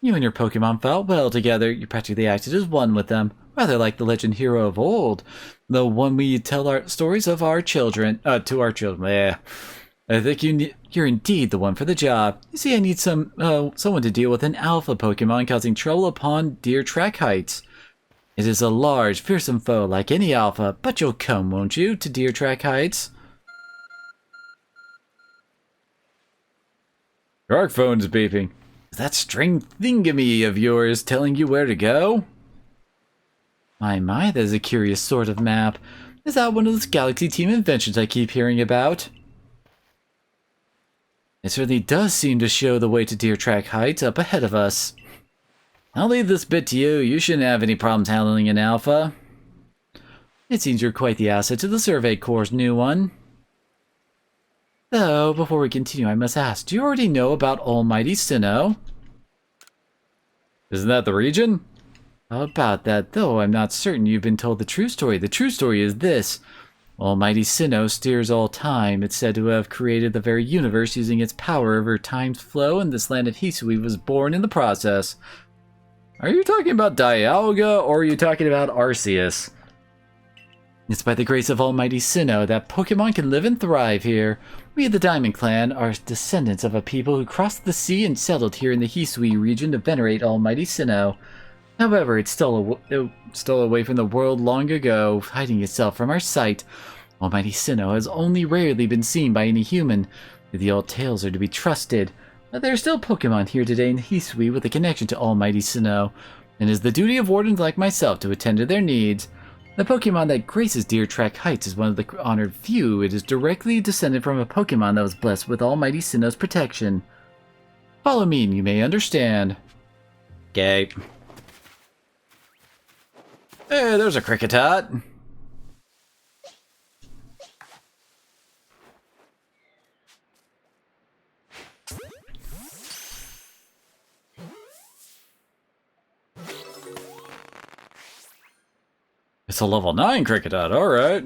A: You and your Pokemon felt well together. You practically acted as one with them. Rather like the legend hero of old. The one we tell our stories of our children. To our children. Yeah. I think you're indeed the one for the job. You see, I need someone to deal with an alpha Pokemon causing trouble upon Deer Track Heights. It is a large, fearsome foe like any alpha, but you'll come, won't you, to Deer Track Heights? Your ARC phone's beeping. Is that string thingamy of yours telling you where to go? My, that is a curious sort of map. Is that one of those Galaxy Team inventions I keep hearing about? It certainly does seem to show the way to Deer Track Heights up ahead of us. I'll leave this bit to you. You shouldn't have any problems handling an alpha. It seems you're quite the asset to the Survey Corps' new one. Though, before we continue, I must ask, do you already know about Almighty Sinnoh? Isn't that the region? How about that, though I'm not certain you've been told the true story. The true story is this. Almighty Sinnoh steers all time. It's said to have created the very universe using its power over time's flow, and this land of Hisui was born in the process. Are you talking about Dialga, or are you talking about Arceus? It's by the grace of Almighty Sinnoh that Pokemon can live and thrive here. We, the Diamond Clan, are descendants of a people who crossed the sea and settled here in the Hisui region to venerate Almighty Sinnoh. However, it stole away from the world long ago, hiding itself from our sight. Almighty Sinnoh has only rarely been seen by any human. If the old tales are to be trusted, but there are still Pokemon here today in Hisui with a connection to Almighty Sinnoh, and it is the duty of wardens like myself to attend to their needs. The Pokemon that graces Deer Track Heights is one of the honored few. It is directly descended from a Pokemon that was blessed with Almighty Sinnoh's protection. Follow me and you may understand. Okay. Hey, there's a Kricketot. It's a level 9 Kricketot, alright.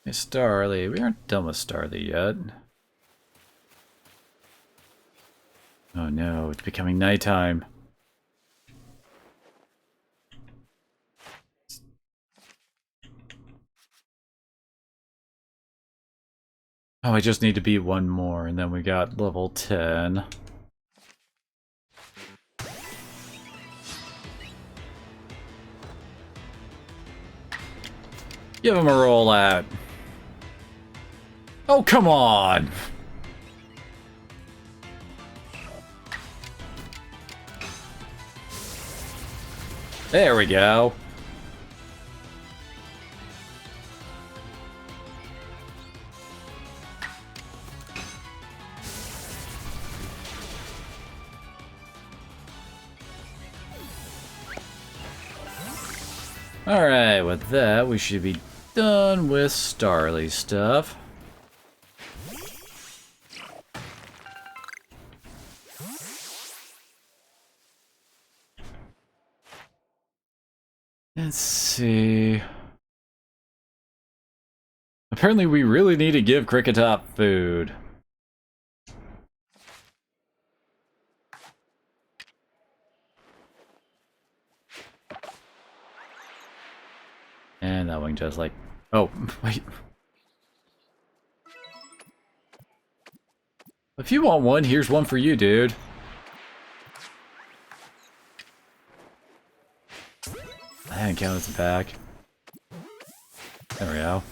A: Hey, Starly. We aren't done with Starly yet. Oh no, it's becoming nighttime. Oh, I just need to beat one more, and then we got level 10. Give him a roll out. Oh, come on! There we go. Alright, with that, we should be done with Starly stuff. Let's see. Apparently we really need to give Cricketop food. And that one just like... Oh, wait. If you want one, here's one for you, dude. I didn't count as a pack. There we go.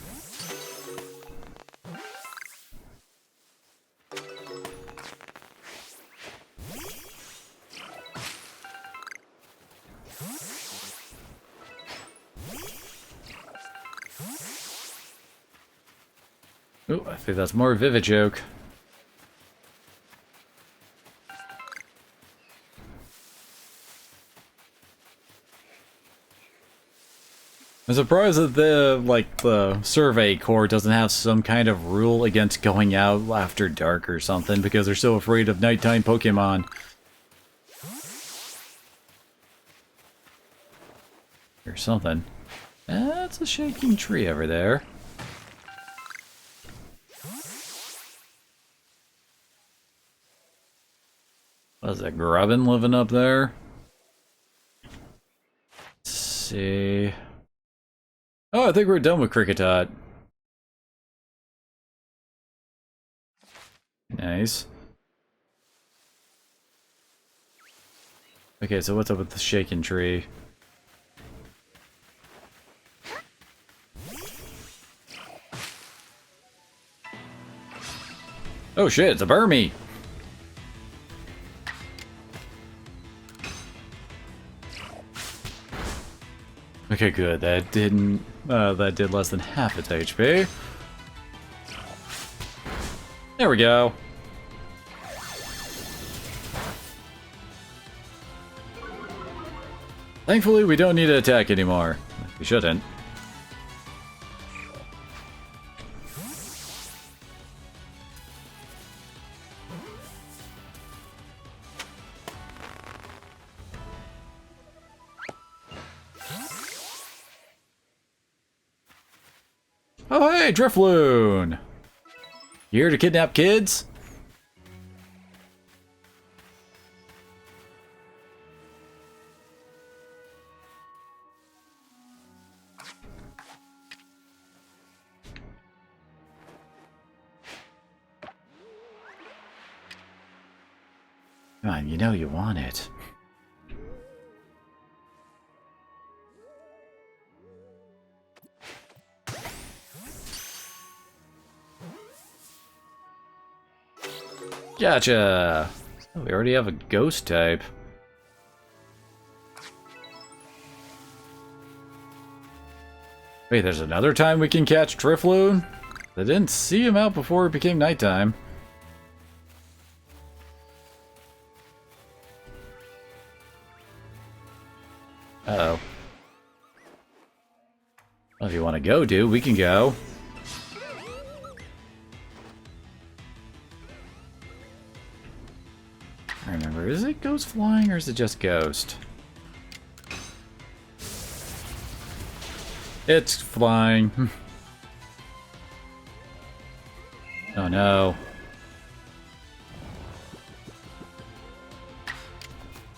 A: Ooh, I think that's more Vivid Joke. I'm surprised that the Survey Corps doesn't have some kind of rule against going out after dark or something, because they're so afraid of nighttime Pokemon. Or something. That's a shaking tree over there. What is that, Grubbin living up there? Let's see... Oh, I think we're done with Cricketot. Nice. Okay, so what's up with the shaken tree? Oh shit, it's a Burmy! Okay, good. That didn't. That did less than half its HP. There we go. Thankfully, we don't need to attack anymore. We shouldn't. Oh hey, Drifloon! You here to kidnap kids? Come on, you know you want it. Gotcha! Oh, we already have a ghost type. Wait, there's another time we can catch Drifloon? I didn't see him out before it became nighttime. Uh-oh. Well, if you want to go, dude, we can go. I remember, is it Ghost flying or is it just Ghost? It's flying. Oh no.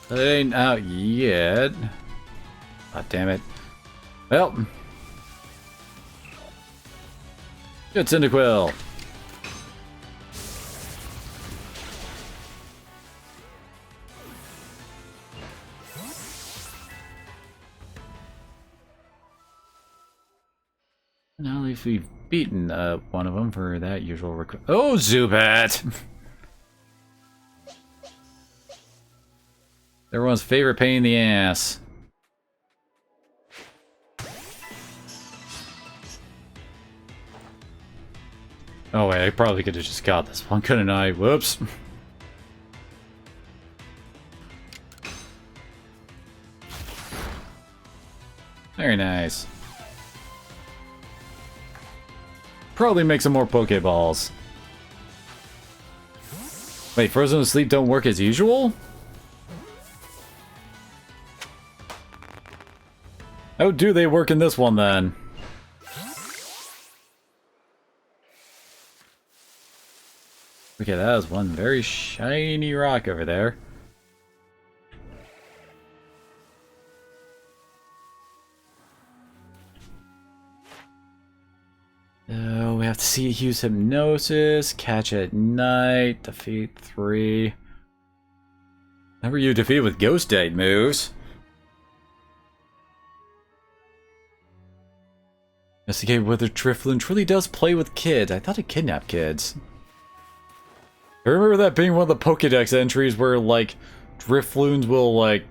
A: It ain't out yet. God damn it. Well. Good Cyndaquil. Now at least we've beaten one of them for that usual request. Oh, Zubat! Everyone's favorite pain in the ass. Oh wait, I probably could have just got this one, couldn't I? Whoops. Very nice. Probably make some more Pokeballs. Wait, Frozen Asleep don't work as usual? How do they work in this one then? Okay, that was one very shiny rock over there. So we have to see use Hypnosis, Catch at Night, Defeat 3. Remember you defeat with Ghost Date moves. Investigate whether Drifloon truly does play with kids. I thought it kidnapped kids. I remember that being one of the Pokedex entries where, like, Drifloons will, like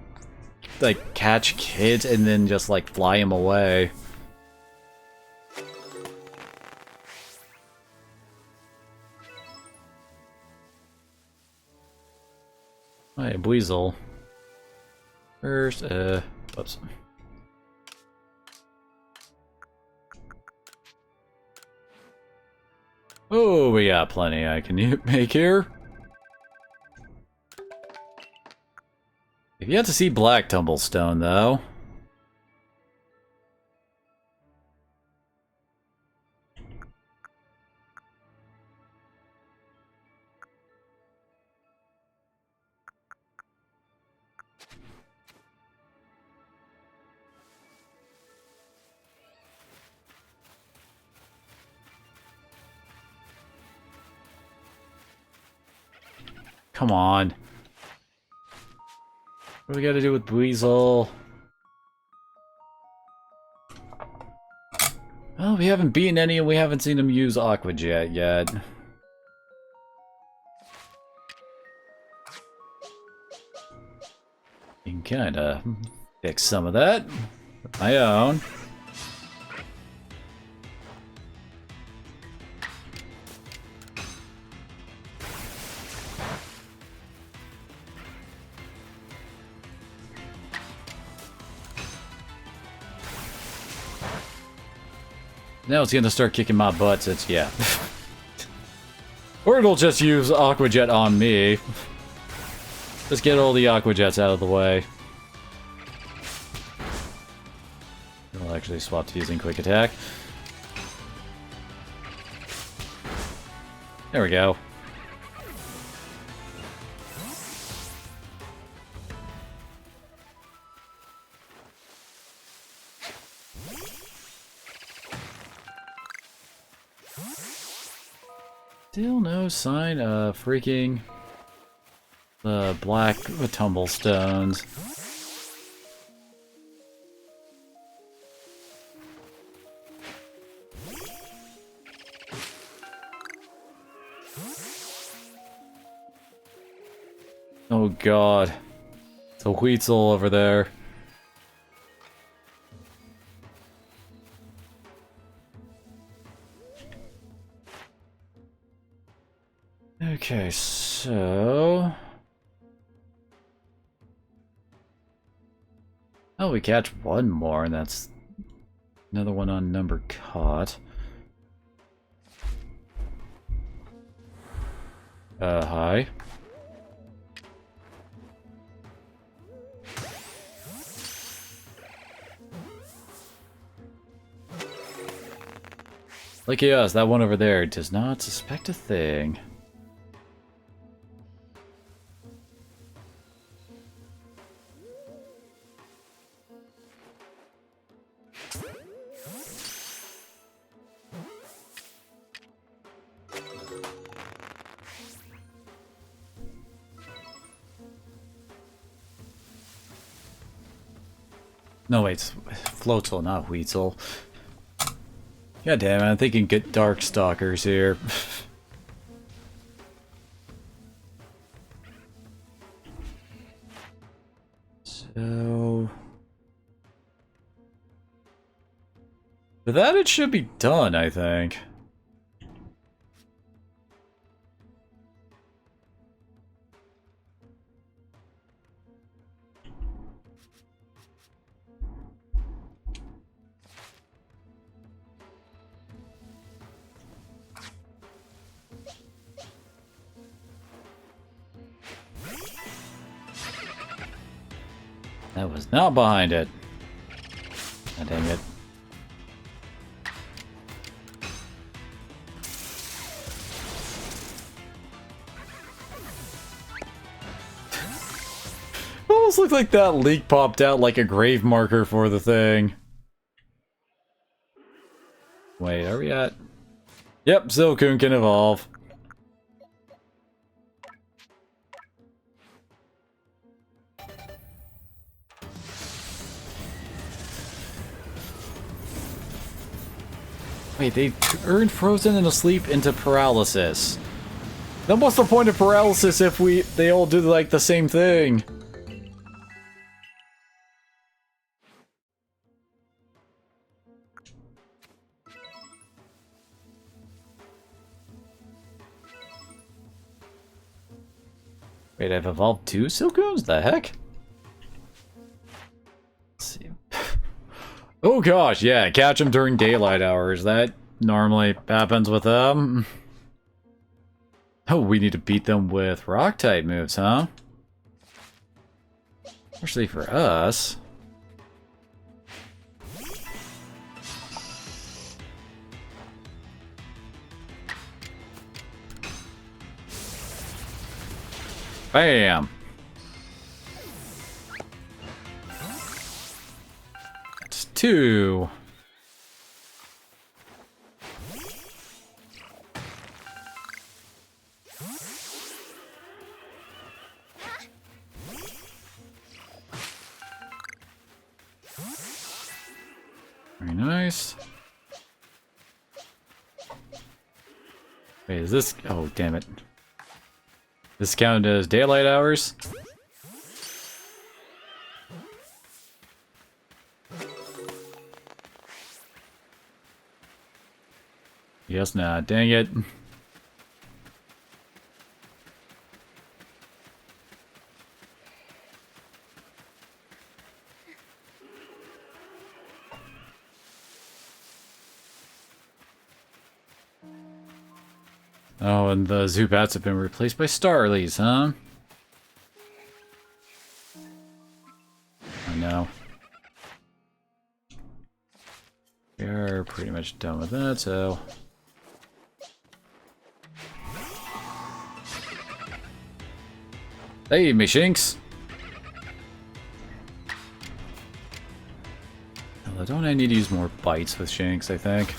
A: catch kids and then just, like, fly them away. Hey, Weasel. First, whoops. Oh, we got plenty I can make here. If you have to see Black Tumblestone, though. Come on. What do we gotta do with Weasel? Well, we haven't beaten any and we haven't seen him use Aqua Jet yet. You can kinda fix some of that with my own. Now it's gonna start kicking my butt, since, yeah. Or it'll just use Aqua Jet on me. Let's get all the Aqua Jets out of the way. We'll actually swap to using Quick Attack. There we go. Still no sign of freaking the black tumblestones. Oh god. It's a Weasel over there. Okay, so... Oh, we catch one more, and that's another one on number caught. Hi. Lucky us, that one over there does not suspect a thing. No, wait, it's Floatzel, not Weasel. God damn it, I'm thinking get Darkstalkers here. So... with that, it should be done, I think. That was not behind it. Oh, dang it. Almost looked like that leak popped out like a grave marker for the thing. Wait, are we at? Yep, Silcoon can evolve. Wait, they turned frozen and asleep into paralysis. Then what's the point of paralysis if they all do like the same thing? Wait, I've evolved 2 Silcoons? The heck? Let's see. Oh gosh, yeah, catch them during daylight hours. That normally happens with them. Oh, we need to beat them with rock-type moves, huh? Especially for us. Bam! That's 2. Very nice. Wait, is this... Oh, damn it. This counted as daylight hours? Yes, not. Dang it. Oh, and the Zubats have been replaced by Starlies, huh? I know. We're pretty much done with that, so... Hey, me Shinx! Although, don't I need to use more bites with Shinx, I think?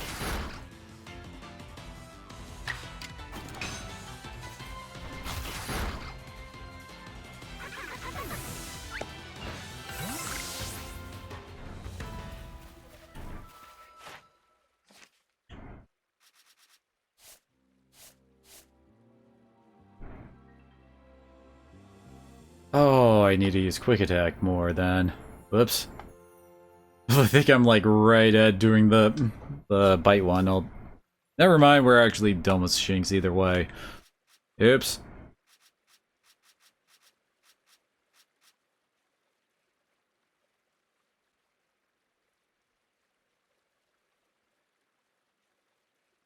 A: Oh, I need to use Quick Attack more then. Whoops. I think I'm like right at doing the bite one. Never mind, we're actually done with Shinx either way. Oops.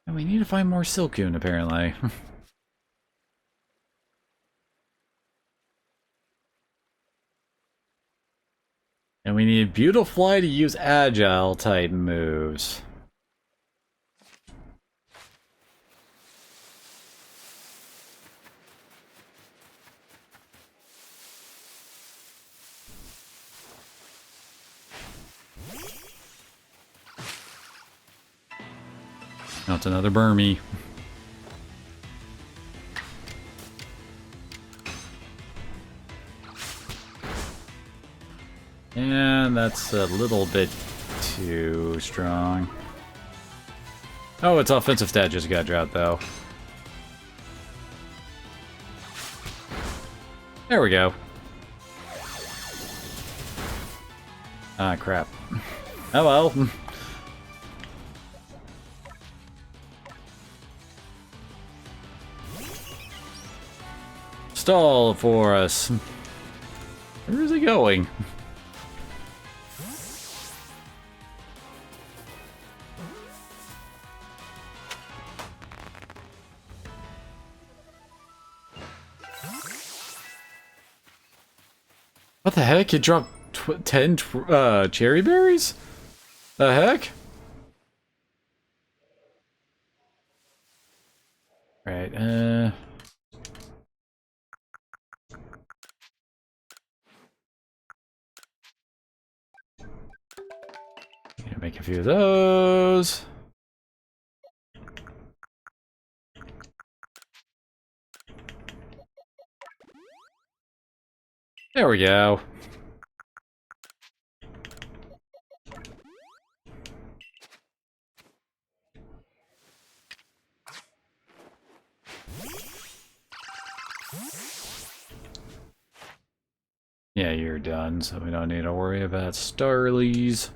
A: And we need to find more Silcoon, apparently. And we need Beautifly to use Agile type moves. Now it's another Burmy. And that's a little bit too strong. Oh, its offensive stat just got dropped, though. There we go. Ah, crap. Oh well. Stall for us. Where is he going? What the heck? It dropped 10 cherry berries? The heck? Right, gonna make a few of those. There we go. Yeah, you're done, so we don't need to worry about Starlies.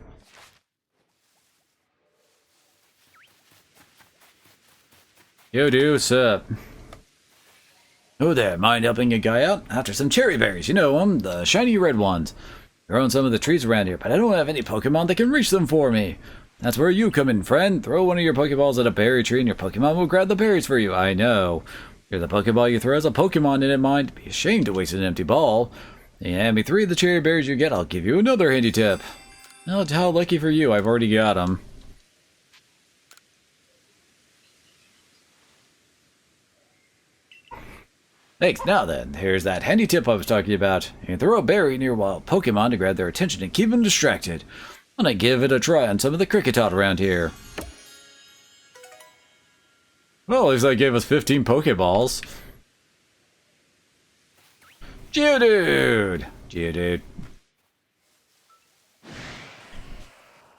A: Yo, dude, what's up? Oh there, mind helping a guy out? After some cherry berries, you know them, the shiny red ones. Growing some of the trees around here, but I don't have any Pokemon that can reach them for me. That's where you come in, friend. Throw one of your Pokeballs at a berry tree and your Pokemon will grab the berries for you. I know. Here, the Pokeball you throw has a Pokemon in it, mind. Be ashamed to waste an empty ball. You hand me 3 of the cherry berries you get, I'll give you another handy tip. Oh, how lucky for you, I've already got them. Thanks. Now then, here's that handy tip I was talking about. You can throw a berry near wild Pokemon to grab their attention and keep them distracted. I'm gonna give it a try on some of the Cricketot around here. Well, at least that gave us 15 Pokeballs. Geodude! Geodude.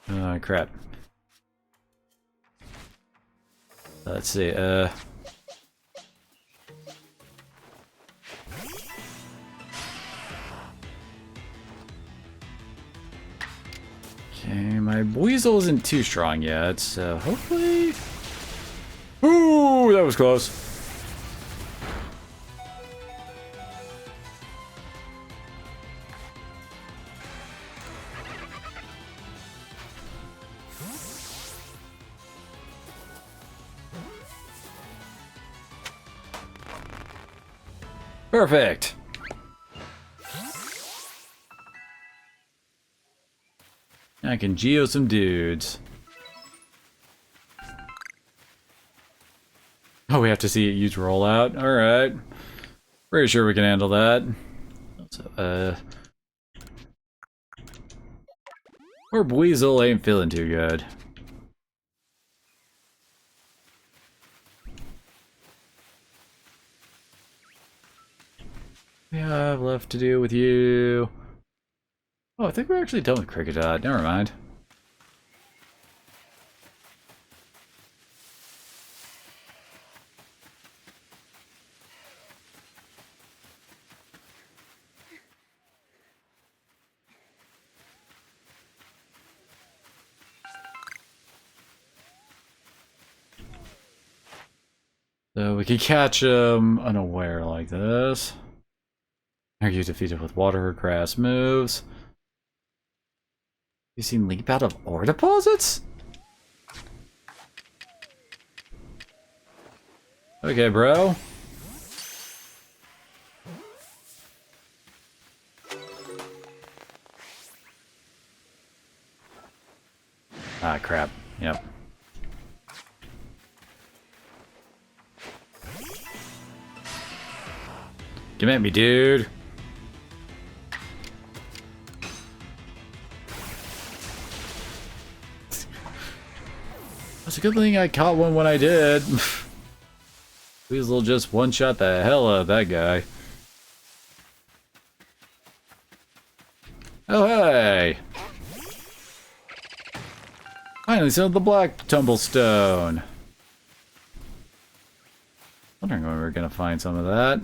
A: Oh, crap. Let's see, okay, my Weasel isn't too strong yet, so hopefully... Ooh, that was close. Perfect. I can geo some dudes. Oh, we have to see it use rollout. Alright. Pretty sure we can handle that. So, poor Weasel ain't feeling too good. We have left to do with you. Oh, I think we're actually done with Cricketot. Never mind. So we can catch him unaware like this. Are you defeated with water or grass moves? You seen leap out of ore deposits? Okay, bro. Ah, crap. Yep. Come at me, dude. It's a good thing I caught one when I did. Weasel just one-shot the hell out of that guy. Oh, hey! Finally, some of the black tumblestone. Wondering when we're gonna find some of that.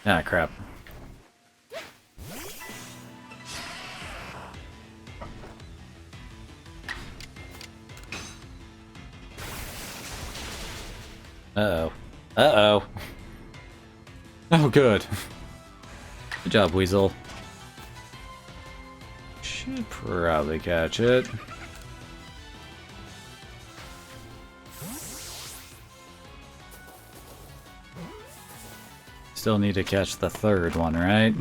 A: Ah, crap. Uh-oh. Uh-oh. Oh, good. Good job, Weasel. Should probably catch it. Still need to catch the third one, right?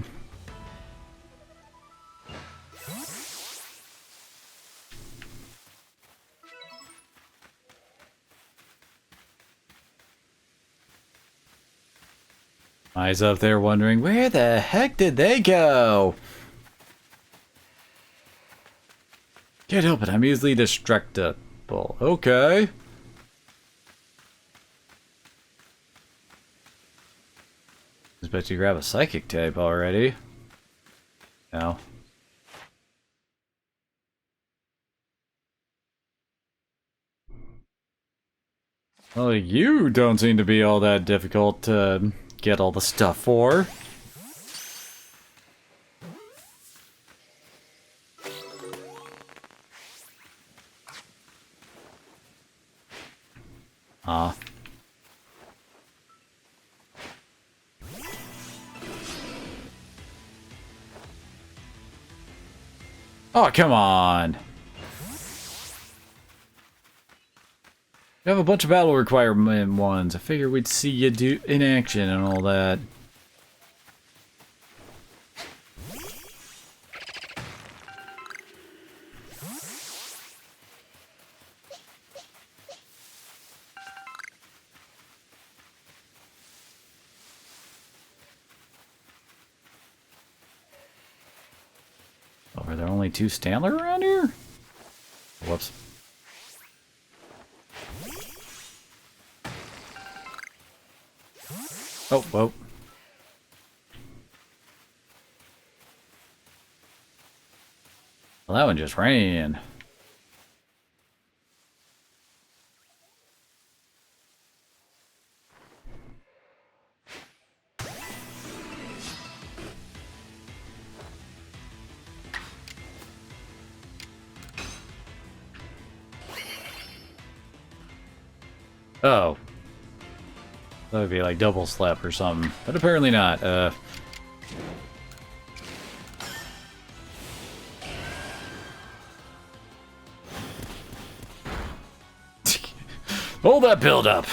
A: Eyes up there wondering, where the heck did they go? Can't help it, I'm easily distractible. Okay. I bet you grab a psychic tape already. No. Well, you don't seem to be all that difficult to get all the stuff for. Ah. Oh, come on. You have a bunch of battle requirement ones. I figured we'd see you do in action and all that. Oh, are there only two Stantler around here? Whoops. Oh, whoa. Well, that one just ran. Oh. That would be like double slap or something. But apparently not. Hold that build up.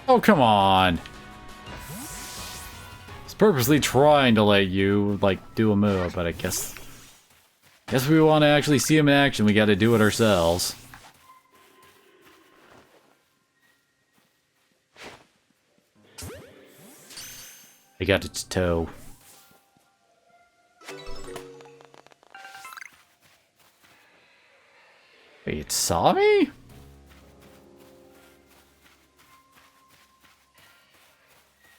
A: Oh, come on. It's purposely trying to let you, like, do a move, but I guess we want to actually see him in action. We got to do it ourselves. I got its toe. Wait, it saw me?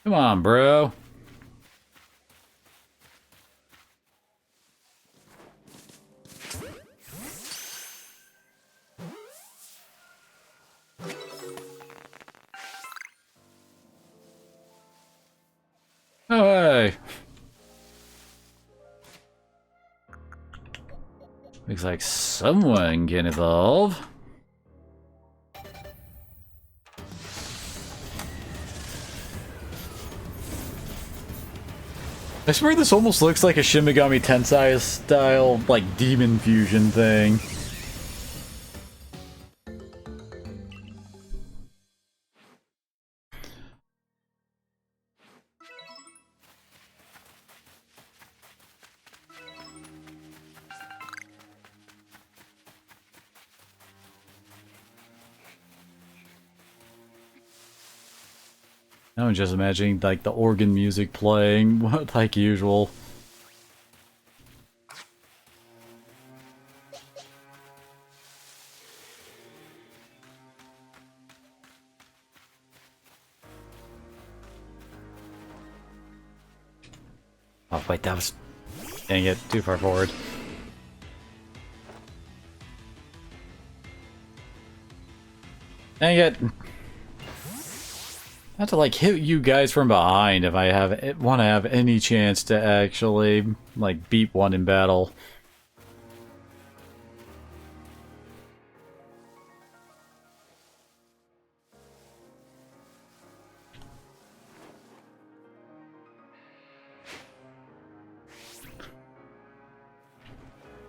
A: Come on, bro. Oh, hey. Looks like someone can evolve. I swear this almost looks like a Shin Megami Tensei style, like, demon fusion thing. I'm just imagining, like, the organ music playing, like usual. Oh, wait, that was... Dang it, too far forward. Dang it! I have to, like, hit you guys from behind if I want to have any chance to actually, like, beat one in battle.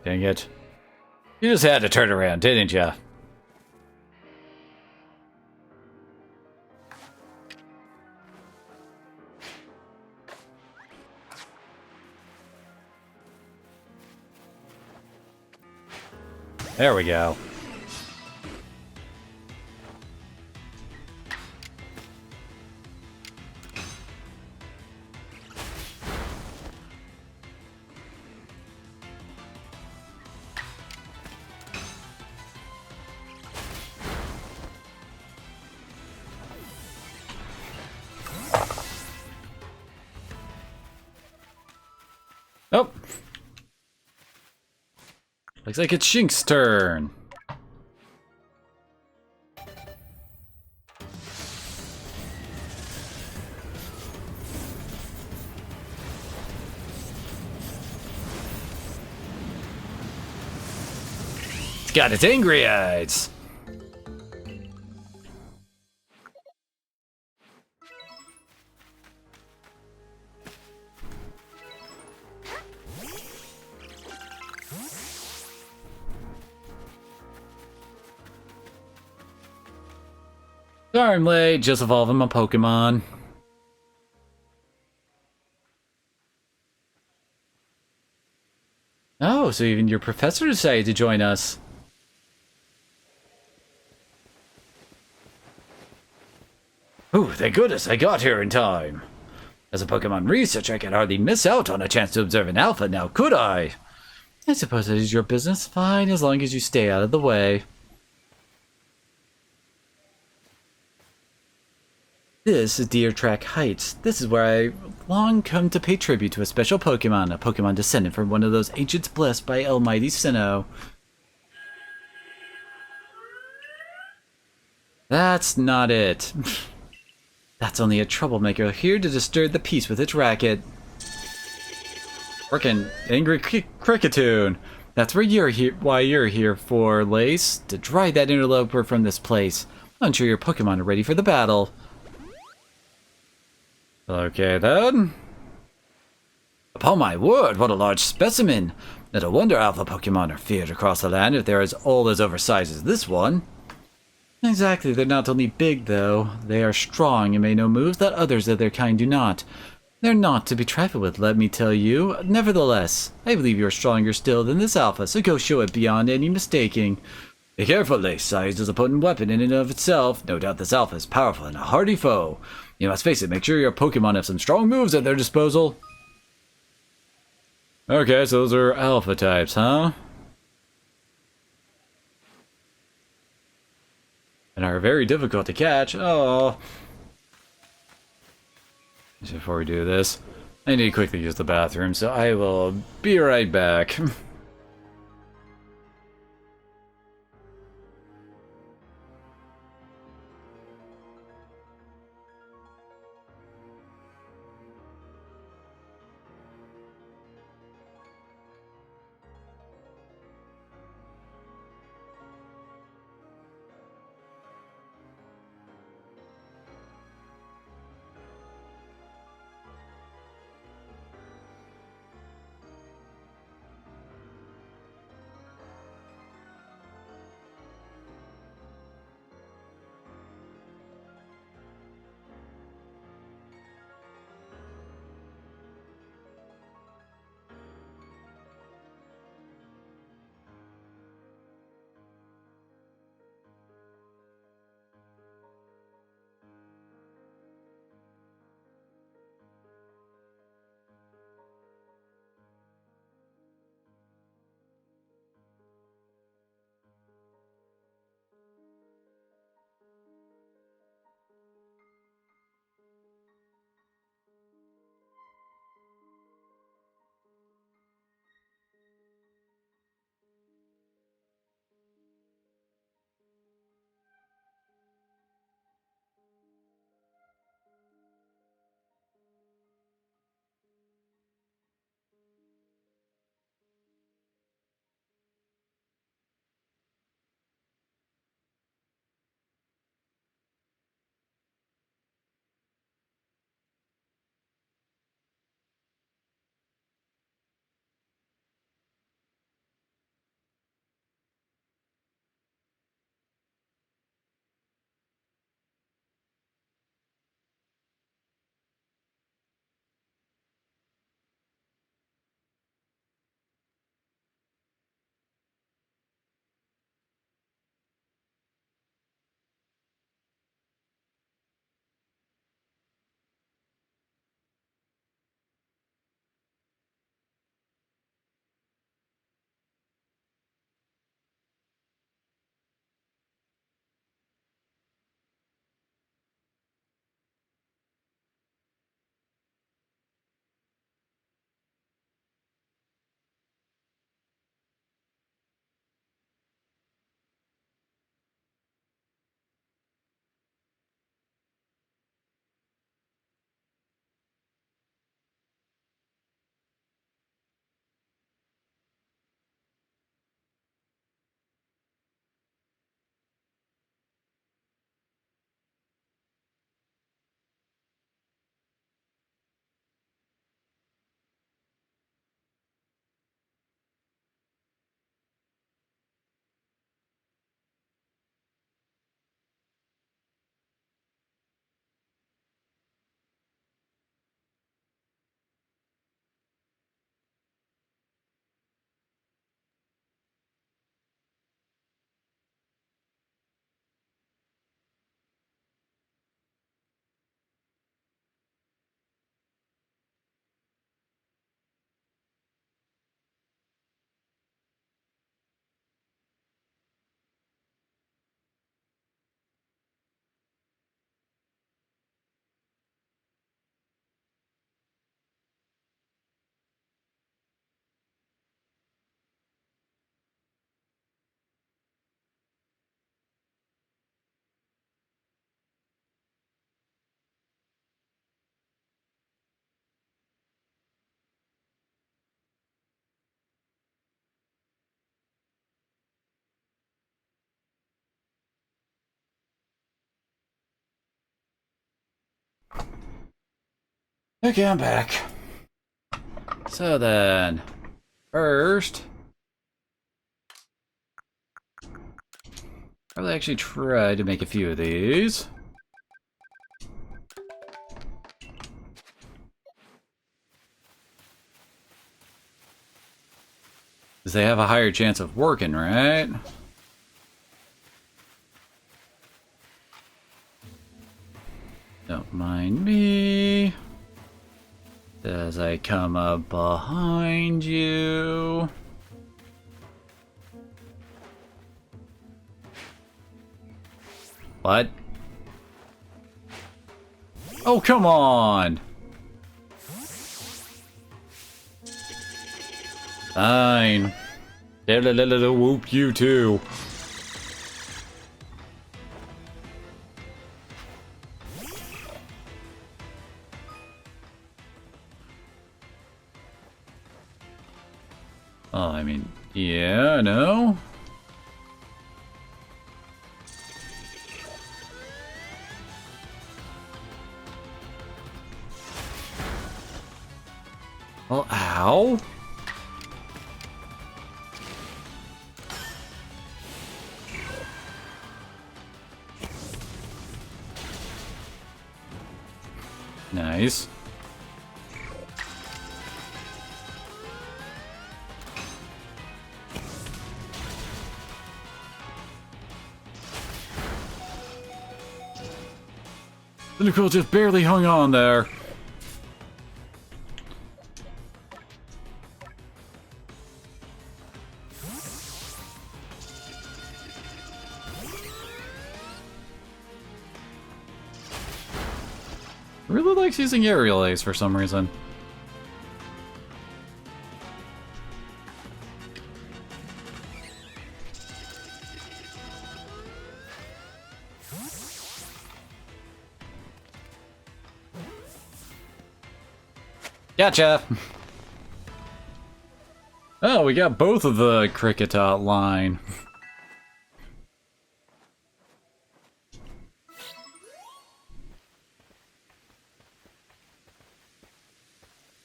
A: Dang it. You just had to turn around, didn't ya? There we go. Oh. Looks like it's Shink's turn. It's got its angry eyes. Sorry I'm late, just evolving my Pokemon. Oh, so even your professor decided to join us. Ooh, thank goodness I got here in time. As a Pokemon researcher, I could hardly miss out on a chance to observe an alpha now, could I? I suppose that is your business. Fine, as long as you stay out of the way. This is Deer Track Heights. This is where I long come to pay tribute to a special Pokemon, a Pokemon descendant from one of those ancients blessed by Almighty Sinnoh. That's not it. That's only a troublemaker here to disturb the peace with its racket. Frickin' angry cricketoon. That's why you're here for, Lace. To drive that interloper from this place. I'm sure your Pokemon are ready for the battle. Okay then. Upon my word, what a large specimen. No wonder alpha Pokemon are feared across the land if they're as old as oversized as this one. Exactly, they're not only big though, they are strong and may know moves that others of their kind do not. They're not to be trifled with, let me tell you. Nevertheless, I believe you're stronger still than this alpha, so go show it beyond any mistaking. Be careful, Lace. Size is a potent weapon in and of itself. No doubt this alpha is powerful and a hardy foe. You must face it, make sure your Pokemon have some strong moves at their disposal. Okay, so those are alpha types, huh? And are very difficult to catch. Oh. Before we do this, I need to quickly use the bathroom, so I will be right back. Okay, I'm back. So then, first, I'll actually try to make a few of these. Because they have a higher chance of working, right? Don't mind me. As I come up behind you. What? Oh, come on! Fine. Whoop you too. Oh, I mean, yeah, I know. Well, ow. Nice. The Nicole just barely hung on there. Really likes using aerial ace for some reason. Gotcha! Oh, we got both of the cricket line.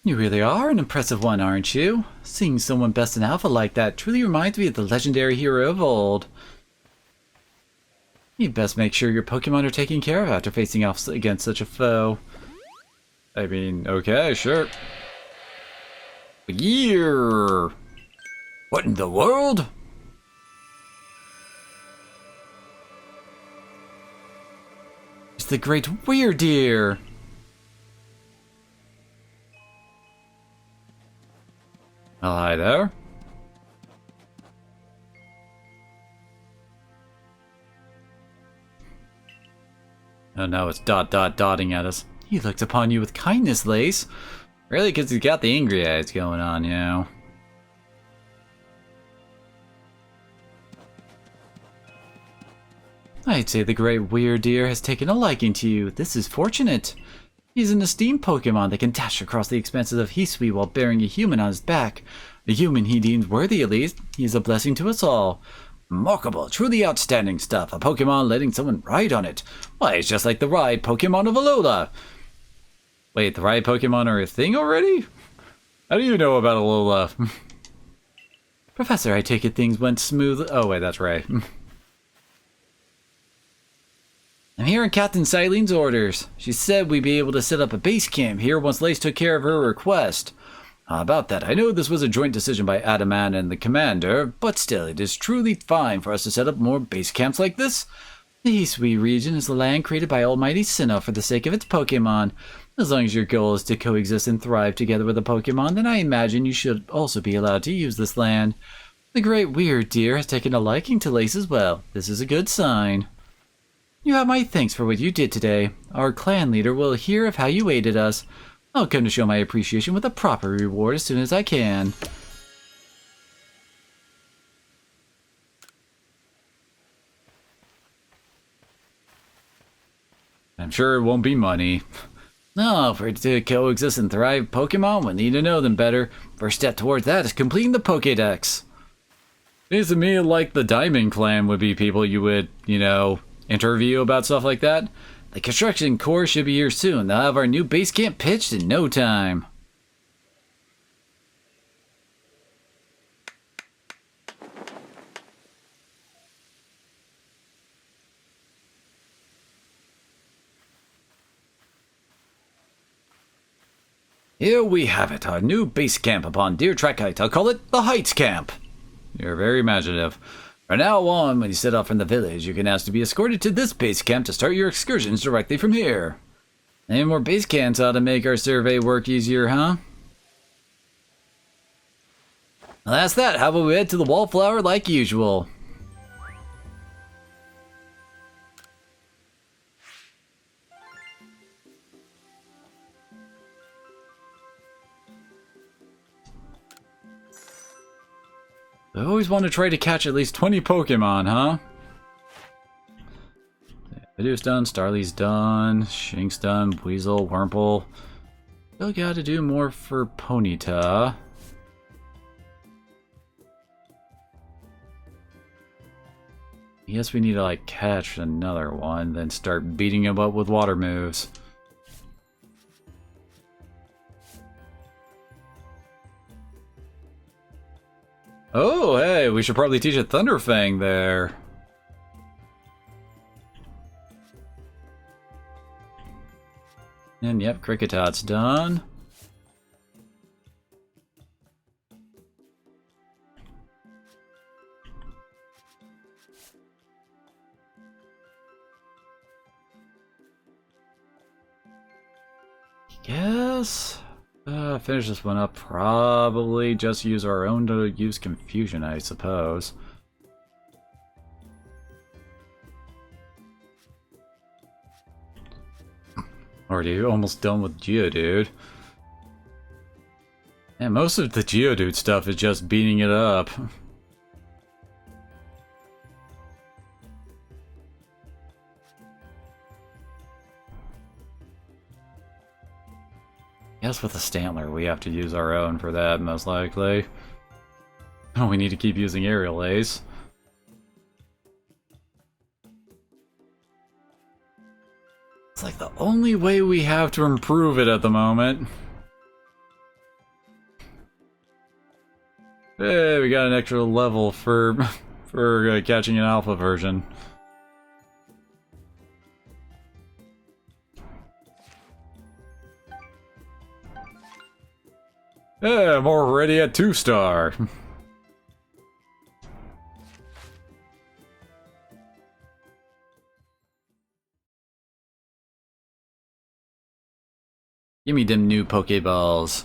A: You really are an impressive one, aren't you? Seeing someone best in alpha like that truly reminds me of the legendary hero of old. You'd best make sure your Pokemon are taken care of after facing off against such a foe. I mean, okay, sure. Yeah. What in the world? It's the Great Weirdeer. Oh, hi there. Oh no, it's dotting at us. He looked upon you with kindness, Lace. Really, because he's got the angry eyes going on, you know. I'd say the Great Weirdeer has taken a liking to you. This is fortunate. He's an esteemed Pokemon that can dash across the expanses of Hisui while bearing a human on his back. A human he deems worthy, at least. He is a blessing to us all. Remarkable, truly outstanding stuff. A Pokemon letting someone ride on it. Why, it's just like the ride Pokemon of Alola. Wait, the ride Pokemon are a thing already? How do you know about Alola? Professor, I take it things went smooth. Oh, wait, that's right. I'm here on Captain Silene's orders. She said we'd be able to set up a base camp here once Lace took care of her request. About that, I know this was a joint decision by Adaman and the commander, but still, it is truly fine for us to set up more base camps like this. The Hisui region is the land created by Almighty Sinnoh for the sake of its Pokemon. As long as your goal is to coexist and thrive together with a Pokemon, then I imagine you should also be allowed to use this land. The Great Weirdeer has taken a liking to Lace as well. This is a good sign. You have my thanks for what you did today. Our clan leader will hear of how you aided us. I'll come to show my appreciation with a proper reward as soon as I can. I'm sure it won't be money. No, for it to coexist and thrive Pokemon, we'll need to know them better. First step towards that is completing the Pokédex. Seems to me like the Diamond Clan would be people you would, you know, interview about stuff like that. The construction core should be here soon. They'll have our new base camp pitched in no time. Here we have it, our new base camp upon Deer Track Heights. I'll call it the Heights Camp. You're very imaginative. From now on, when you set off from the village, you can ask to be escorted to this base camp to start your excursions directly from here. Any more base camps ought to make our survey work easier, huh? Well, that's that. How about we head to the Wallflower like usual? I always want to try to catch at least 20 Pokemon, huh? Video's done, Starly's done, Shink's done, Weasel, Wurmple. Still gotta do more for Ponyta. Yes, we need to like catch another one, then start beating him up with water moves. Oh, hey, we should probably teach a Thunderfang there. And yep, Cricketot's done. Guess finish this one up. Probably just use our own to use Confusion, I suppose. Already almost done with Geodude. And most of the Geodude stuff is just beating it up. Guess with the Stantler, we have to use our own for that, most likely. Oh, we need to keep using Aerial Ace. It's like the only way we have to improve it at the moment. Hey, we got an extra level for catching an alpha version. Yeah, I'm already at 2-star. Give me them new Pokeballs.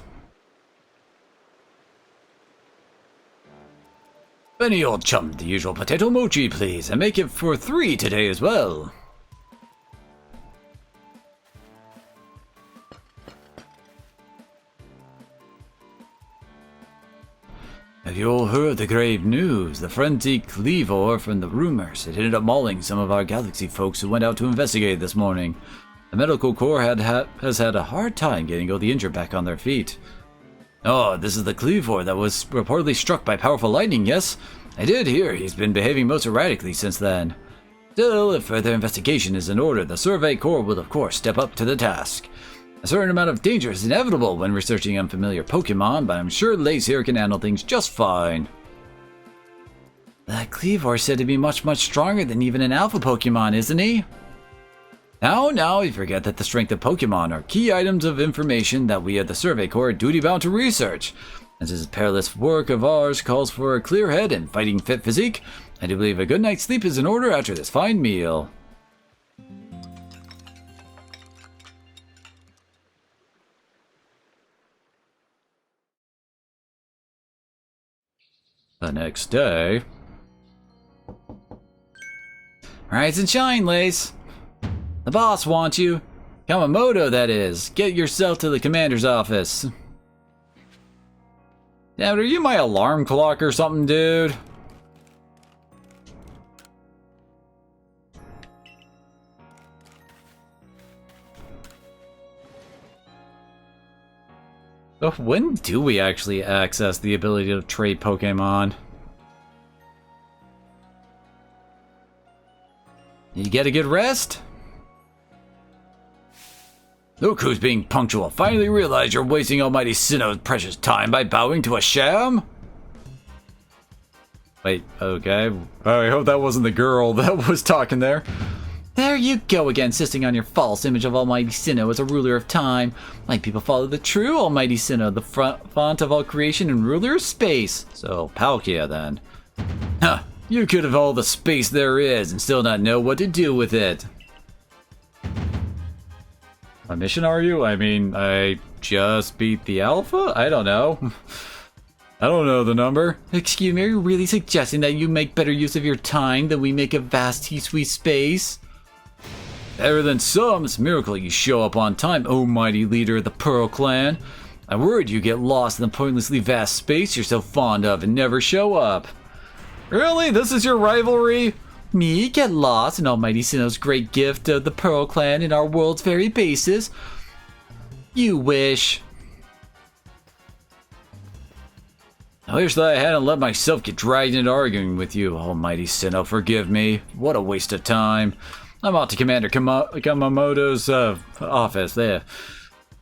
A: Benny, old chum, the usual potato mochi, please, and make it for 3 today as well. Have you all heard the grave news? The frenzied Cleavor from the rumors. It ended up mauling some of our galaxy folks who went out to investigate this morning. The medical corps has had a hard time getting all the injured back on their feet. Oh, this is the Cleavor that was reportedly struck by powerful lightning, yes? I did hear he's been behaving most erratically since then. Still, if further investigation is in order, the Survey Corps will of course step up to the task. A certain amount of danger is inevitable when researching unfamiliar Pokemon, but I'm sure Lace here can handle things just fine. That Cleavor is said to be much stronger than even an alpha Pokemon, isn't he? Now, you forget that the strength of Pokemon are key items of information that we at the Survey Corps are duty-bound to research. As this perilous work of ours calls for a clear head and fighting fit physique, I do believe a good night's sleep is in order after this fine meal. The next day... Rise and shine, Lace! The boss wants you. Kamamoto, that is. Get yourself to the commander's office. Damn it, are you my alarm clock or something, dude? So when do we actually access the ability to trade Pokemon? You get a good rest? Look who's being punctual. Finally realize you're wasting Almighty Sinnoh's precious time by bowing to a sham? Wait, okay. Oh, I hope that wasn't the girl that was talking there. There you go again, insisting on your false image of Almighty Sinnoh as a ruler of time. Like people follow the true Almighty Sinnoh, the font of all creation and ruler of space. So, Palkia then. Huh, you could have all the space there is and still not know what to do with it. A mission, are you? I mean, I just beat the alpha? I don't know. I don't know the number. Excuse me, are you really suggesting that you make better use of your time than we make of vast sweet space? Better than some. It's a miracle you show up on time, oh mighty leader of the Pearl Clan. I'm worried you get lost in the pointlessly vast space you're so fond of and never show up. Really? This is your rivalry? Me get lost in Almighty Sinnoh's great gift of the Pearl Clan in our world's very basis? You wish. I wish that I hadn't let myself get dragged into arguing with you, Almighty Sinnoh. Forgive me. What a waste of time. I'm off to Commander Kamamoto's office there.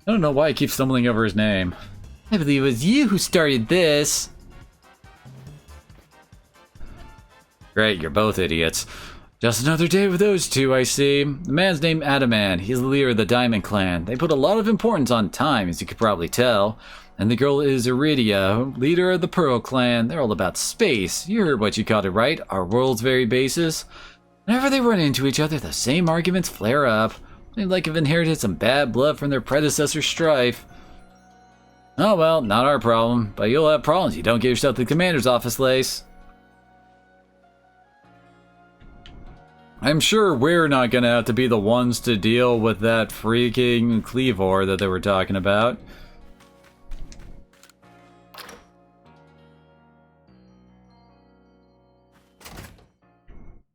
A: I don't know why I keep stumbling over his name. I believe it was you who started this. Great, you're both idiots. Just another day with those two, I see. The man's named Adaman. He's the leader of the Diamond Clan. They put a lot of importance on time, as you could probably tell. And the girl is Iridia, leader of the Pearl Clan. They're all about space. You heard what you called it, right? Our world's very basis. Whenever they run into each other, the same arguments flare up. They like have inherited some bad blood from their predecessor strife. Oh well, not our problem. But you'll have problems if you don't get yourself to the commander's office, Lace. I'm sure we're not gonna have to be the ones to deal with that freaking Cleavor that they were talking about.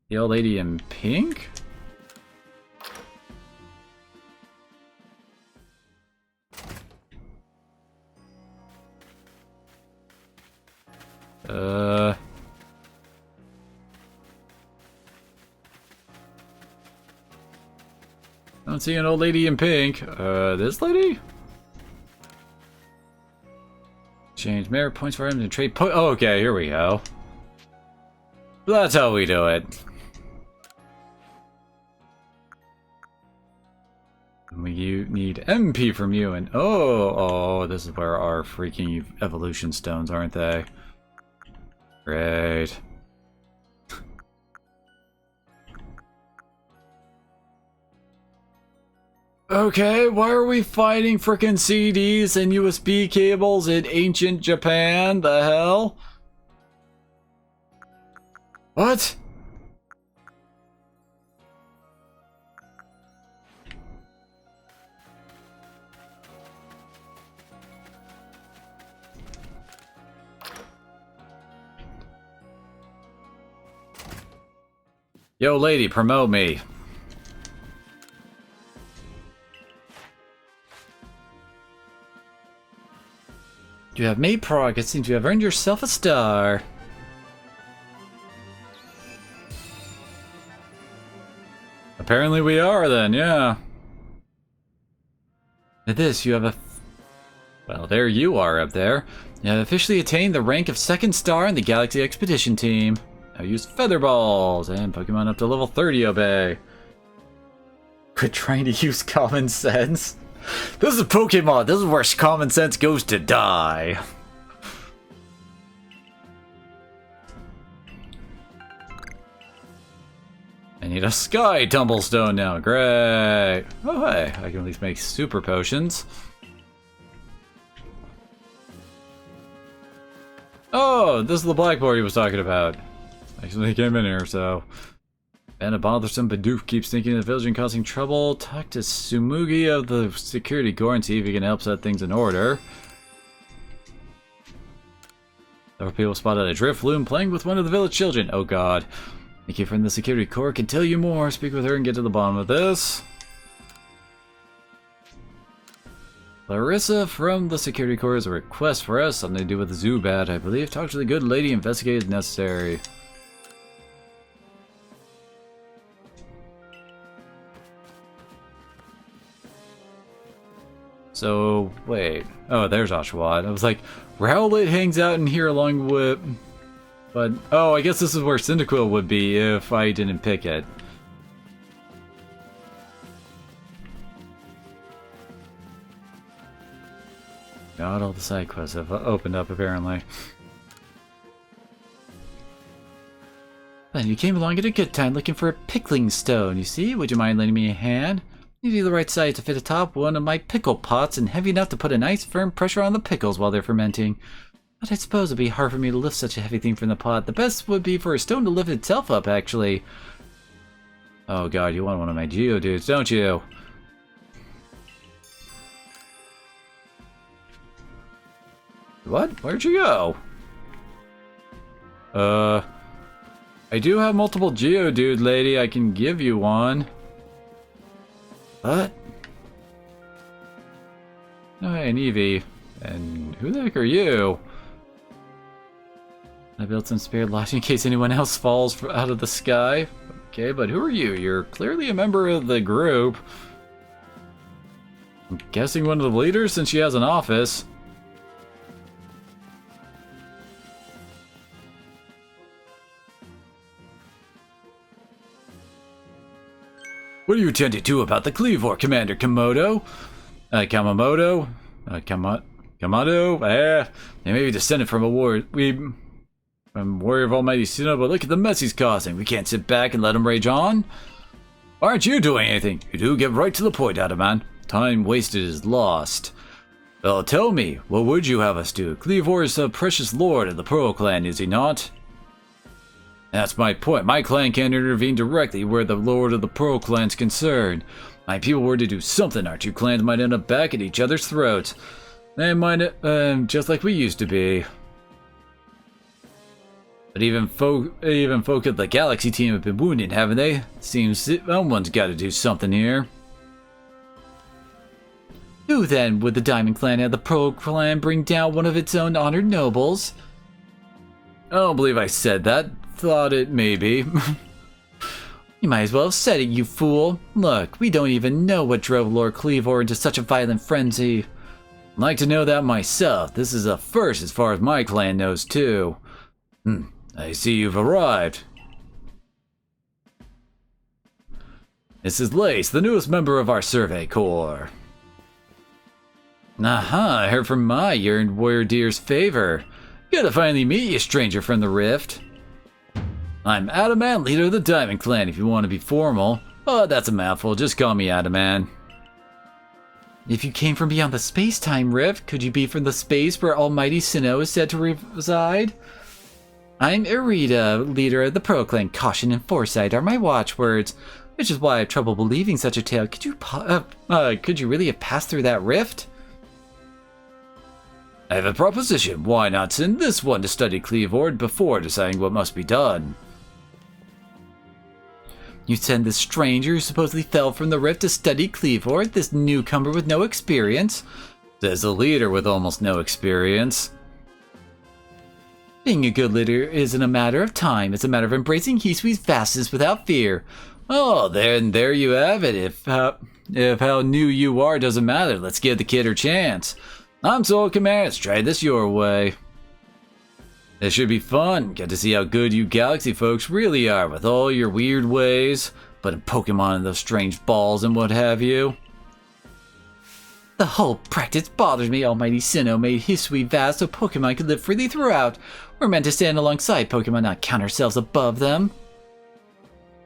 A: The old lady in pink? I don't see an old lady in pink. This lady? Change merit points for him to trade point. Oh, okay, here we go. That's how we do it. We need MP from you, and oh, this is where our freaking evolution stones, aren't they? Great. Okay, why are we fighting frickin' CDs and USB cables in ancient Japan? The hell? What? Yo, lady, promote me. You have made progress. Seems you have earned yourself a star. Apparently we are then, yeah. At this, you have a... Well, there you are up there. You have officially attained the rank of 2nd star in the Galaxy Expedition Team. Now use Feather Balls and Pokemon up to level 30 obey. Quit trying to use common sense. This is Pokemon. This is where common sense goes to die. I need a Sky Tumblestone now. Great. Oh, hey. I can at least make super potions. Oh, this is the blackboard he was talking about. Actually came in here, so... And a bothersome Bidoof keeps thinking the village and causing trouble. Talk to Sumugi of the security corps and see if he can help set things in order. Several people spotted a drift loom playing with one of the village children. Oh god. Nikki from the security corps can tell you more. Speak with her and get to the bottom of this. Larissa from the security corps has a request for us. Something to do with the Zubat, I believe. Talk to the good lady. Investigate as necessary. So, wait. Oh, there's Oshawott. I was like, Rowlet hangs out in here along with... But, oh, I guess this is where Cyndaquil would be if I didn't pick it. God, all the side quests have opened up, apparently. Then you came along at a good time looking for a pickling stone, you see? Would you mind lending me a hand? Need the right size to fit atop one of my pickle pots and heavy enough to put a nice firm pressure on the pickles while they're fermenting. But I suppose it'd be hard for me to lift such a heavy thing from the pot. The best would be for a stone to lift itself up, actually. Oh god, you want one of my Geodudes, don't you? What? Where'd you go? I do have multiple Geodude, lady. I can give you one. What? Oh, hey, an Eevee. And who the heck are you? I built some spare lodge in case anyone else falls out of the sky. Okay, but who are you? You're clearly a member of the group. I'm guessing one of the leaders since she has an office. What do you intend to do about the Cleavor, Commander Komodo? Kamamoto? Kamado? They may be descended from a warrior of Almighty Sinnoh, but look at the mess he's causing. We can't sit back and let him rage on. Why aren't you doing anything? You do get right to the point, Adaman. Time wasted is lost. Well, tell me, what would you have us do? Cleavor is a precious lord of the Pearl Clan, is he not? That's my point. My clan can't intervene directly where the Lord of the Pearl Clan's concerned. My people were to do something, our two clans might end up back at each other's throats. They might, just like we used to be. But even folk at the Galaxy team have been wounded, haven't they? Seems someone's got to do something here. Who then would the Diamond Clan and the Pearl Clan bring down one of its own honored nobles? I don't believe I said that. Thought it maybe. You might as well have said it, you fool. Look, we don't even know what drove Lord Cleavor into such a violent frenzy. I'd like to know that myself. This is a first as far as my clan knows too. I see you've arrived. This is Lace, the newest member of our survey corps. Aha, I heard from Mai you're in Warrior Deer's favor. Good to finally meet you, stranger from the Rift. I'm Adaman, leader of the Diamond Clan, if you want to be formal. Oh, that's a mouthful, just call me Adaman. If you came from beyond the space-time rift, could you be from the space where Almighty Sinnoh is said to reside? I'm Irida, leader of the Pearl Clan. Caution and foresight are my watchwords, which is why I have trouble believing such a tale. Could you really have passed through that rift? I have a proposition. Why not send this one to study Cleavor before deciding what must be done? You send this stranger who supposedly fell from the rift to study Cleavor, this newcomer with no experience? Says a leader with almost no experience. Being a good leader isn't a matter of time, it's a matter of embracing Hisui's vastness without fear. Oh, there you have it. If how new you are doesn't matter, let's give the kid her chance. I'm Soul Commander, let's try this your way. This should be fun. Get to see how good you Galaxy folks really are with all your weird ways, putting Pokemon in those strange balls and what have you. The whole practice bothers me. Almighty Sinnoh made Hisui vast so Pokemon could live freely throughout. We're meant to stand alongside Pokemon, not count ourselves above them.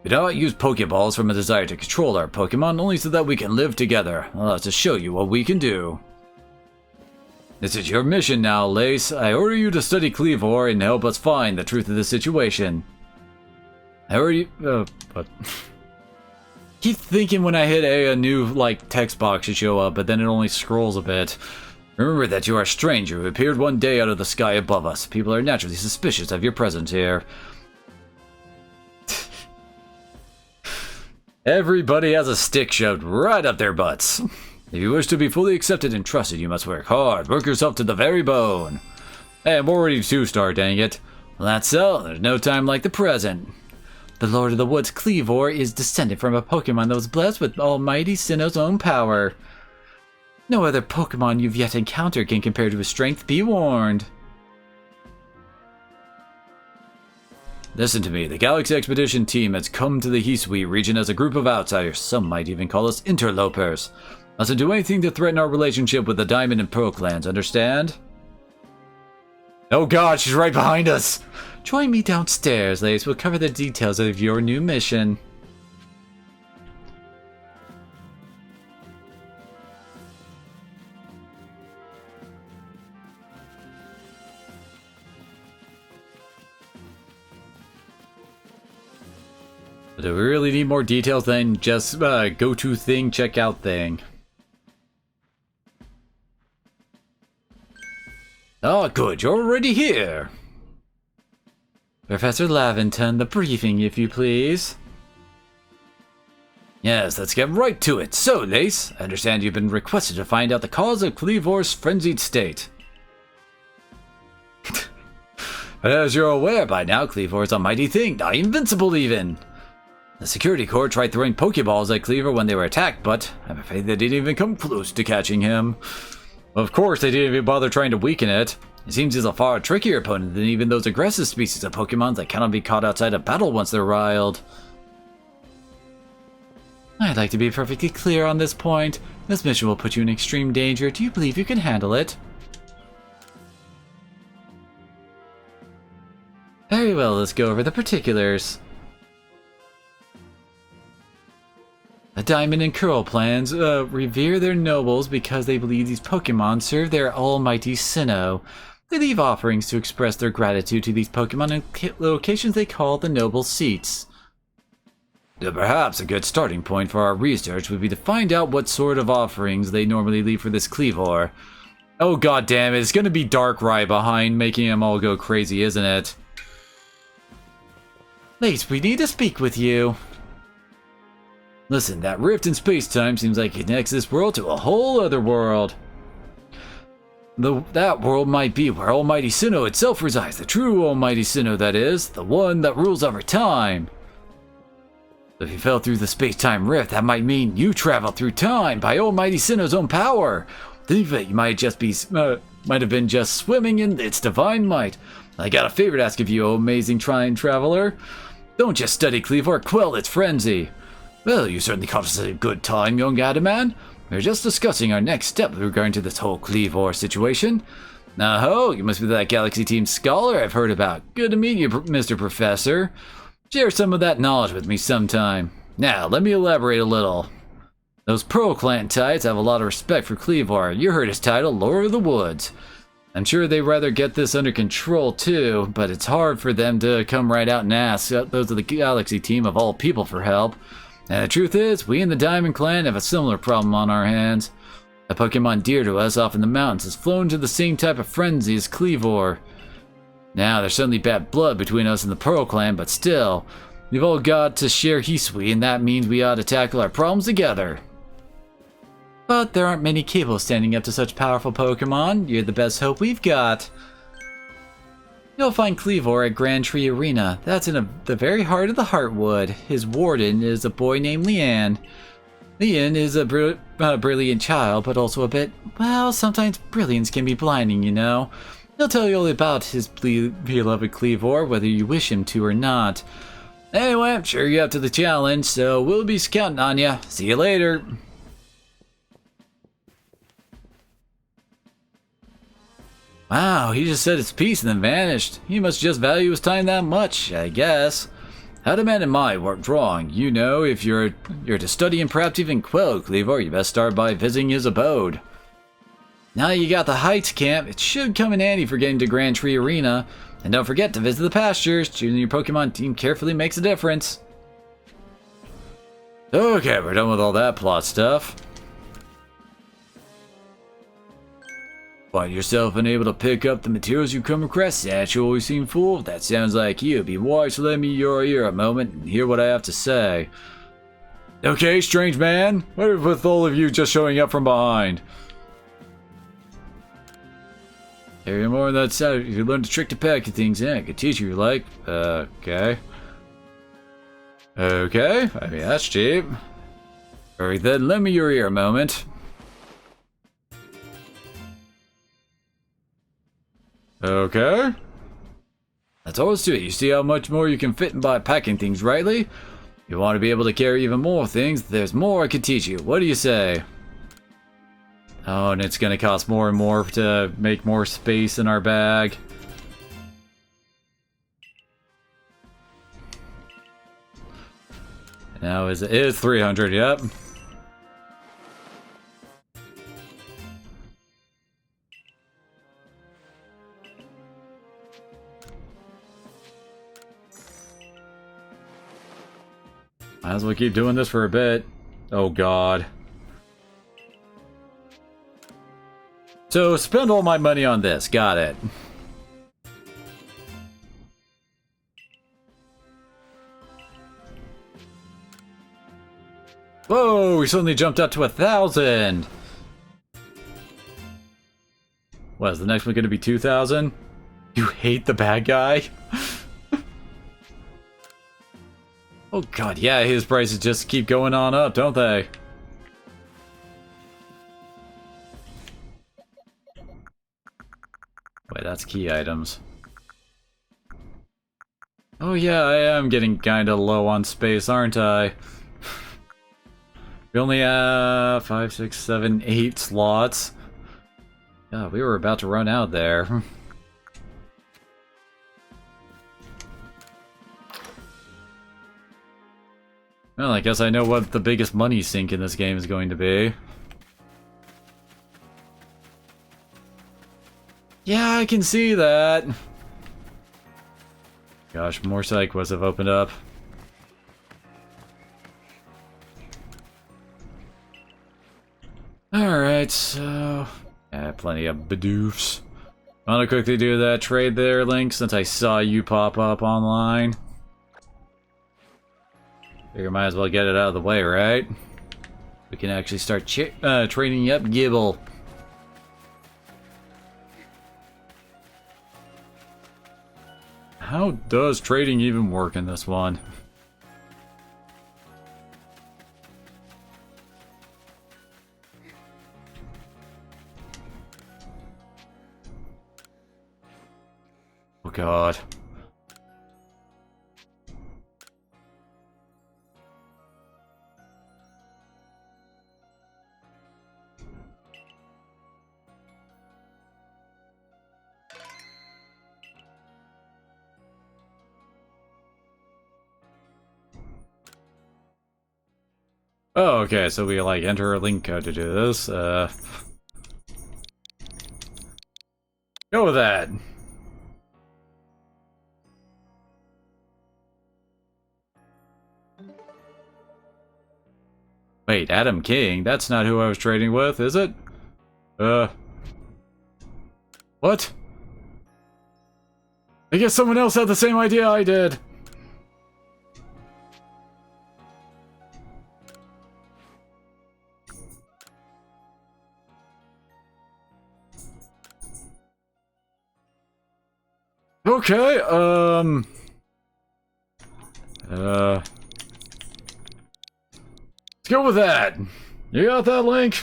A: We don't use Pokeballs from a desire to control our Pokemon, only so that we can live together. I'll have to show you what we can do. This is your mission now, Lace. I order you to study Cleavor and help us find the truth of the situation. I order you... but... Keep thinking when I hit A, a new, text box should show up, but then it only scrolls a bit. Remember that you are a stranger who appeared one day out of the sky above us. People are naturally suspicious of your presence here. Everybody has a stick shoved right up their butts. If you wish to be fully accepted and trusted, you must work hard. Work yourself to the very bone. Hey, I'm already 2-star, dang it. Well, that's so. There's no time like the present. The Lord of the Woods, Cleavor, is descended from a Pokemon that was blessed with Almighty Sinnoh's own power. No other Pokemon you've yet encountered can compare to his strength, be warned. Listen to me, the Galaxy Expedition team has come to the Hisui region as a group of outsiders, some might even call us interlopers. Mustn't do anything to threaten our relationship with the Diamond and Pearl clans, understand? Oh god, she's right behind us! Join me downstairs, Lace. We'll cover the details of your new mission. Do we really need more details than just go-to thing, check-out thing? Oh, good, you're already here! Professor Laventon, the briefing, if you please. Yes, let's get right to it. So, Lace, I understand you've been requested to find out the cause of Kleavor's frenzied state. As you're aware by now, Kleavor's a mighty thing, not invincible even. The security corps tried throwing Pokeballs at Kleavor when they were attacked, but I'm afraid they didn't even come close to catching him. Of course, they didn't even bother trying to weaken it. It seems he's a far trickier opponent than even those aggressive species of Pokemon that cannot be caught outside of battle once they're riled. I'd like to be perfectly clear on this point. This mission will put you in extreme danger. Do you believe you can handle it? Very well, let's go over the particulars. The Diamond and Pearl clans revere their nobles because they believe these Pokemon serve their almighty Sinnoh. They leave offerings to express their gratitude to these Pokemon in locations they call the noble seats. Perhaps a good starting point for our research would be to find out what sort of offerings they normally leave for this Kleavor. Oh god damn it, it's gonna be Darkrai behind making them all go crazy, isn't it? Lace, we need to speak with you. Listen, that rift in space-time seems like it connects this world to a whole other world. That world might be where Almighty Sinnoh itself resides, the true Almighty Sinnoh, that is, the one that rules over time. If you fell through the space-time rift, that might mean you traveled through time by Almighty Sinnoh's own power. Think of it, you might have been just swimming in its divine might. I got a favor to ask of you, O amazing time traveler. Don't just study Kleavor, quell its frenzy. Well, you certainly caught us at a good time, young Adaman. We were just discussing our next step regarding to this whole Kleavor situation. Ho, you must be that Galaxy Team scholar I've heard about. Good to meet you, Mr. Professor. Share some of that knowledge with me sometime. Now, let me elaborate a little. Those Pearl Clan types have a lot of respect for Kleavor. You heard his title, Lord of the Woods. I'm sure they'd rather get this under control too, but it's hard for them to come right out and ask those of the Galaxy Team of all people for help. And the truth is, we in the Diamond Clan have a similar problem on our hands. A Pokemon dear to us off in the mountains has flown to the same type of frenzy as Kleavor. Now, there's certainly bad blood between us and the Pearl Clan, but still, we've all got to share Hisui, and that means we ought to tackle our problems together. But there aren't many capable standing up to such powerful Pokemon. You're the best hope we've got. You'll find Kleavor at Grand Tree Arena. That's in the very heart of the Heartwood. His warden is a boy named Leanne. Leanne is a brilliant child, but also a bit, well, sometimes brilliance can be blinding, you know. He'll tell you all about his beloved Kleavor, whether you wish him to or not. Anyway, I'm sure you're up to the challenge, so we'll be counting on ya. See you later. Wow, he just said his piece and then vanished. He must just value his time that much, I guess. How demand and I weren't wrong. You know, if you're to study and perhaps even quell Kleavor, you best start by visiting his abode. Now you got the Heights camp, it should come in handy for getting to Grand Tree Arena. And don't forget to visit the pastures. Choosing your Pokemon team carefully makes a difference. Okay, we're done with all that plot stuff. Find yourself unable to pick up the materials you come across? That you always seem full? That sounds like you. Be wise to lend me your ear a moment and hear what I have to say. Okay, strange man. What is with all of you just showing up from behind? Hear more on that side. You learn the trick to packing things in. I could teach you, like. Okay. Okay, I mean, that's cheap. Alright then, lend me your ear a moment. Okay. That's always to it. You see how much more you can fit in by packing things rightly? You want to be able to carry even more things? There's more I could teach you. What do you say? Oh, and it's gonna cost more and more to make more space in our bag. Now it is 300, yep. Might as well keep doing this for a bit. Oh god. So, spend all my money on this. Got it. Whoa, we suddenly jumped up to 1,000! What, is the next one gonna be 2,000? You hate the bad guy? Oh god, yeah, his prices just keep going on up, don't they? Wait, that's key items. Oh yeah, I am getting kinda low on space, aren't I? We only have 5, 6, 7, 8 slots. Yeah, we were about to run out there. Well, I guess I know what the biggest money sink in this game is going to be. Yeah, I can see that. Gosh, more side quests have opened up. Alright, so... yeah, plenty of badoofs. Wanna quickly do that trade there, Link, since I saw you pop up online? Figure might as well get it out of the way, right? We can actually start trading up Gibble. How does trading even work in this one? Oh god. Oh, okay, so we like enter a link code to do this. Go with that. Wait, Adam King? That's not who I was trading with, is it? What? I guess someone else had the same idea I did. Okay, let's go with that. You got that, Link?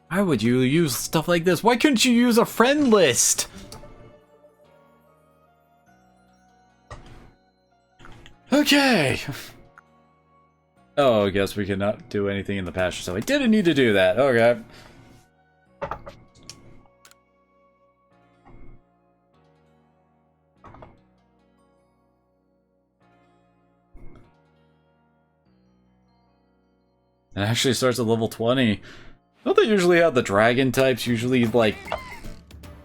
A: Why would you use stuff like this? Why couldn't you use a friend list? Okay. Oh, I guess we cannot do anything in the pasture, so I didn't need to do that. Okay. It actually starts at level 20. Don't they usually have the dragon types usually, like...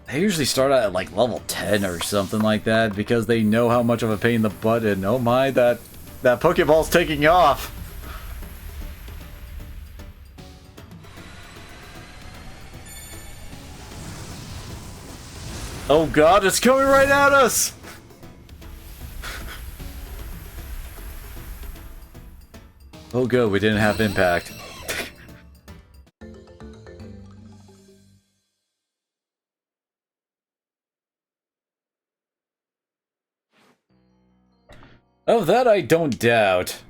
A: they usually start out at, like, level 10 or something like that, because they know how much of a pain in the butt, and oh my, that Pokeball's taking off! Oh god, it's coming right at us! Oh good, we didn't have impact. Of that I don't doubt.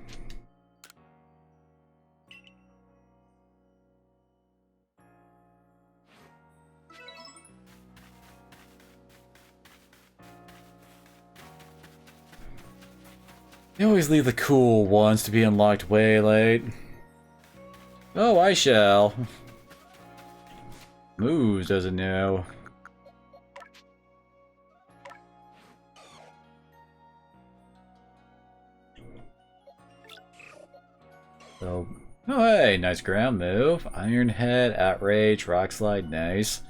A: They always leave the cool ones to be unlocked way late. Oh, I shall. Moves doesn't know. So, oh hey, nice ground move. Iron Head, Outrage, Rock Slide, nice.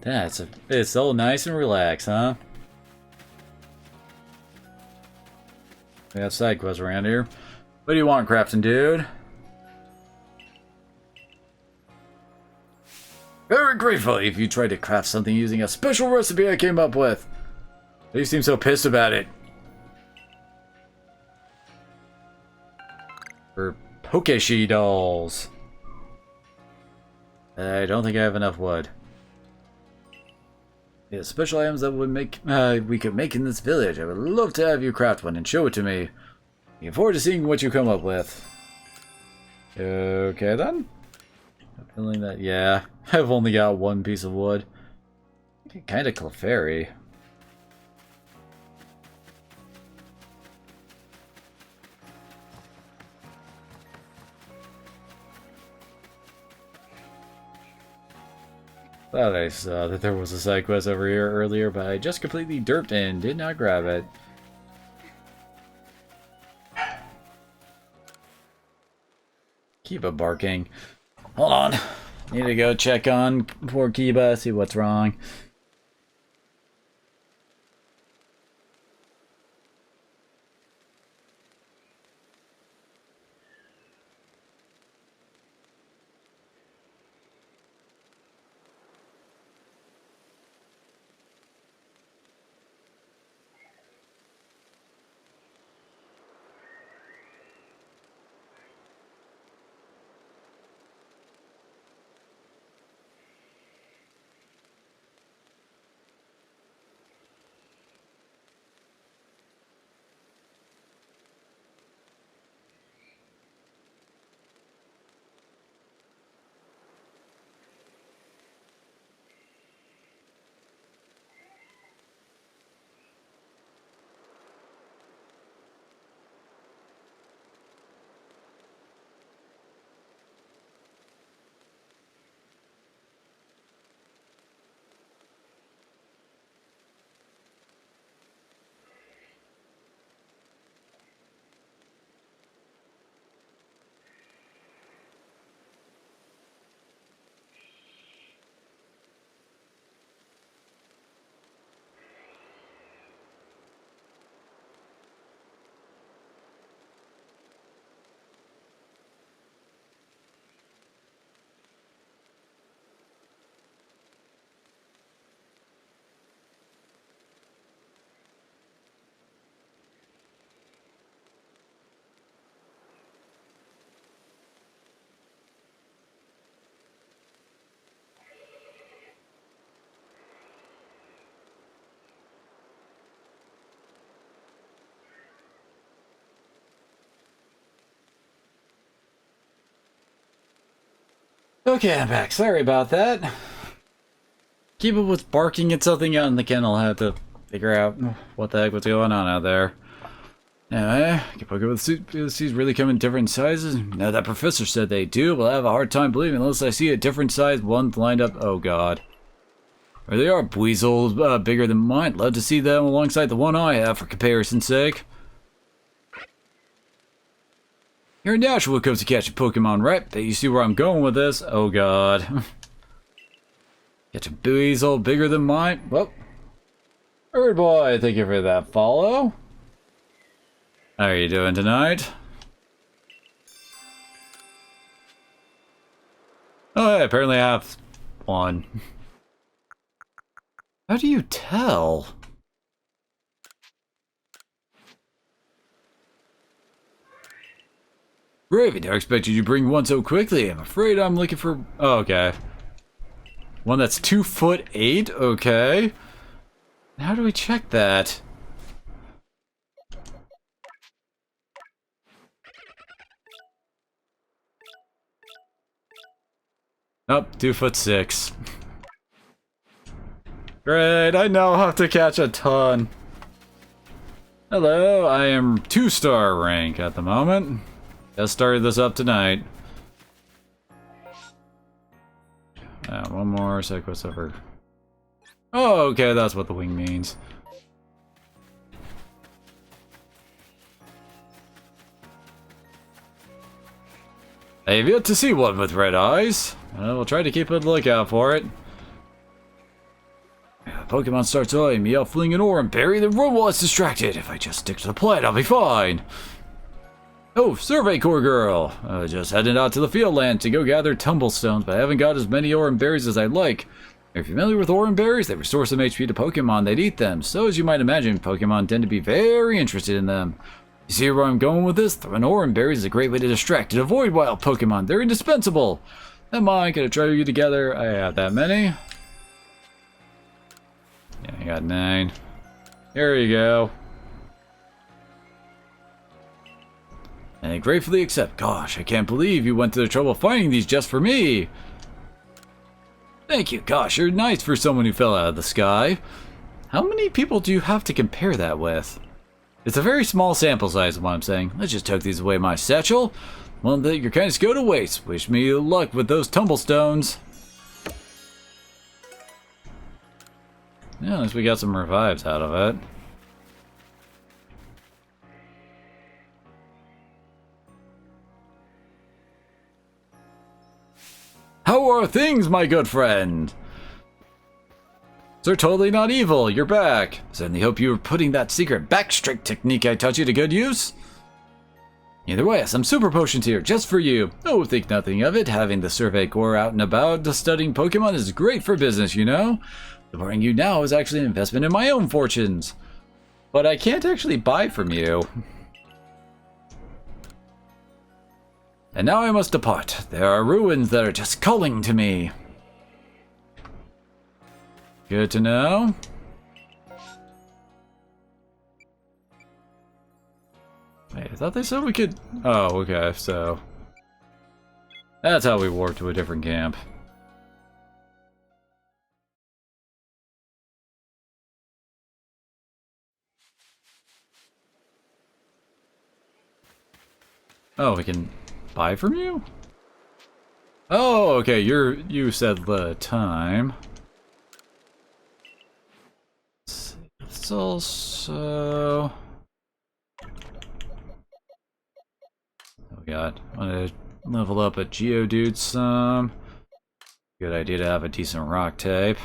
A: It's so nice and relaxed, huh? We have side quests around here. What do you want, crafting dude? Very grateful if you tried to craft something using a special recipe I came up with. You seem so pissed about it. For Pokeshi dolls. I don't think I have enough wood. Yeah, special items that would make we could make in this village. I would love to have you craft one and show it to me. Looking forward to seeing what you come up with. Okay then. I'm feeling that yeah, I've only got one piece of wood. Kind of Clefairy. Thought I saw that there was a side quest over here earlier, but I just completely derped and did not grab it. Kiba barking. Hold on. Need to go check on poor Kiba, see what's wrong. Okay, I'm back. Sorry about that. Kiba was barking at something out in the kennel. I had to figure out what the heck was going on out there. Anyway, Pokemon's really come in different sizes. Now that professor said they do, but I have a hard time believing unless I see a different size one lined up. Oh god. There they are, Buizel's bigger than mine. Love to see them alongside the one I have for comparison's sake. You're natural when it comes to catching Pokemon, right? Bet you see where I'm going with this. Oh god. Catch a Buizel bigger than mine? Well, Bird Boy, thank you for that follow. How are you doing tonight? Oh yeah, apparently I have one. How do you tell? Raven, I expected you to bring one so quickly. I'm afraid I'm looking for... Oh, okay. One that's 2'8"? Okay. How do we check that? Oh, 2'6". Great, I now have to catch a ton. Hello, I am 2-star rank at the moment. Just started this up tonight. One more sequence over. Oh, okay, that's what the wing means. I have yet to see one with red eyes. I will try to keep a lookout for it. Pokemon starts eyeing me, I'll fling an ore and bury the room while it's distracted. If I just stick to the plan, I'll be fine. Oh, Survey Corps girl. Just headed out to the field land to go gather tumblestones, but I haven't got as many ore and berries as I'd like. If you're familiar with ore and berries, they restore some HP to Pokemon that eat them. So as you might imagine, Pokemon tend to be very interested in them. You see where I'm going with this? Throwing ore and berries is a great way to distract and avoid wild Pokemon. They're indispensable. Am I gonna try you together? I have that many. Yeah, I got 9. Here you go. And I gratefully accept. Gosh, I can't believe you went to the trouble of finding these just for me. Thank you. Gosh, you're nice for someone who fell out of the sky. How many people do you have to compare that with? It's a very small sample size is what I'm saying. Let's just tuck these away in my satchel. Won't let your kindness go to waste. Wish me luck with those tumblestones. Yeah, at least we got some revives out of it. How are things, my good friend? They're totally not evil. You're back. Certainly hope you were putting that secret backstrike technique I taught you to good use. Either way, some super potions here, just for you. Oh, think nothing of it. Having the Survey Corps out and about studying Pokemon is great for business, you know? Supporting you now is actually an investment in my own fortunes. But I can't actually buy from you. And now I must depart. There are ruins that are just calling to me. Good to know. Wait, I thought they said we could... Oh, okay, so... That's how we warp to a different camp. Oh, we can buy from you? Oh, okay, you said the time. It's also... Oh god, I want to level up a Geodude some. Good idea to have a decent rock type.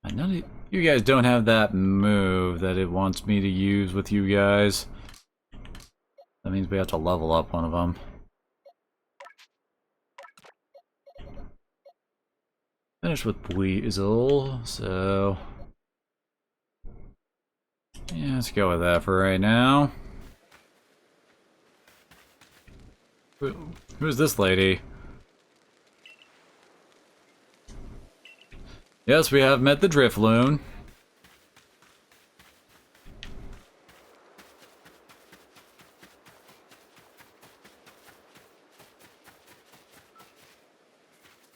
A: None of you guys don't have that move that it wants me to use with you guys. That means we have to level up one of them. Finish with Weasel, so... Yeah, let's go with that for right now. Who's this lady? Yes, we have met the Drifloon.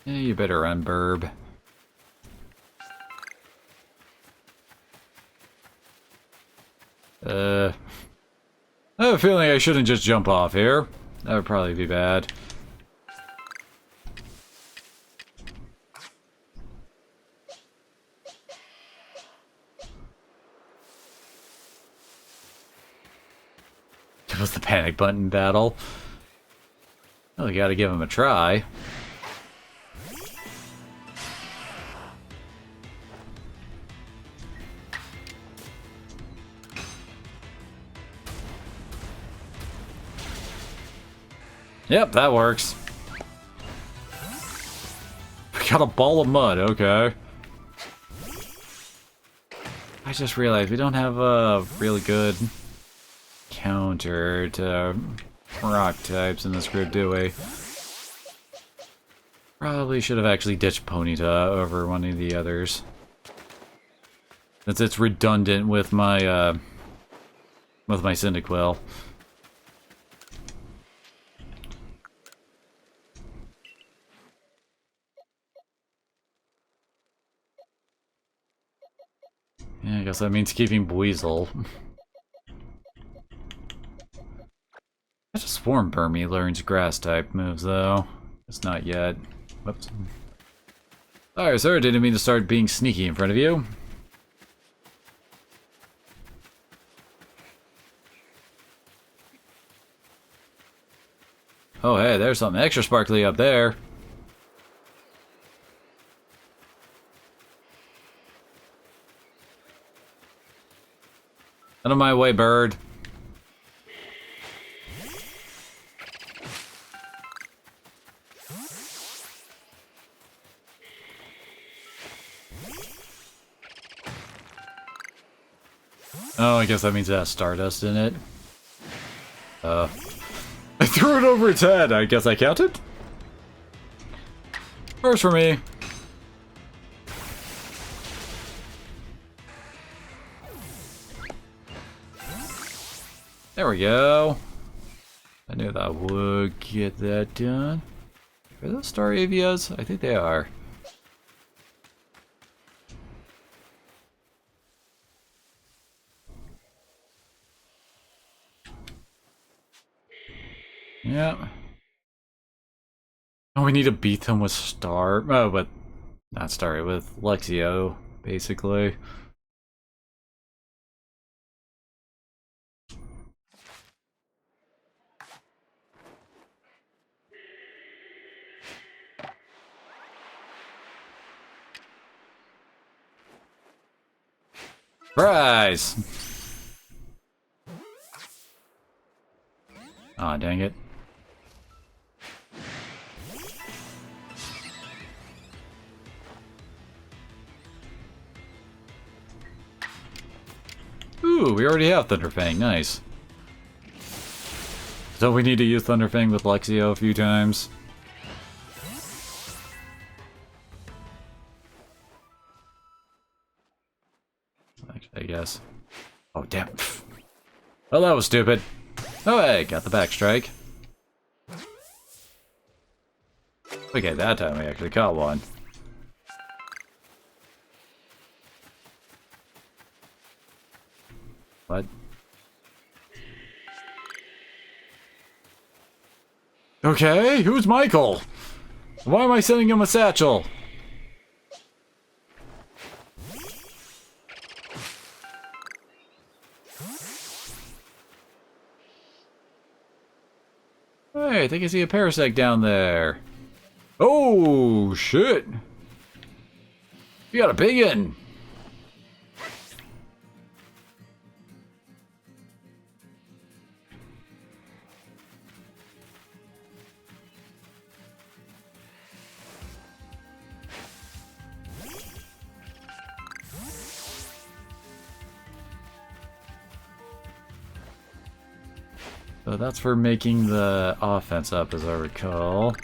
A: Yeah, you better run, Burb. I have a feeling I shouldn't just jump off here. That would probably be bad. It was the panic button battle. Well, we gotta give him a try. Yep, that works. We got a ball of mud, okay. I just realized we don't have a really good counter to rock types in this group, do we? Probably should have actually ditched Ponyta over one of the others. Since it's redundant with my Cyndaquil. Yeah, I guess that means keeping Buizel. I just sworn Burmy learns grass-type moves, though. It's not yet. Whoops. Sorry, sir, didn't mean to start being sneaky in front of you. Oh, hey, there's something extra sparkly up there. Out of my way, bird. Oh, I guess that means it has Stardust in it. I threw it over its head. I guess I counted. First for me. There we go. I knew that would get that done. Are those Star Avias? I think they are. Yeah. Oh, we need to beat them with Star. Oh, but not Star, with Lexio, basically. Surprise! Aw, dang it. Ooh, we already have Thunderfang, nice. So we need to use Thunderfang with Lexio a few times. Actually, I guess. Oh, damn. Well, that was stupid. Oh, hey, got the backstrike. Okay, that time we actually caught one. What? Okay, who's Michael? Why am I sending him a satchel? Hey, I think I see a Parasect down there. Oh, shit. You got a big one. So that's for making the offense up, as I recall.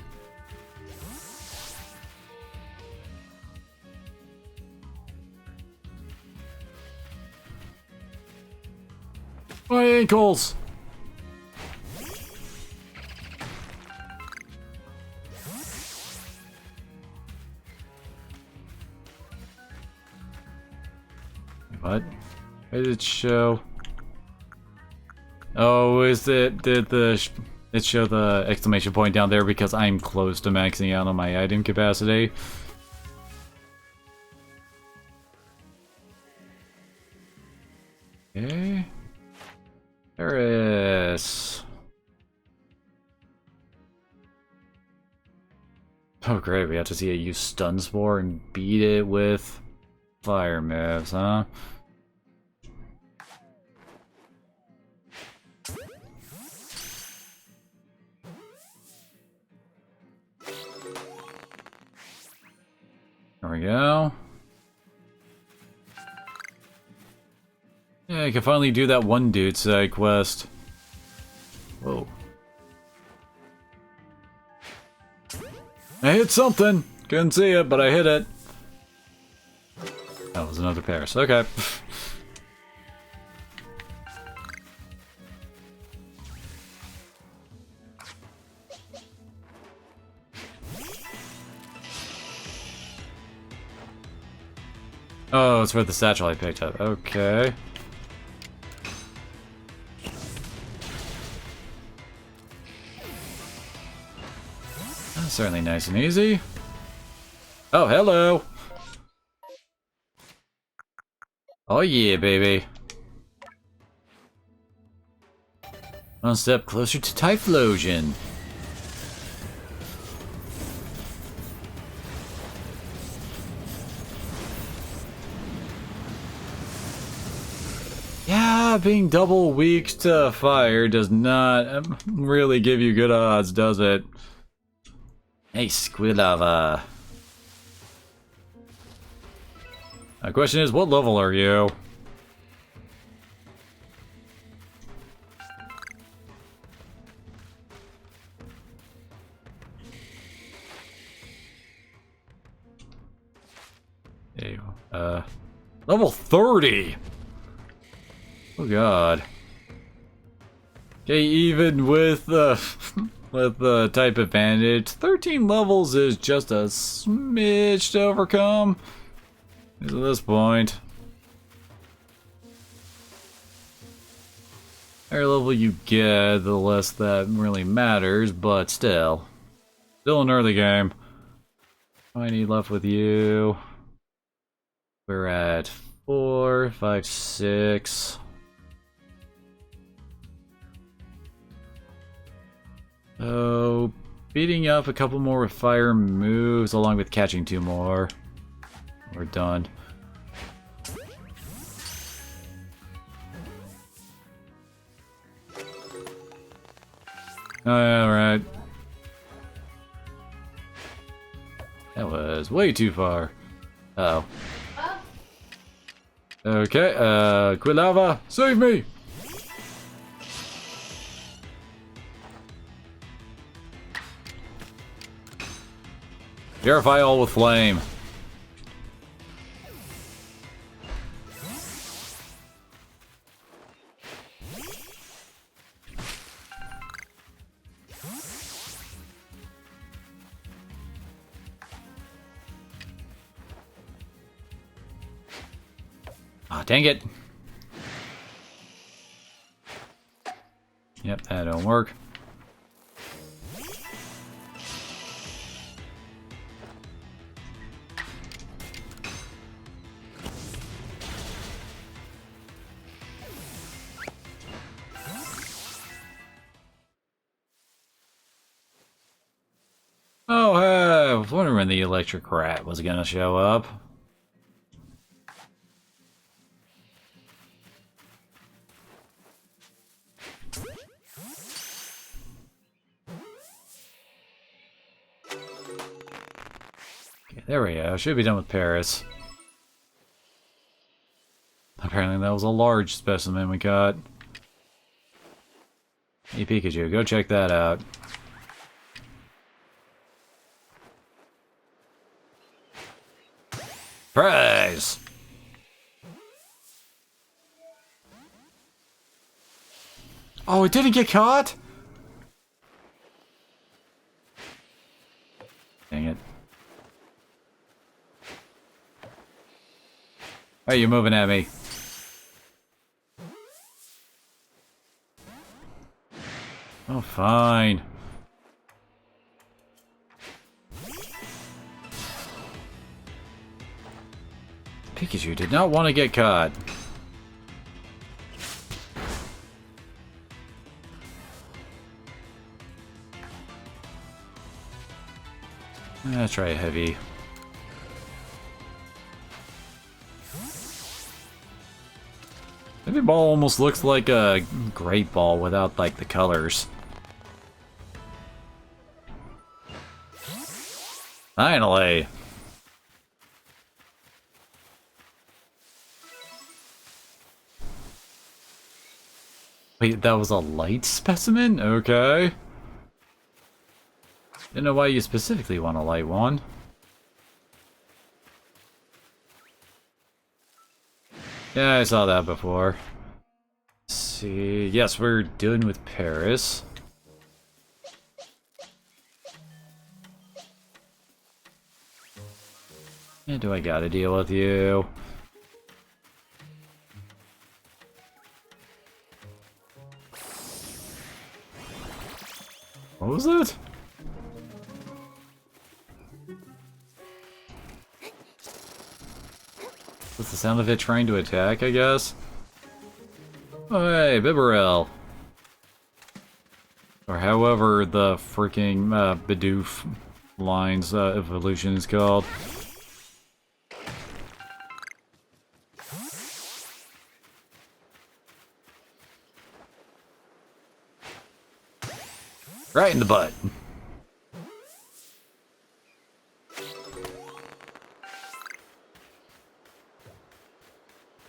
A: My ankles! What? Why did it show? Oh, did it show the exclamation point down there because I'm close to maxing out on my item capacity? Okay. Areceus. Oh great, we have to see it use Stun Spore and beat it with fire moves, huh? There we go. Yeah, I can finally do that one dude side quest. Whoa. I hit something. Couldn't see it, but I hit it. That was another Paris. Okay. Oh, it's for the satchel I picked up. Okay. That's certainly nice and easy. Oh, hello. Oh yeah, baby. One step closer to Typhlosion. Yeah, being double weak to fire does not really give you good odds, does it? Hey, Squilava. My question is, what level are you? There you go. Level 30! Oh god. Okay, even with with the type advantage, 13 levels is just a smidge to overcome. At this point. Higher level you get, the less that really matters, but still. Still an early game. What do I need left with you? We're at 4, 5, 6. So, beating up a couple more with fire moves, along with catching 2 more. We're done. Alright. That was way too far. Uh oh. Okay, Quilava, save me! Purify all with flame. Ah, dang it. Yep, that don't work. Oh, I was wondering when the electric rat was gonna show up. Okay, there we go. Should be done with Paris. Apparently that was a large specimen we caught. Hey Pikachu, go check that out. Prize! Oh, it didn't get caught? Dang it. Why are you moving at me? Oh, fine. Pikachu did not want to get caught. Let's try a heavy. Heavy ball almost looks like a great ball without like the colors. Finally. Wait, that was a light specimen? Okay. Didn't know why you specifically want to light one. Yeah, I saw that before. Let's see. Yes, we're dealing with Paris. Yeah, do I gotta deal with you? What was that? That's the sound of it trying to attack, I guess? Oh, hey, Bibarel. Or however the freaking Bidoof lines evolution is called. Right in the butt.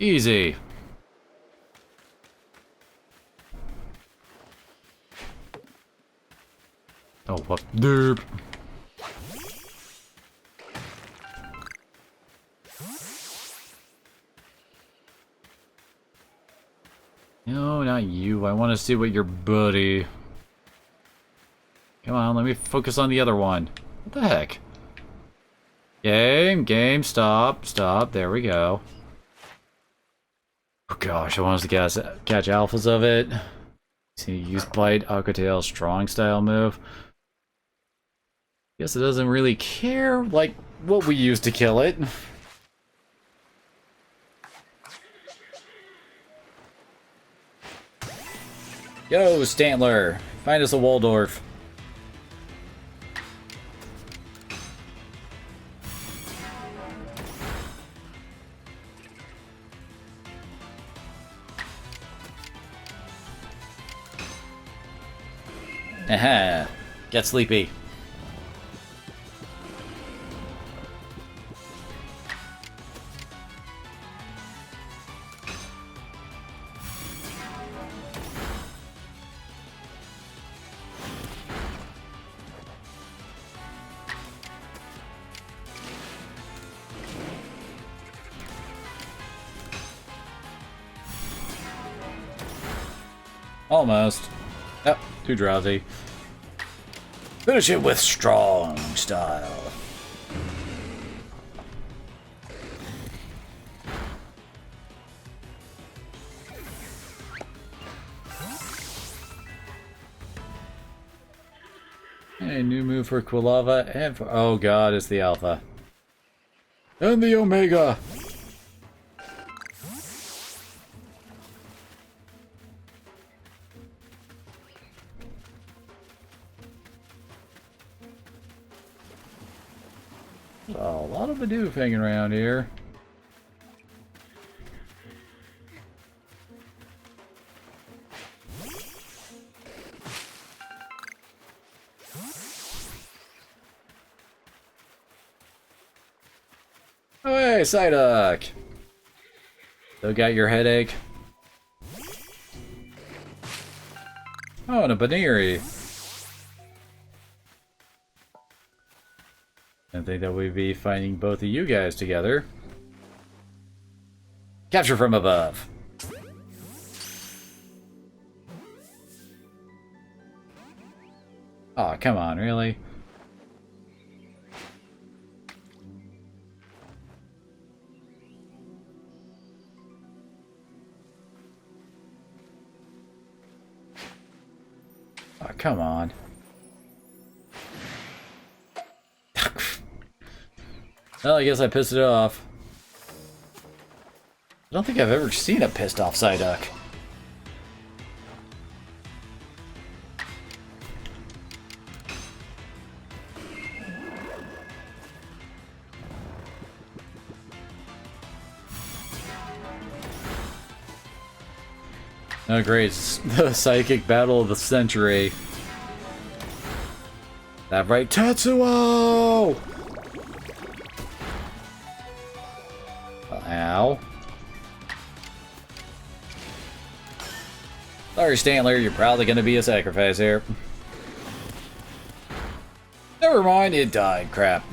A: Easy. Oh, what? Derp. No, not you. I want to see what your buddy. Come on, let me focus on the other one. What the heck? Game, stop, stop. There we go. Oh gosh, I want us to catch alphas of it. See, use Bite, Aquatail, Strong style move. Guess it doesn't really care, like, what we used to kill it. Yo, Stantler, find us a Waldorf. Aha, get sleepy. Almost. Oh, too drowsy. Finish it with strong style. A new move for Quilava and for... Oh god, it's the Alpha. And the Omega! A lot of Bidoof hanging around here. Oh hey, Psyduck! Still got your headache? Oh, and a Baneri. I think that we'd be finding both of you guys together. Capture from above. Aw, oh, come on, really? Oh, come on. Well, I guess I pissed it off. I don't think I've ever seen a pissed off Psyduck. Oh great, it's the psychic battle of the century. That right, Tetsuo! Ow. Sorry, Stantler, you're probably gonna be a sacrifice here. never mind, it died. Crap.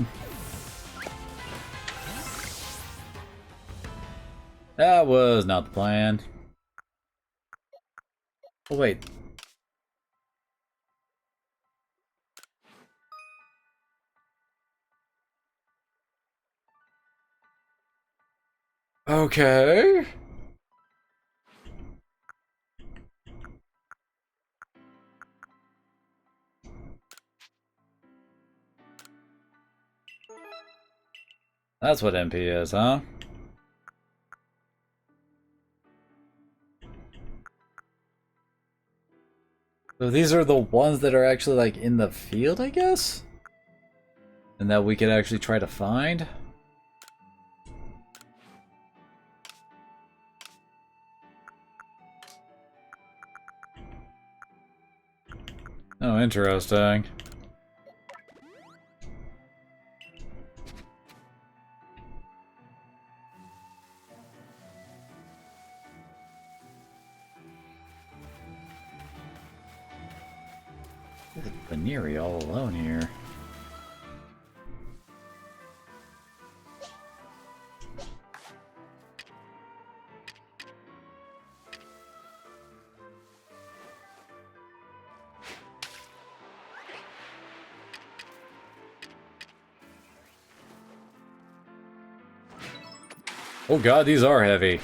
A: That was not the plan. Oh, wait. Okay. That's what MP is, huh? So these are the ones that are actually, like, in the field, I guess? And that we could actually try to find? Oh, interesting. Veneeri all alone here. Oh god, these are heavy.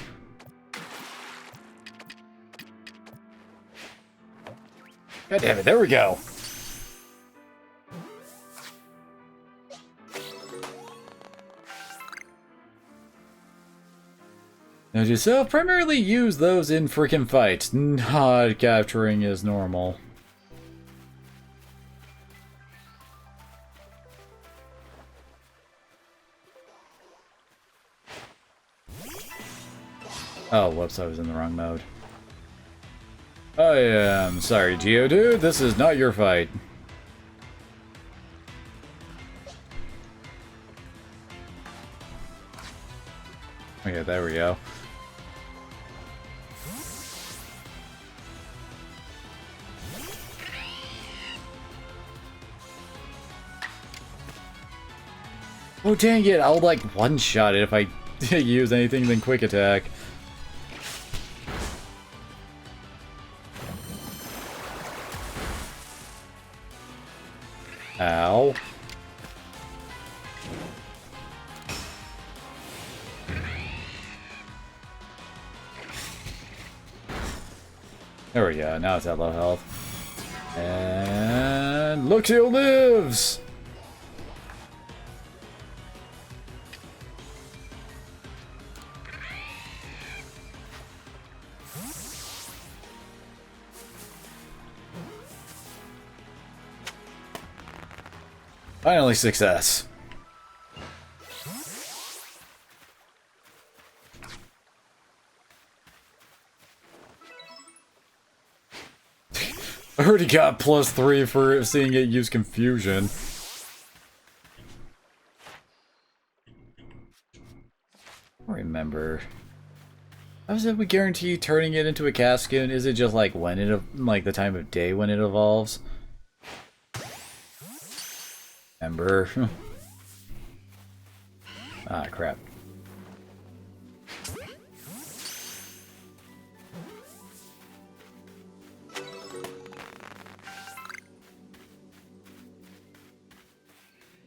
A: God damn it, there we go. Note yourself, primarily use those in freaking fights, not capturing is normal. Oh, whoops, I was in the wrong mode. I am sorry, Geodude, this is not your fight. Okay, there we go. Oh dang it, I'll like one-shot it if I use anything than quick attack. Ow. There we go, now it's at low health. And Luxio lives! Finally success. I already got +3 for seeing it use confusion. I remember. How is it we guarantee turning it into a Cascoon? Is it just like when it, like the time of day when it evolves? Remember? Ah, crap.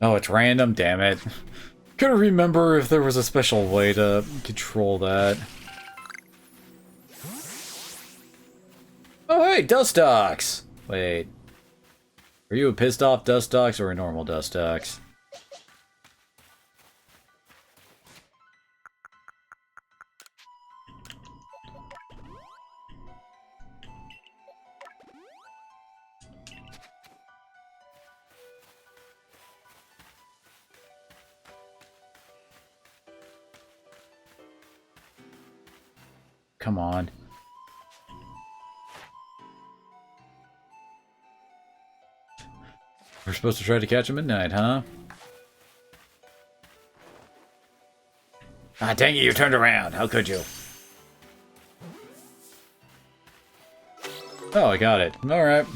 A: Oh, it's random, damn it. Couldn't remember if there was a special way to control that. Oh, hey, Dustox! Wait. Are you a pissed off Dustox or a normal Dustox? Come on. We're supposed to try to catch him at night, huh? Ah, dang it, you turned around. How could you? Oh, I got it. Alright.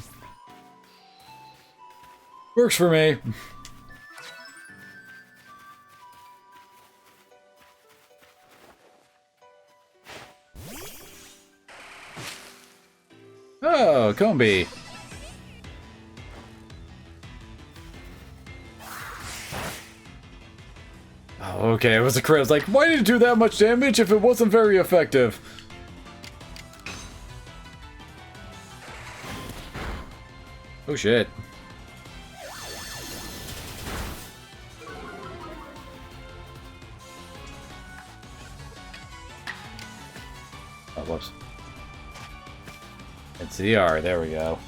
A: Works for me. Oh, Combi. Oh, okay, it was a crit. I was like, why did it do that much damage if it wasn't very effective? Oh shit. Oh, whoops. It's the R, there we go.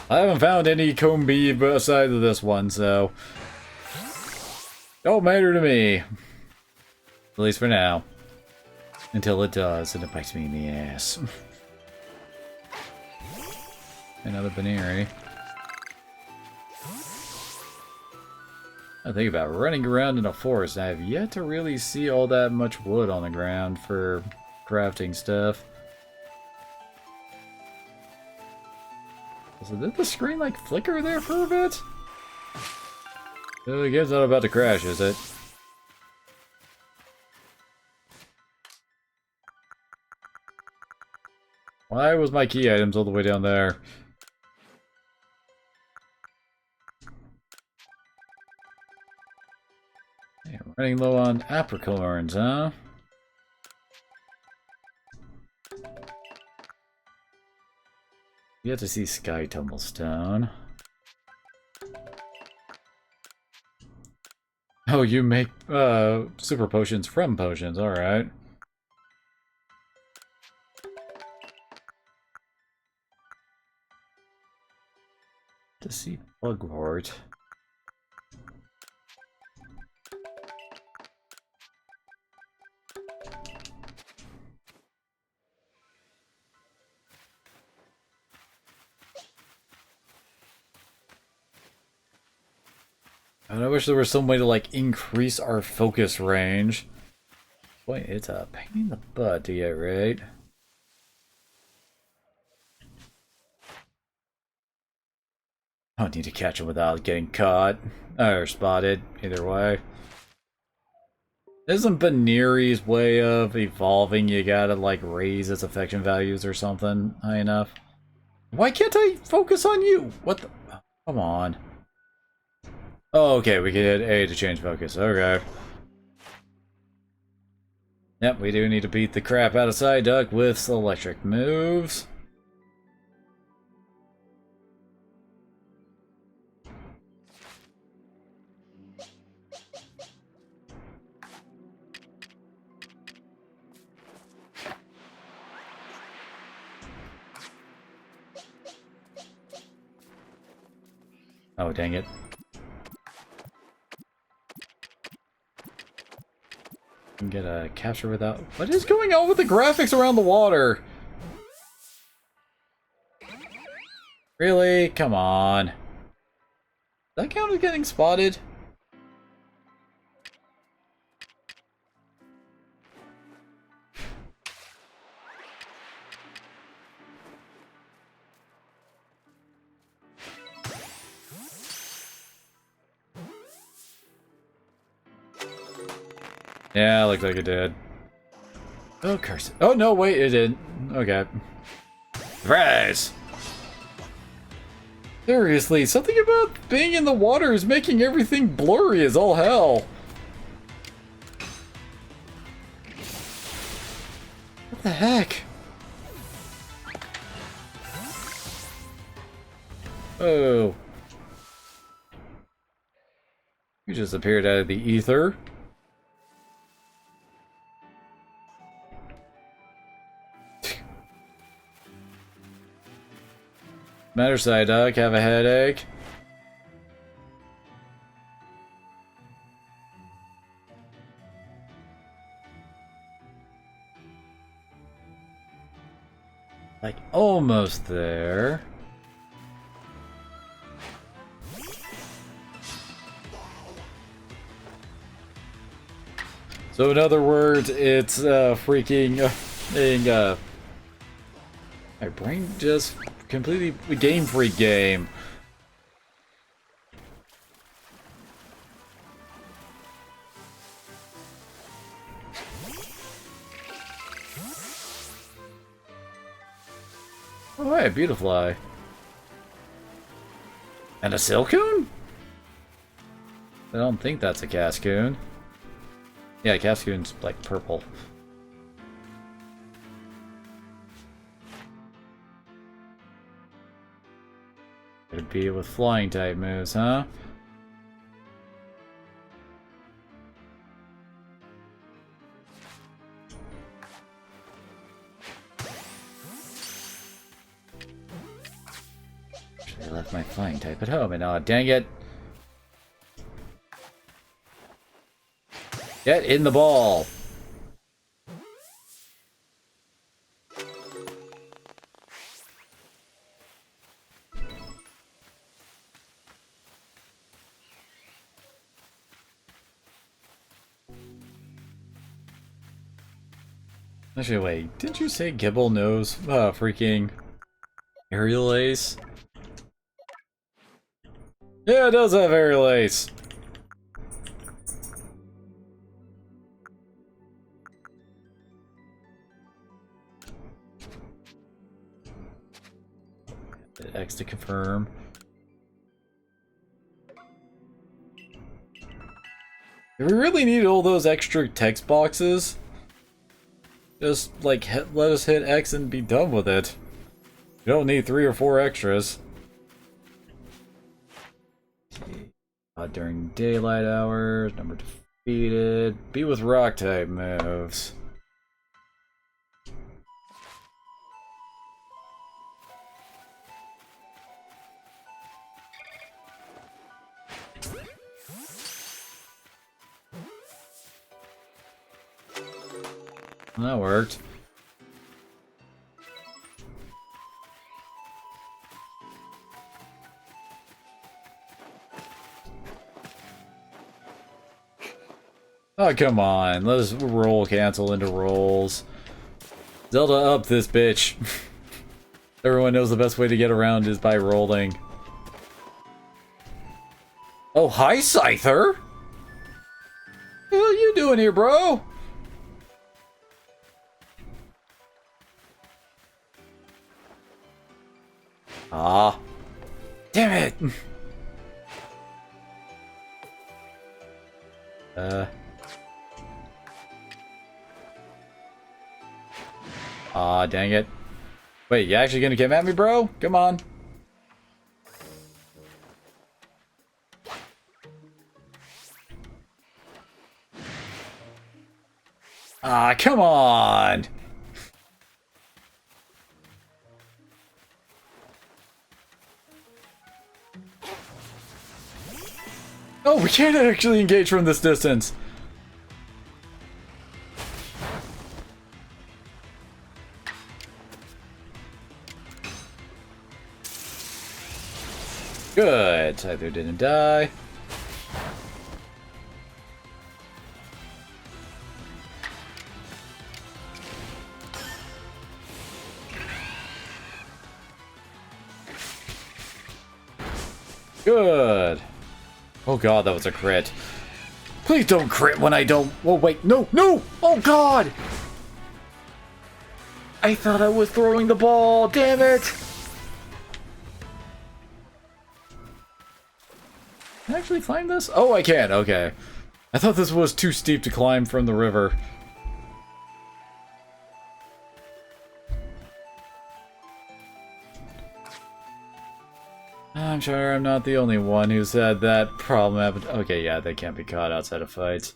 A: I haven't found any Combi beside of this one, so... don't matter to me. At least for now. Until it does, and it bites me in the ass. Another Baneri. I think about running around in a forest. I have yet to really see all that much wood on the ground for crafting stuff. So did the screen like flicker there for a bit? The game's not about to crash, is it? Why was my key items all the way down there? Hey, running low on apricorns, huh? You have to see Sky Tumblestone. Oh, you make super potions from potions, alright. To see Bugwort. And I wish there was some way to, like, increase our focus range. Boy, it's a pain in the butt to get right. I don't need to catch him without getting caught. Or spotted, either way. Isn't Baneri's way of evolving you gotta, like, raise its affection values or something high enough? Why can't I focus on you? What the... come on. Oh, okay, we can hit A to change focus. Okay. Yep, we do need to beat the crap out of Psyduck with electric moves. Oh, dang it. Get a capture without... what is going on with the graphics around the water? Really? Come on. Does that count as getting spotted? Yeah, looks like it did. Oh, curse it. Oh, no, wait, it didn't. Okay. Surprise! Seriously, something about being in the water is making everything blurry as all hell. What the heck? Oh. You just appeared out of the ether. Matter Psyduck, have a headache. Like, almost there. So in other words, it's freaking my brain just completely Game Freak game. Oh, hey, Beautifly. And a Silcoon? I don't think that's a Cascoon. Yeah, Cascoon's like purple. It'd be with flying type moves, huh? Should have left my flying type at home, and dang it. Get in the ball! Actually, wait, didn't you say Gibble knows freaking Aerial Ace? Yeah, it does have Aerial Ace! X to confirm. Do we really need all those extra text boxes? Just, like, let us hit X and be done with it. You don't need 3 or 4 extras. During daylight hours, number defeated. Be with rock type moves. That worked. Oh, come on. Let us roll cancel into rolls. Zelda up this bitch. Everyone knows the best way to get around is by rolling. Oh, hi, Scyther! What are you doing here, bro? Ah. Damn it! Aw, dang it. Wait, you actually gonna come at me, bro? Come on. Ah, come on! Oh, we can't actually engage from this distance! Good. Scyther didn't die. Good. Oh god, that was a crit. Please don't crit when I don't... Oh wait, no, no! Oh god! I thought I was throwing the ball, damn it! Can I actually climb this? Oh, I can, okay. I thought this was too steep to climb from the river. I'm sure I'm not the only one who said that problem happened. Okay, yeah, they can't be caught outside of fights.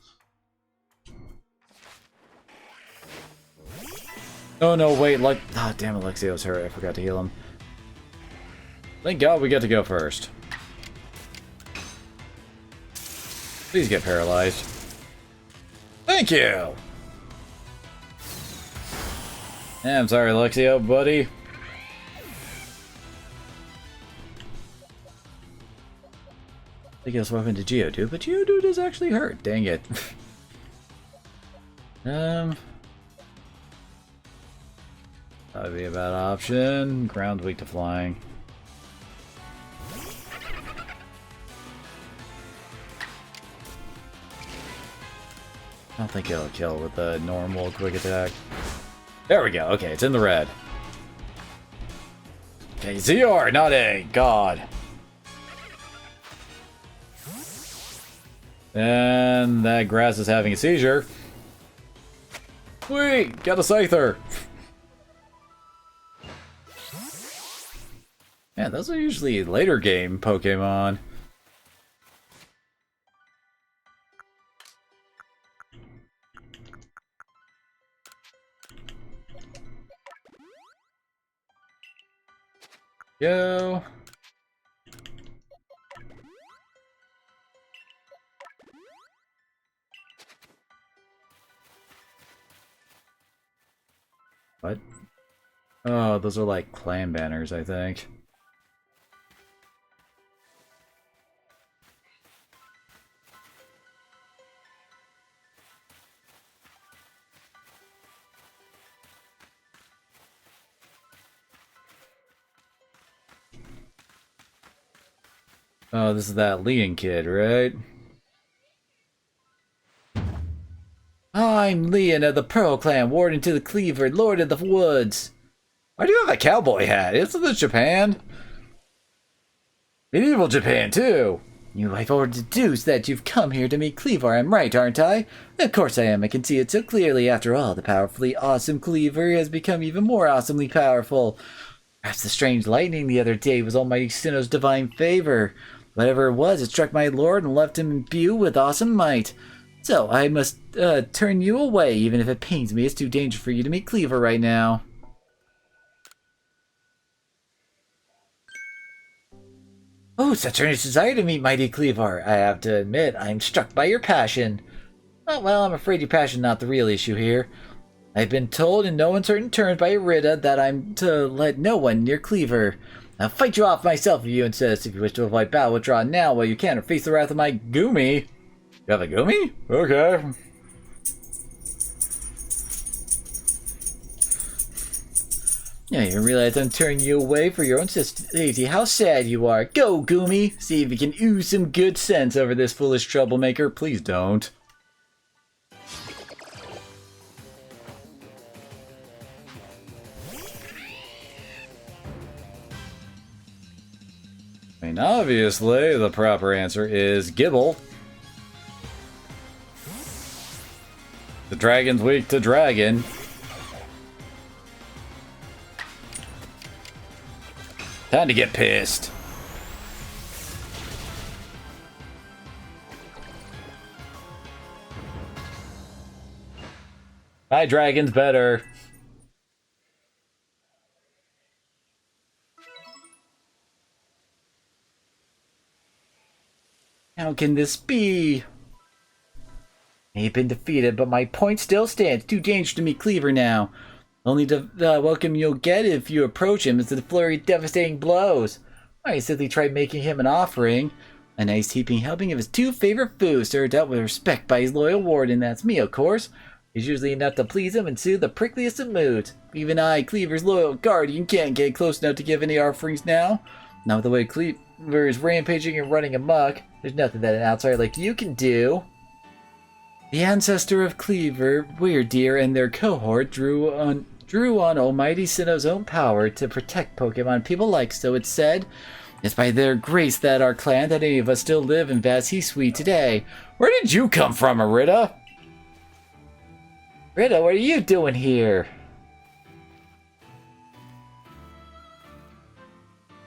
A: Oh no, wait, like... Ah, oh, damn, Areceus hurt. I forgot to heal him. Thank God we get to go first. Please get paralyzed. Thank you! Yeah, I'm sorry, Areceus, buddy. I guess weapon to Geodude, but Geodude is actually hurt. Dang it. That'd be a bad option. Ground's weak to flying. I don't think it'll kill with the normal quick attack. There we go. Okay, it's in the red. Okay, ZR, not A. God. And that grass is having a seizure. Wait, got a Scyther. Yeah, those are usually later game Pokemon. Yo. What? Oh, those are like clan banners, I think. Oh, this is that Leon kid, right? I'm Leon of the Pearl Clan, Warden to the Cleaver, Lord of the Woods. Why do you have a cowboy hat? Isn't this Japan? Medieval Japan, too. I've already deduced that you've come here to meet Cleaver. I'm right, aren't I? Of course I am. I can see it so clearly. After all, the powerfully awesome Cleaver has become even more awesomely powerful. Perhaps the strange lightning the other day was Almighty Sinnoh's divine favor. Whatever it was, it struck my lord and left him imbued with awesome might. So, I must turn you away, even if it pains me. It's too dangerous for you to meet Cleaver right now. Oh, such earnest desire to meet mighty Cleaver. I have to admit, I'm struck by your passion. Oh, well, I'm afraid your passion is not the real issue here. I've been told in no uncertain terms by Arita that I'm to let no one near Cleaver. I'll fight you off myself if you insist. If you wish to avoid battle, withdraw now while you can, or face the wrath of my Goomy. You have a Goomy? Okay. Yeah, you realize I'm turning you away for your own safety. How sad you are. Go, Goomy! See if you can ooze some good sense over this foolish troublemaker. Please don't. I mean, obviously, the proper answer is Gibble. The dragon's weak to dragon. Time to get pissed. My dragon's better. How can this be? I've been defeated, but my point still stands. Too dangerous to meet Cleaver now. Only the welcome you'll get if you approach him is the flurry of devastating blows. I simply tried making him an offering. A nice heaping helping of his two favorite foods, served out with respect by his loyal warden. That's me, of course. It's usually enough to please him and soothe the prickliest of moods. Even I, Cleaver's loyal guardian, can't get close enough to give any offerings now. Not with the way Cleaver is rampaging and running amok. There's nothing that an outsider like you can do. The ancestor of Cleaver, Weirdeer, and their cohort drew on Almighty Sinnoh's own power to protect Pokemon people like, so it's said. It's by their grace that our clan, that any of us still live in Areceus today. Where did you come from, Arita? Arita, what are you doing here?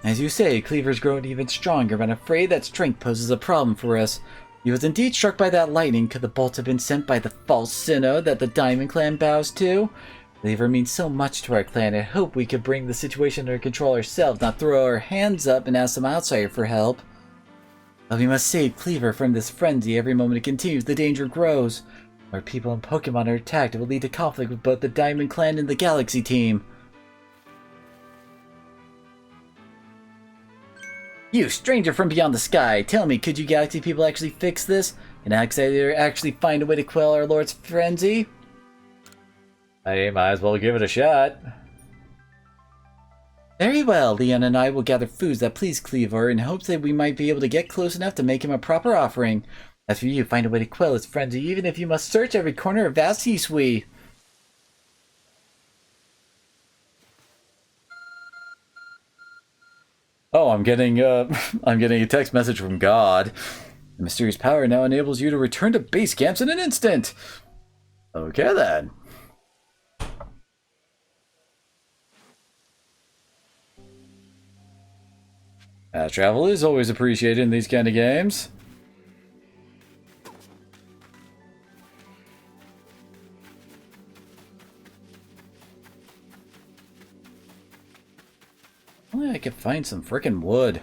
A: As you say, Cleaver's grown even stronger, but I'm afraid that strength poses a problem for us. He was indeed struck by that lightning. Could the bolt have been sent by the false Sinnoh that the Diamond Clan bows to? Cleaver means so much to our clan. I hope we could bring the situation under control ourselves, not throw our hands up and ask some outsider for help. But we must save Cleaver from this frenzy. Every moment it continues, the danger grows. Where people and Pokemon are attacked, it will lead to conflict with both the Diamond Clan and the Galaxy team. You, stranger from beyond the sky, tell me, could you Galaxy people actually fix this? Can Outsider actually find a way to quell our Lord's frenzy? I might as well give it a shot. Very well, Leon and I will gather foods that please Cleaver in hopes that we might be able to get close enough to make him a proper offering. As for you, find a way to quell his frenzy, even if you must search every corner of Areceus. Oh, I'm getting I'm getting a text message from God. The mysterious power now enables you to return to base camps in an instant. Okay then. Travel is always appreciated in these kind of games. Only I could find some frickin' wood.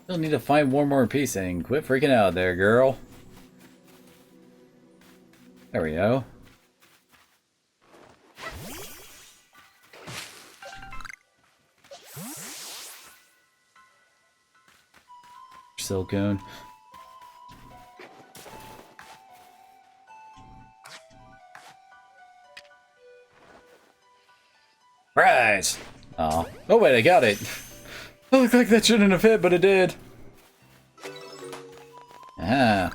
A: Still need to find one more piece and quit freaking out there, girl. There we go. Silicone. Prize! Oh wait, I got it. It looked like that shouldn't have hit, but it did. Ah.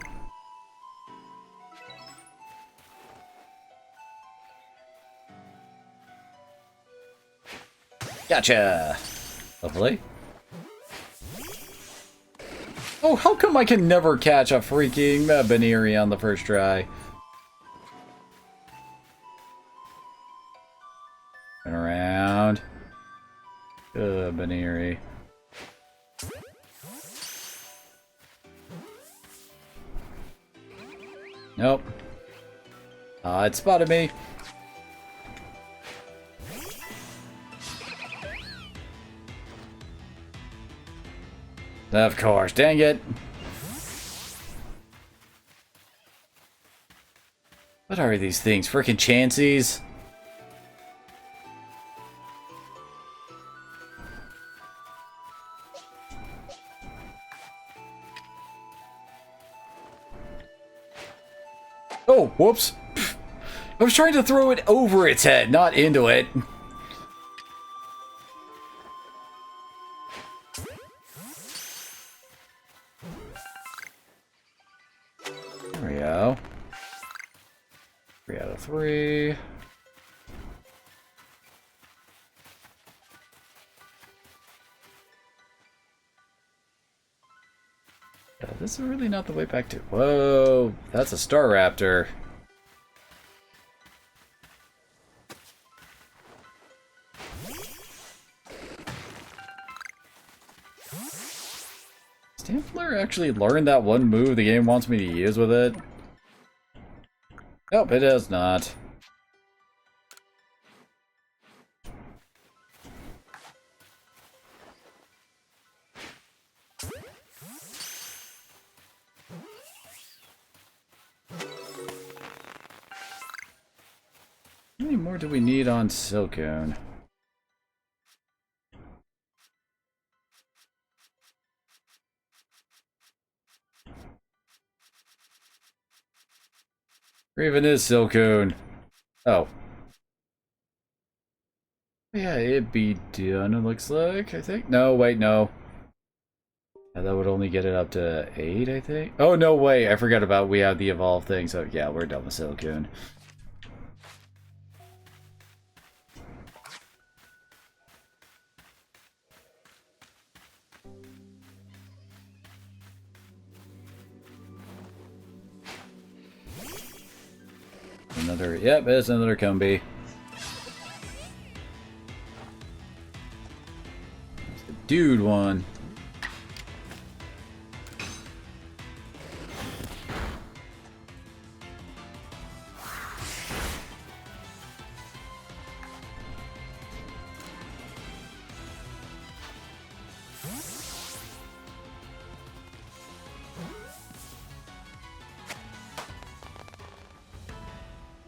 A: Gotcha! Lovely. Oh, how come I can never catch a freaking Baneri on the first try? Turn around. Baneri. Nope. It spotted me. Of course, dang it. What are these things? Frickin' chansies? Oh, whoops. I was trying to throw it over its head, not into it. There we go. 3 out of 3. Yeah, this is really not the way back to... Whoa, that's a Star Raptor. Stamfler actually learned that one move the game wants me to use with it? Nope, it has not. How many more do we need on Silcone? Raven is Silcone. Oh. Yeah, it'd be done, it looks like, I think. No, wait, no. Yeah, that would only get it up to 8, I think. Oh, no, wait, I forgot about we have the evolve thing, so yeah, we're done with Silcone. Another, yep, it's another Combi. It's the dude one.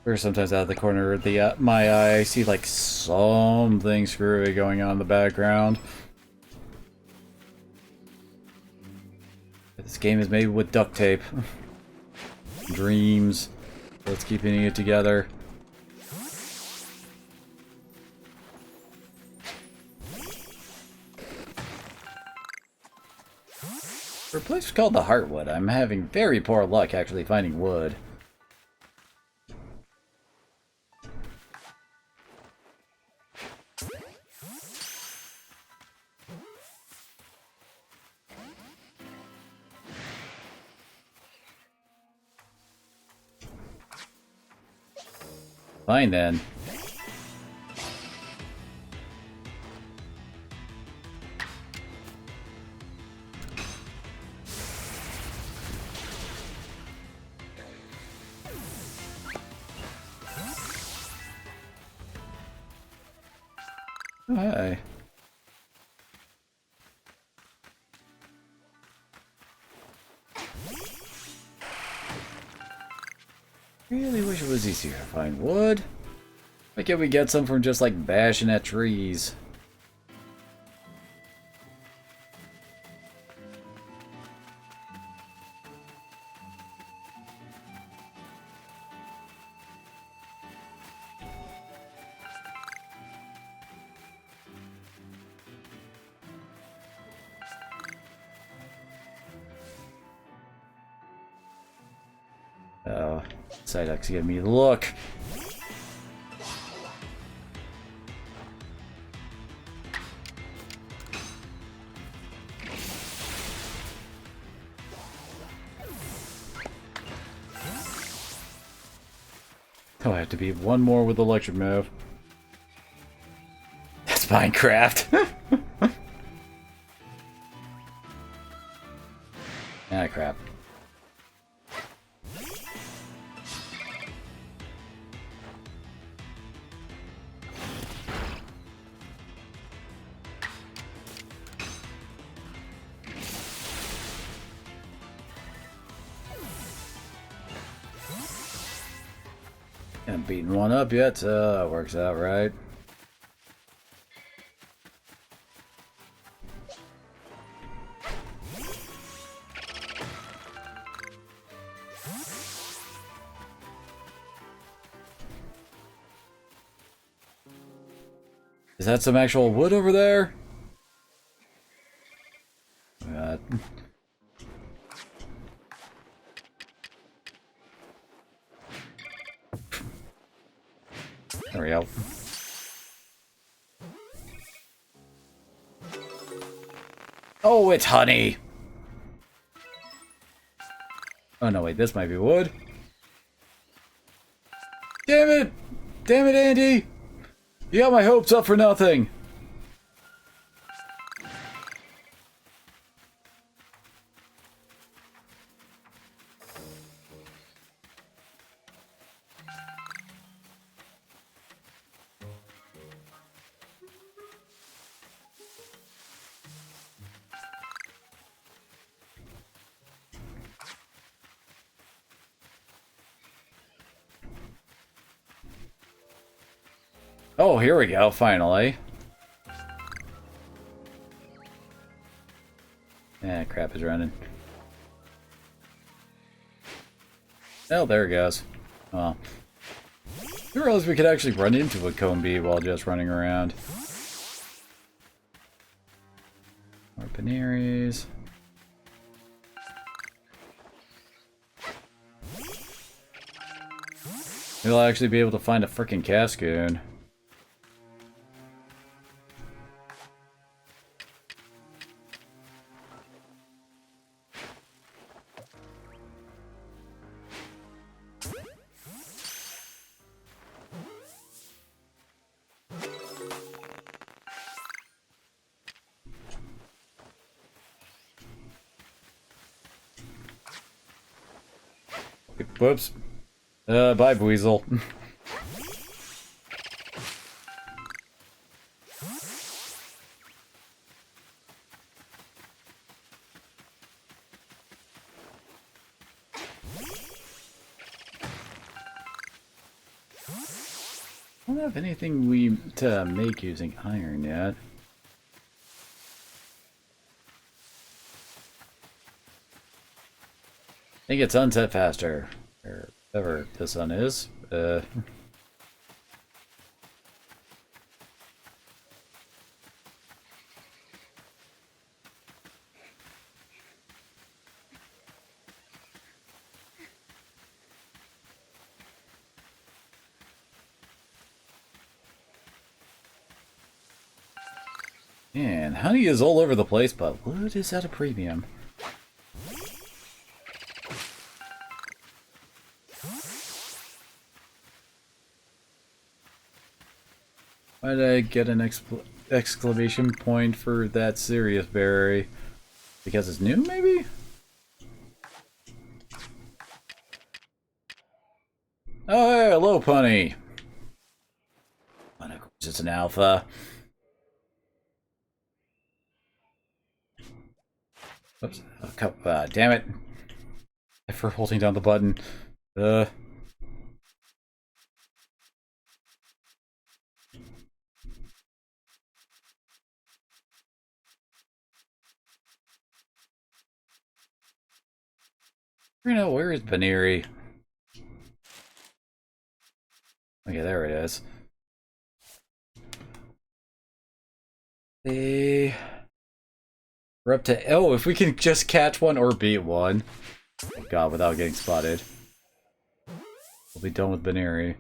A: Or sometimes out of the corner of the my eye, I see like something screwy going on in the background. This game is made with duct tape. Dreams. Let's keep putting it together. For a place called the Heartwood, I'm having very poor luck actually finding wood. Fine then. Oh, hi. Really wish it was easier to find wood. Why can't we get some from just like bashing at trees? Oh, Psyduck's giving me the look. Oh, I have to beat one more with electric move. That's Minecraft. Ah, crap. Haven't beaten one up yet, so that works out right. Is that some actual wood over there? There we go. Oh, it's honey! Oh no, wait, this might be wood. Damn it! Damn it, Andy! You got my hopes up for nothing! Oh, here we go, finally. Ah, crap is running. Oh, there it goes. Oh. I didn't realize we could actually run into a cone bee while just running around. More Panaries. Maybe I'll actually be able to find a frickin' Cascoon. Whoops. Bye, Weasel. I don't have anything to make using iron yet. I think it's sunset faster, or whatever the sun is. Man, honey is all over the place, but wood is at a premium. Why did I get an exclamation point for that serious berry? Because it's new, maybe? Oh, hey, hello, Punny. And of course, it's an alpha. Oops. Oh, damn it. For holding down the button. Where is Baneri? Okay, there it is. We're up to... Oh, if we can just catch one or beat one. Oh god, without getting spotted. We'll be done with Baneri.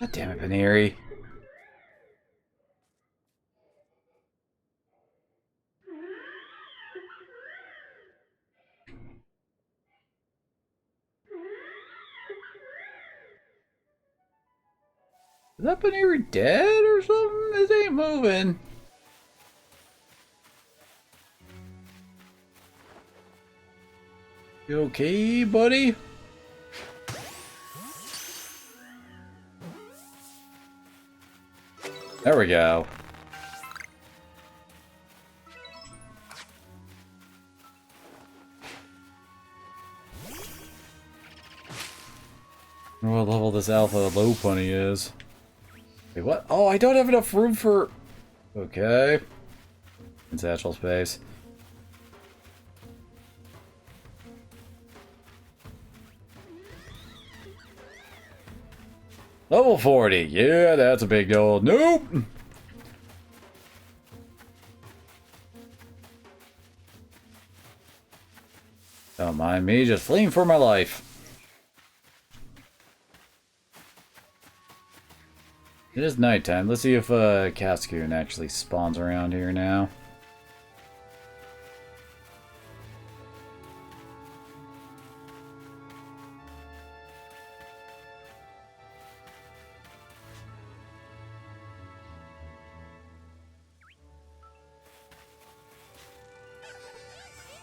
A: God damn it, Baneri. Is that Baneri dead or something? It ain't moving. You okay, buddy? There we go. What level this alpha low punny is. Wait, what? Oh, I don't have enough room for... Okay. In satchel space. Level 40. Yeah, that's a big goal. Nope! Don't mind me, just fleeing for my life. It is nighttime. Let's see if Cascoon actually spawns around here now.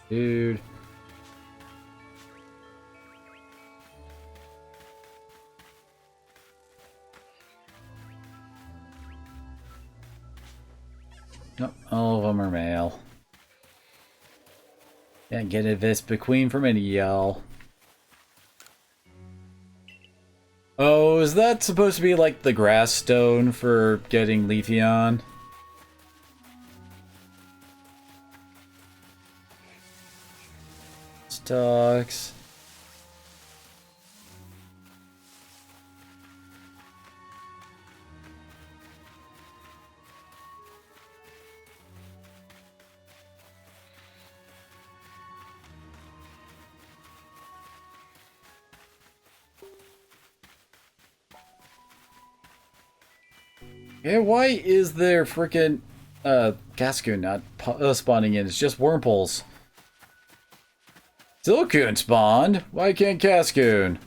A: Dude. Nope, all of them are male. Can't get a Vespa Queen from any y'all. Oh, is that supposed to be like the grass stone for getting Leafeon? Stocks. Yeah, why is there frickin' Cascoon not spawning in? It's just Wurmples. Silcoon spawned? Why can't Cascoon?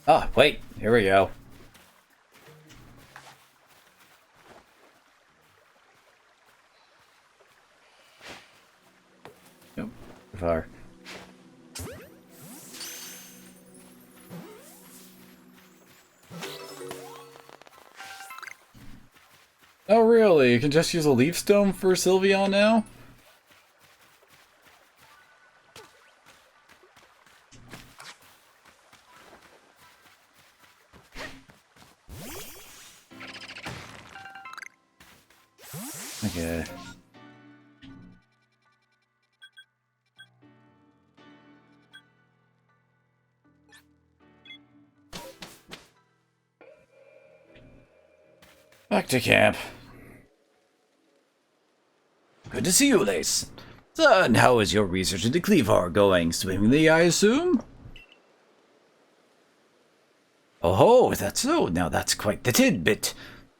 A: Ah, wait, here we go. Nope, too far. Oh really? You can just use a leaf stone for Sylveon now? Okay. Back to camp. Good to see you, Lace. So, and how is your research into Cleavar going? Swimmingly, I assume? Oh ho, is that so? Now that's quite the tidbit.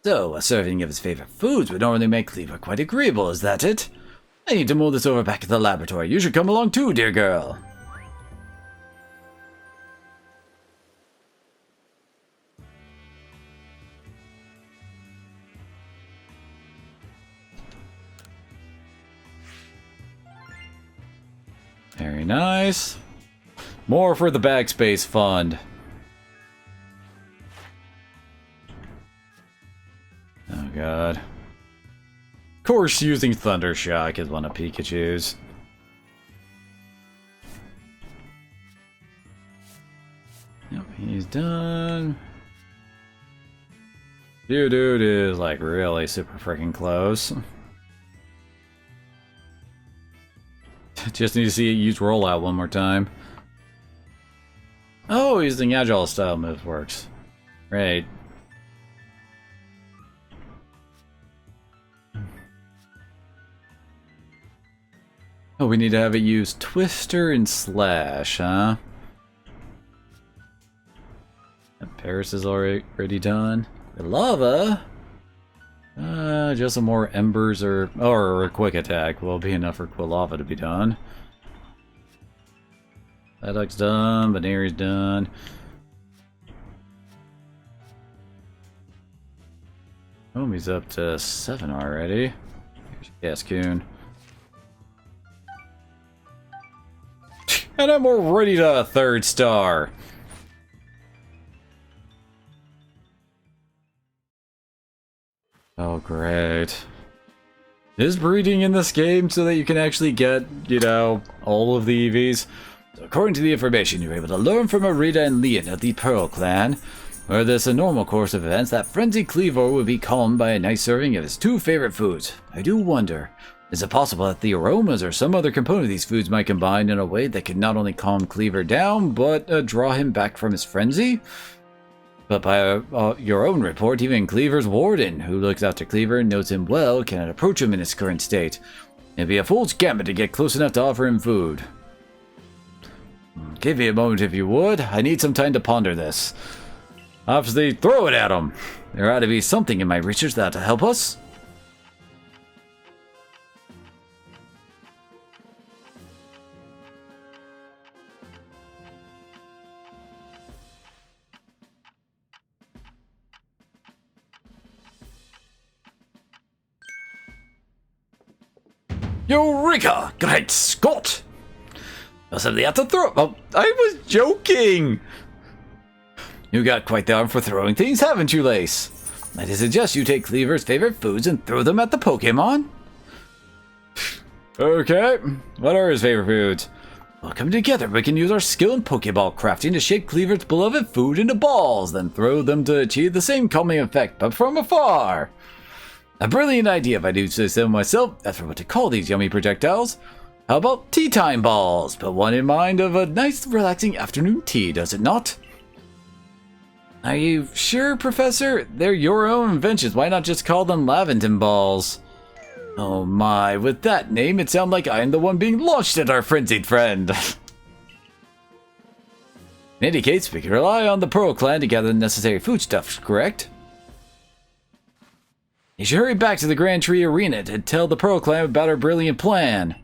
A: So, a serving of his favorite foods would normally make Cleaver quite agreeable, is that it? I need to mull this over back at the laboratory. You should come along too, dear girl. Very nice. More for the backspace fund. Oh god. Of course, using Thunder Shock is one of Pikachu's. Yep, he's done. Dude is like really super freaking close. Just need to see it use rollout one more time. Oh, using agile style moves works. Right. Oh, we need to have it use Twister and Slash, huh? Paris is already done. The lava? Just some more embers or a quick attack will be enough for Quilava to be done. Psyduck's done, Baneri's done. Oh, he's up to 7 already. Here's Gascoon. And I'm already to a 3rd star. Oh, great. Is breeding in this game so that you can actually get, you know, all of the EVs? So according to the information, you're able to learn from Arita and Leon of the Pearl Clan. Were this a normal course of events, that frenzied Cleaver would be calmed by a nice serving of his 2 favorite foods. I do wonder, is it possible that the aromas or some other component of these foods might combine in a way that can not only calm Cleaver down, but draw him back from his frenzy? But by your own report, even Cleaver's warden, who looks after Cleaver and knows him well, cannot approach him in his current state. It'd be a fool's gambit to get close enough to offer him food. Give me a moment if you would. I need some time to ponder this. Obviously, throw it at him. There ought to be something in my research that'll help us. Eureka! Great Scott! I simply have to throw. Oh, I was joking! You got quite the arm for throwing things, haven't you, Lace? I suggest you take Cleaver's favorite foods and throw them at the Pokemon. Okay, what are his favorite foods? Well, come together, we can use our skill in Pokeball crafting to shape Cleaver's beloved food into balls, then throw them to achieve the same calming effect, but from afar. A brilliant idea if I do say so myself. That's what to call these yummy projectiles. How about tea time balls? Put one in mind of a nice relaxing afternoon tea, does it not? Are you sure, Professor? They're your own inventions. Why not just call them Laventon balls? Oh my, with that name, it sounds like I'm the one being launched at our frenzied friend. In any case, we can rely on the Pearl Clan to gather the necessary foodstuffs, correct? You should hurry back to the Grand Tree Arena to tell the Pearl Clan about our brilliant plan.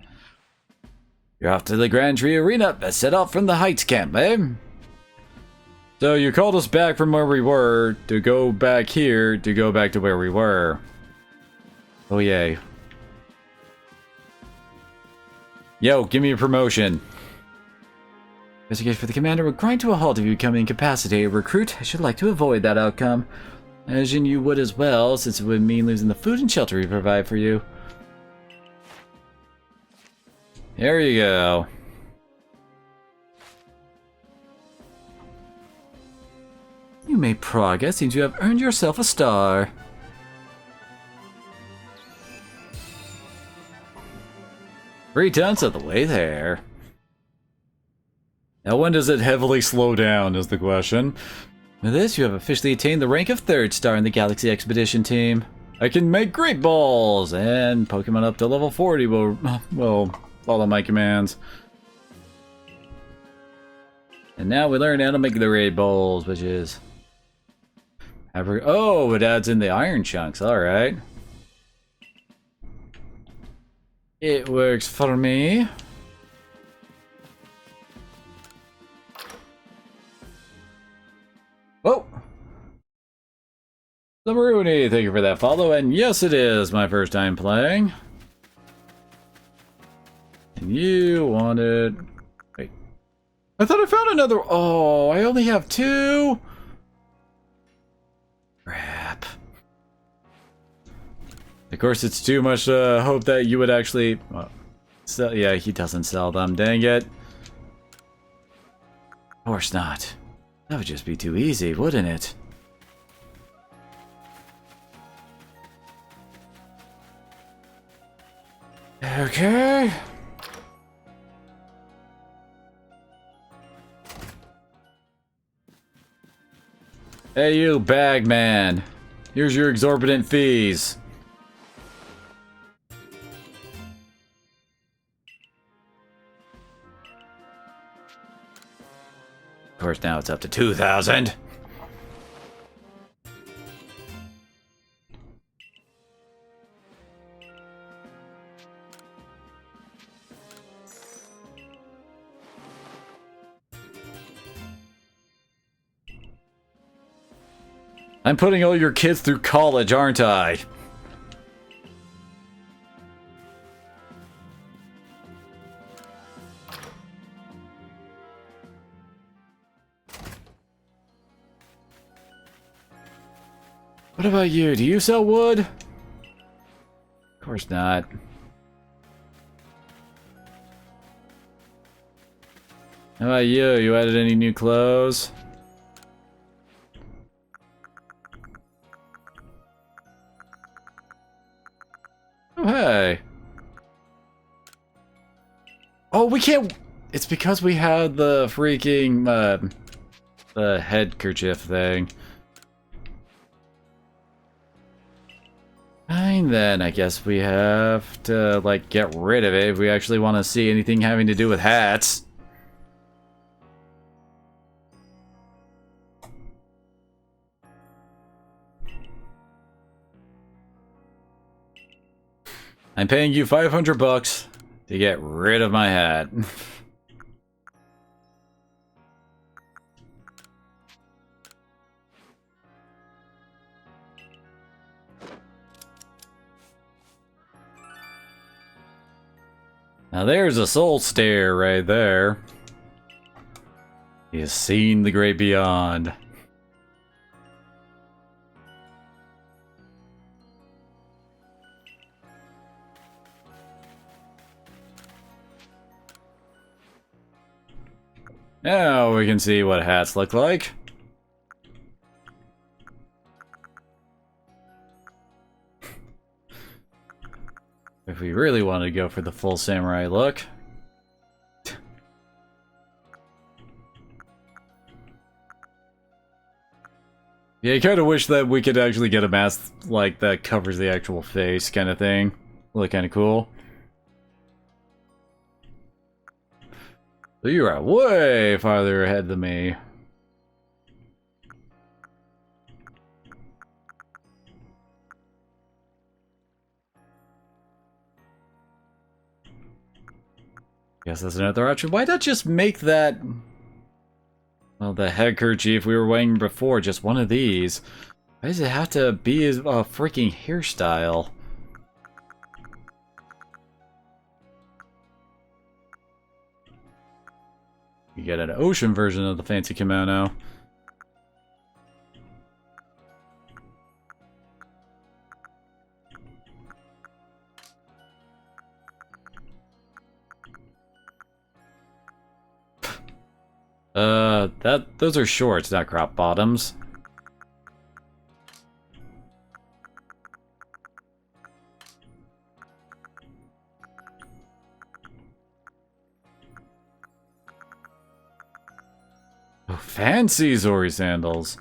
A: You're off to the Grand Tree Arena. Let's set off from the Heights camp, eh? So you called us back from where we were to go back here to go back to where we were. Oh yay. Yo, give me a promotion. Investigation for the commander will grind to a halt if you become incapacitated. Recruit, I should like to avoid that outcome. I imagine you would as well, since it would mean losing the food and shelter we provide for you. There you go. You made progress. Seems you have earned yourself a star. Three-tenths of the way there. Now when does it heavily slow down is the question. With this, you have officially attained the rank of 3rd star in the Galaxy Expedition team. I can make great balls, and Pokemon up to level 40 will follow my commands. And now we learn how to make the great balls, which is Oh, it adds in the iron chunks. Alright. It works for me. Oh! Summeroonie, thank you for that follow. And yes, it is my first time playing. And you wanted... Wait. I thought I found another... Oh, I only have 2? Crap. Of course, it's too much to hope that you would actually... Well, sell... Yeah, he doesn't sell them. Dang it. Of course not. That would just be too easy, wouldn't it? Okay. Hey you, bag man. Here's your exorbitant fees. Of course, now it's up to 2,000. I'm putting all your kids through college, aren't I? What about you? Do you sell wood? Of course not. How about you? You added any new clothes? Oh, hey. Oh, we can't... It's because we had the freaking, the headkerchief thing. Fine then, I guess we have to, like, get rid of it if we actually want to see anything having to do with hats. I'm paying you 500 bucks to get rid of my hat. Now there's a soul stare right there. He has seen the great beyond. Now we can see what hats look like. If we really wanted to go for the full samurai look. Yeah, I kind of wish that we could actually get a mask like that covers the actual face kind of thing. Look kind of cool. So you are way farther ahead than me. Guess that's another option. Why not just make that... Well, the headkerchief we were wearing before, just one of these. Why does it have to be a freaking hairstyle? You get an ocean version of the fancy kimono. Those are shorts, not crop bottoms. Oh, fancy Zori sandals.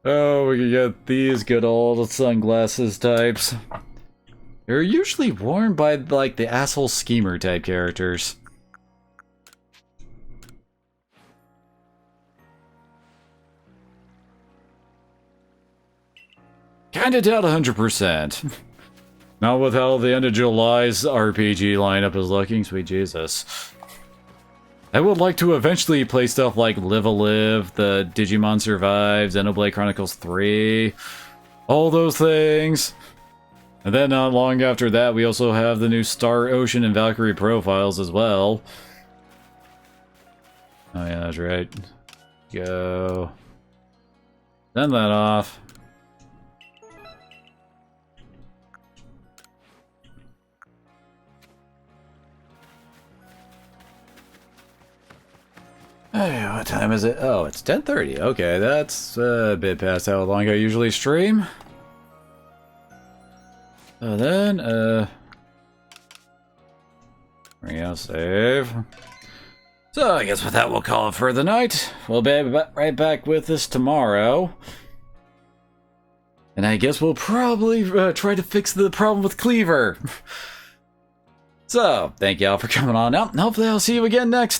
A: Oh, we can get these good old sunglasses types. They're usually worn by, like, the asshole schemer type characters. Kinda doubt 100%. Not with how the end of July's RPG lineup is looking, sweet Jesus. I would like to eventually play stuff like Live a Live, the Digimon Survive, Xenoblade Chronicles 3, all those things. And then not long after that, we also have the new Star Ocean and Valkyrie profiles as well. Oh yeah, that's right. Go. Send that off. Hey, what time is it? Oh, it's 10:30. Okay, that's a bit past how long I usually stream. So then, we're gonna save. So I guess with that, we'll call it for the night. We'll be right back with this tomorrow. And I guess we'll probably try to fix the problem with Cleaver. So, thank y'all for coming on out, and hopefully I'll see you again next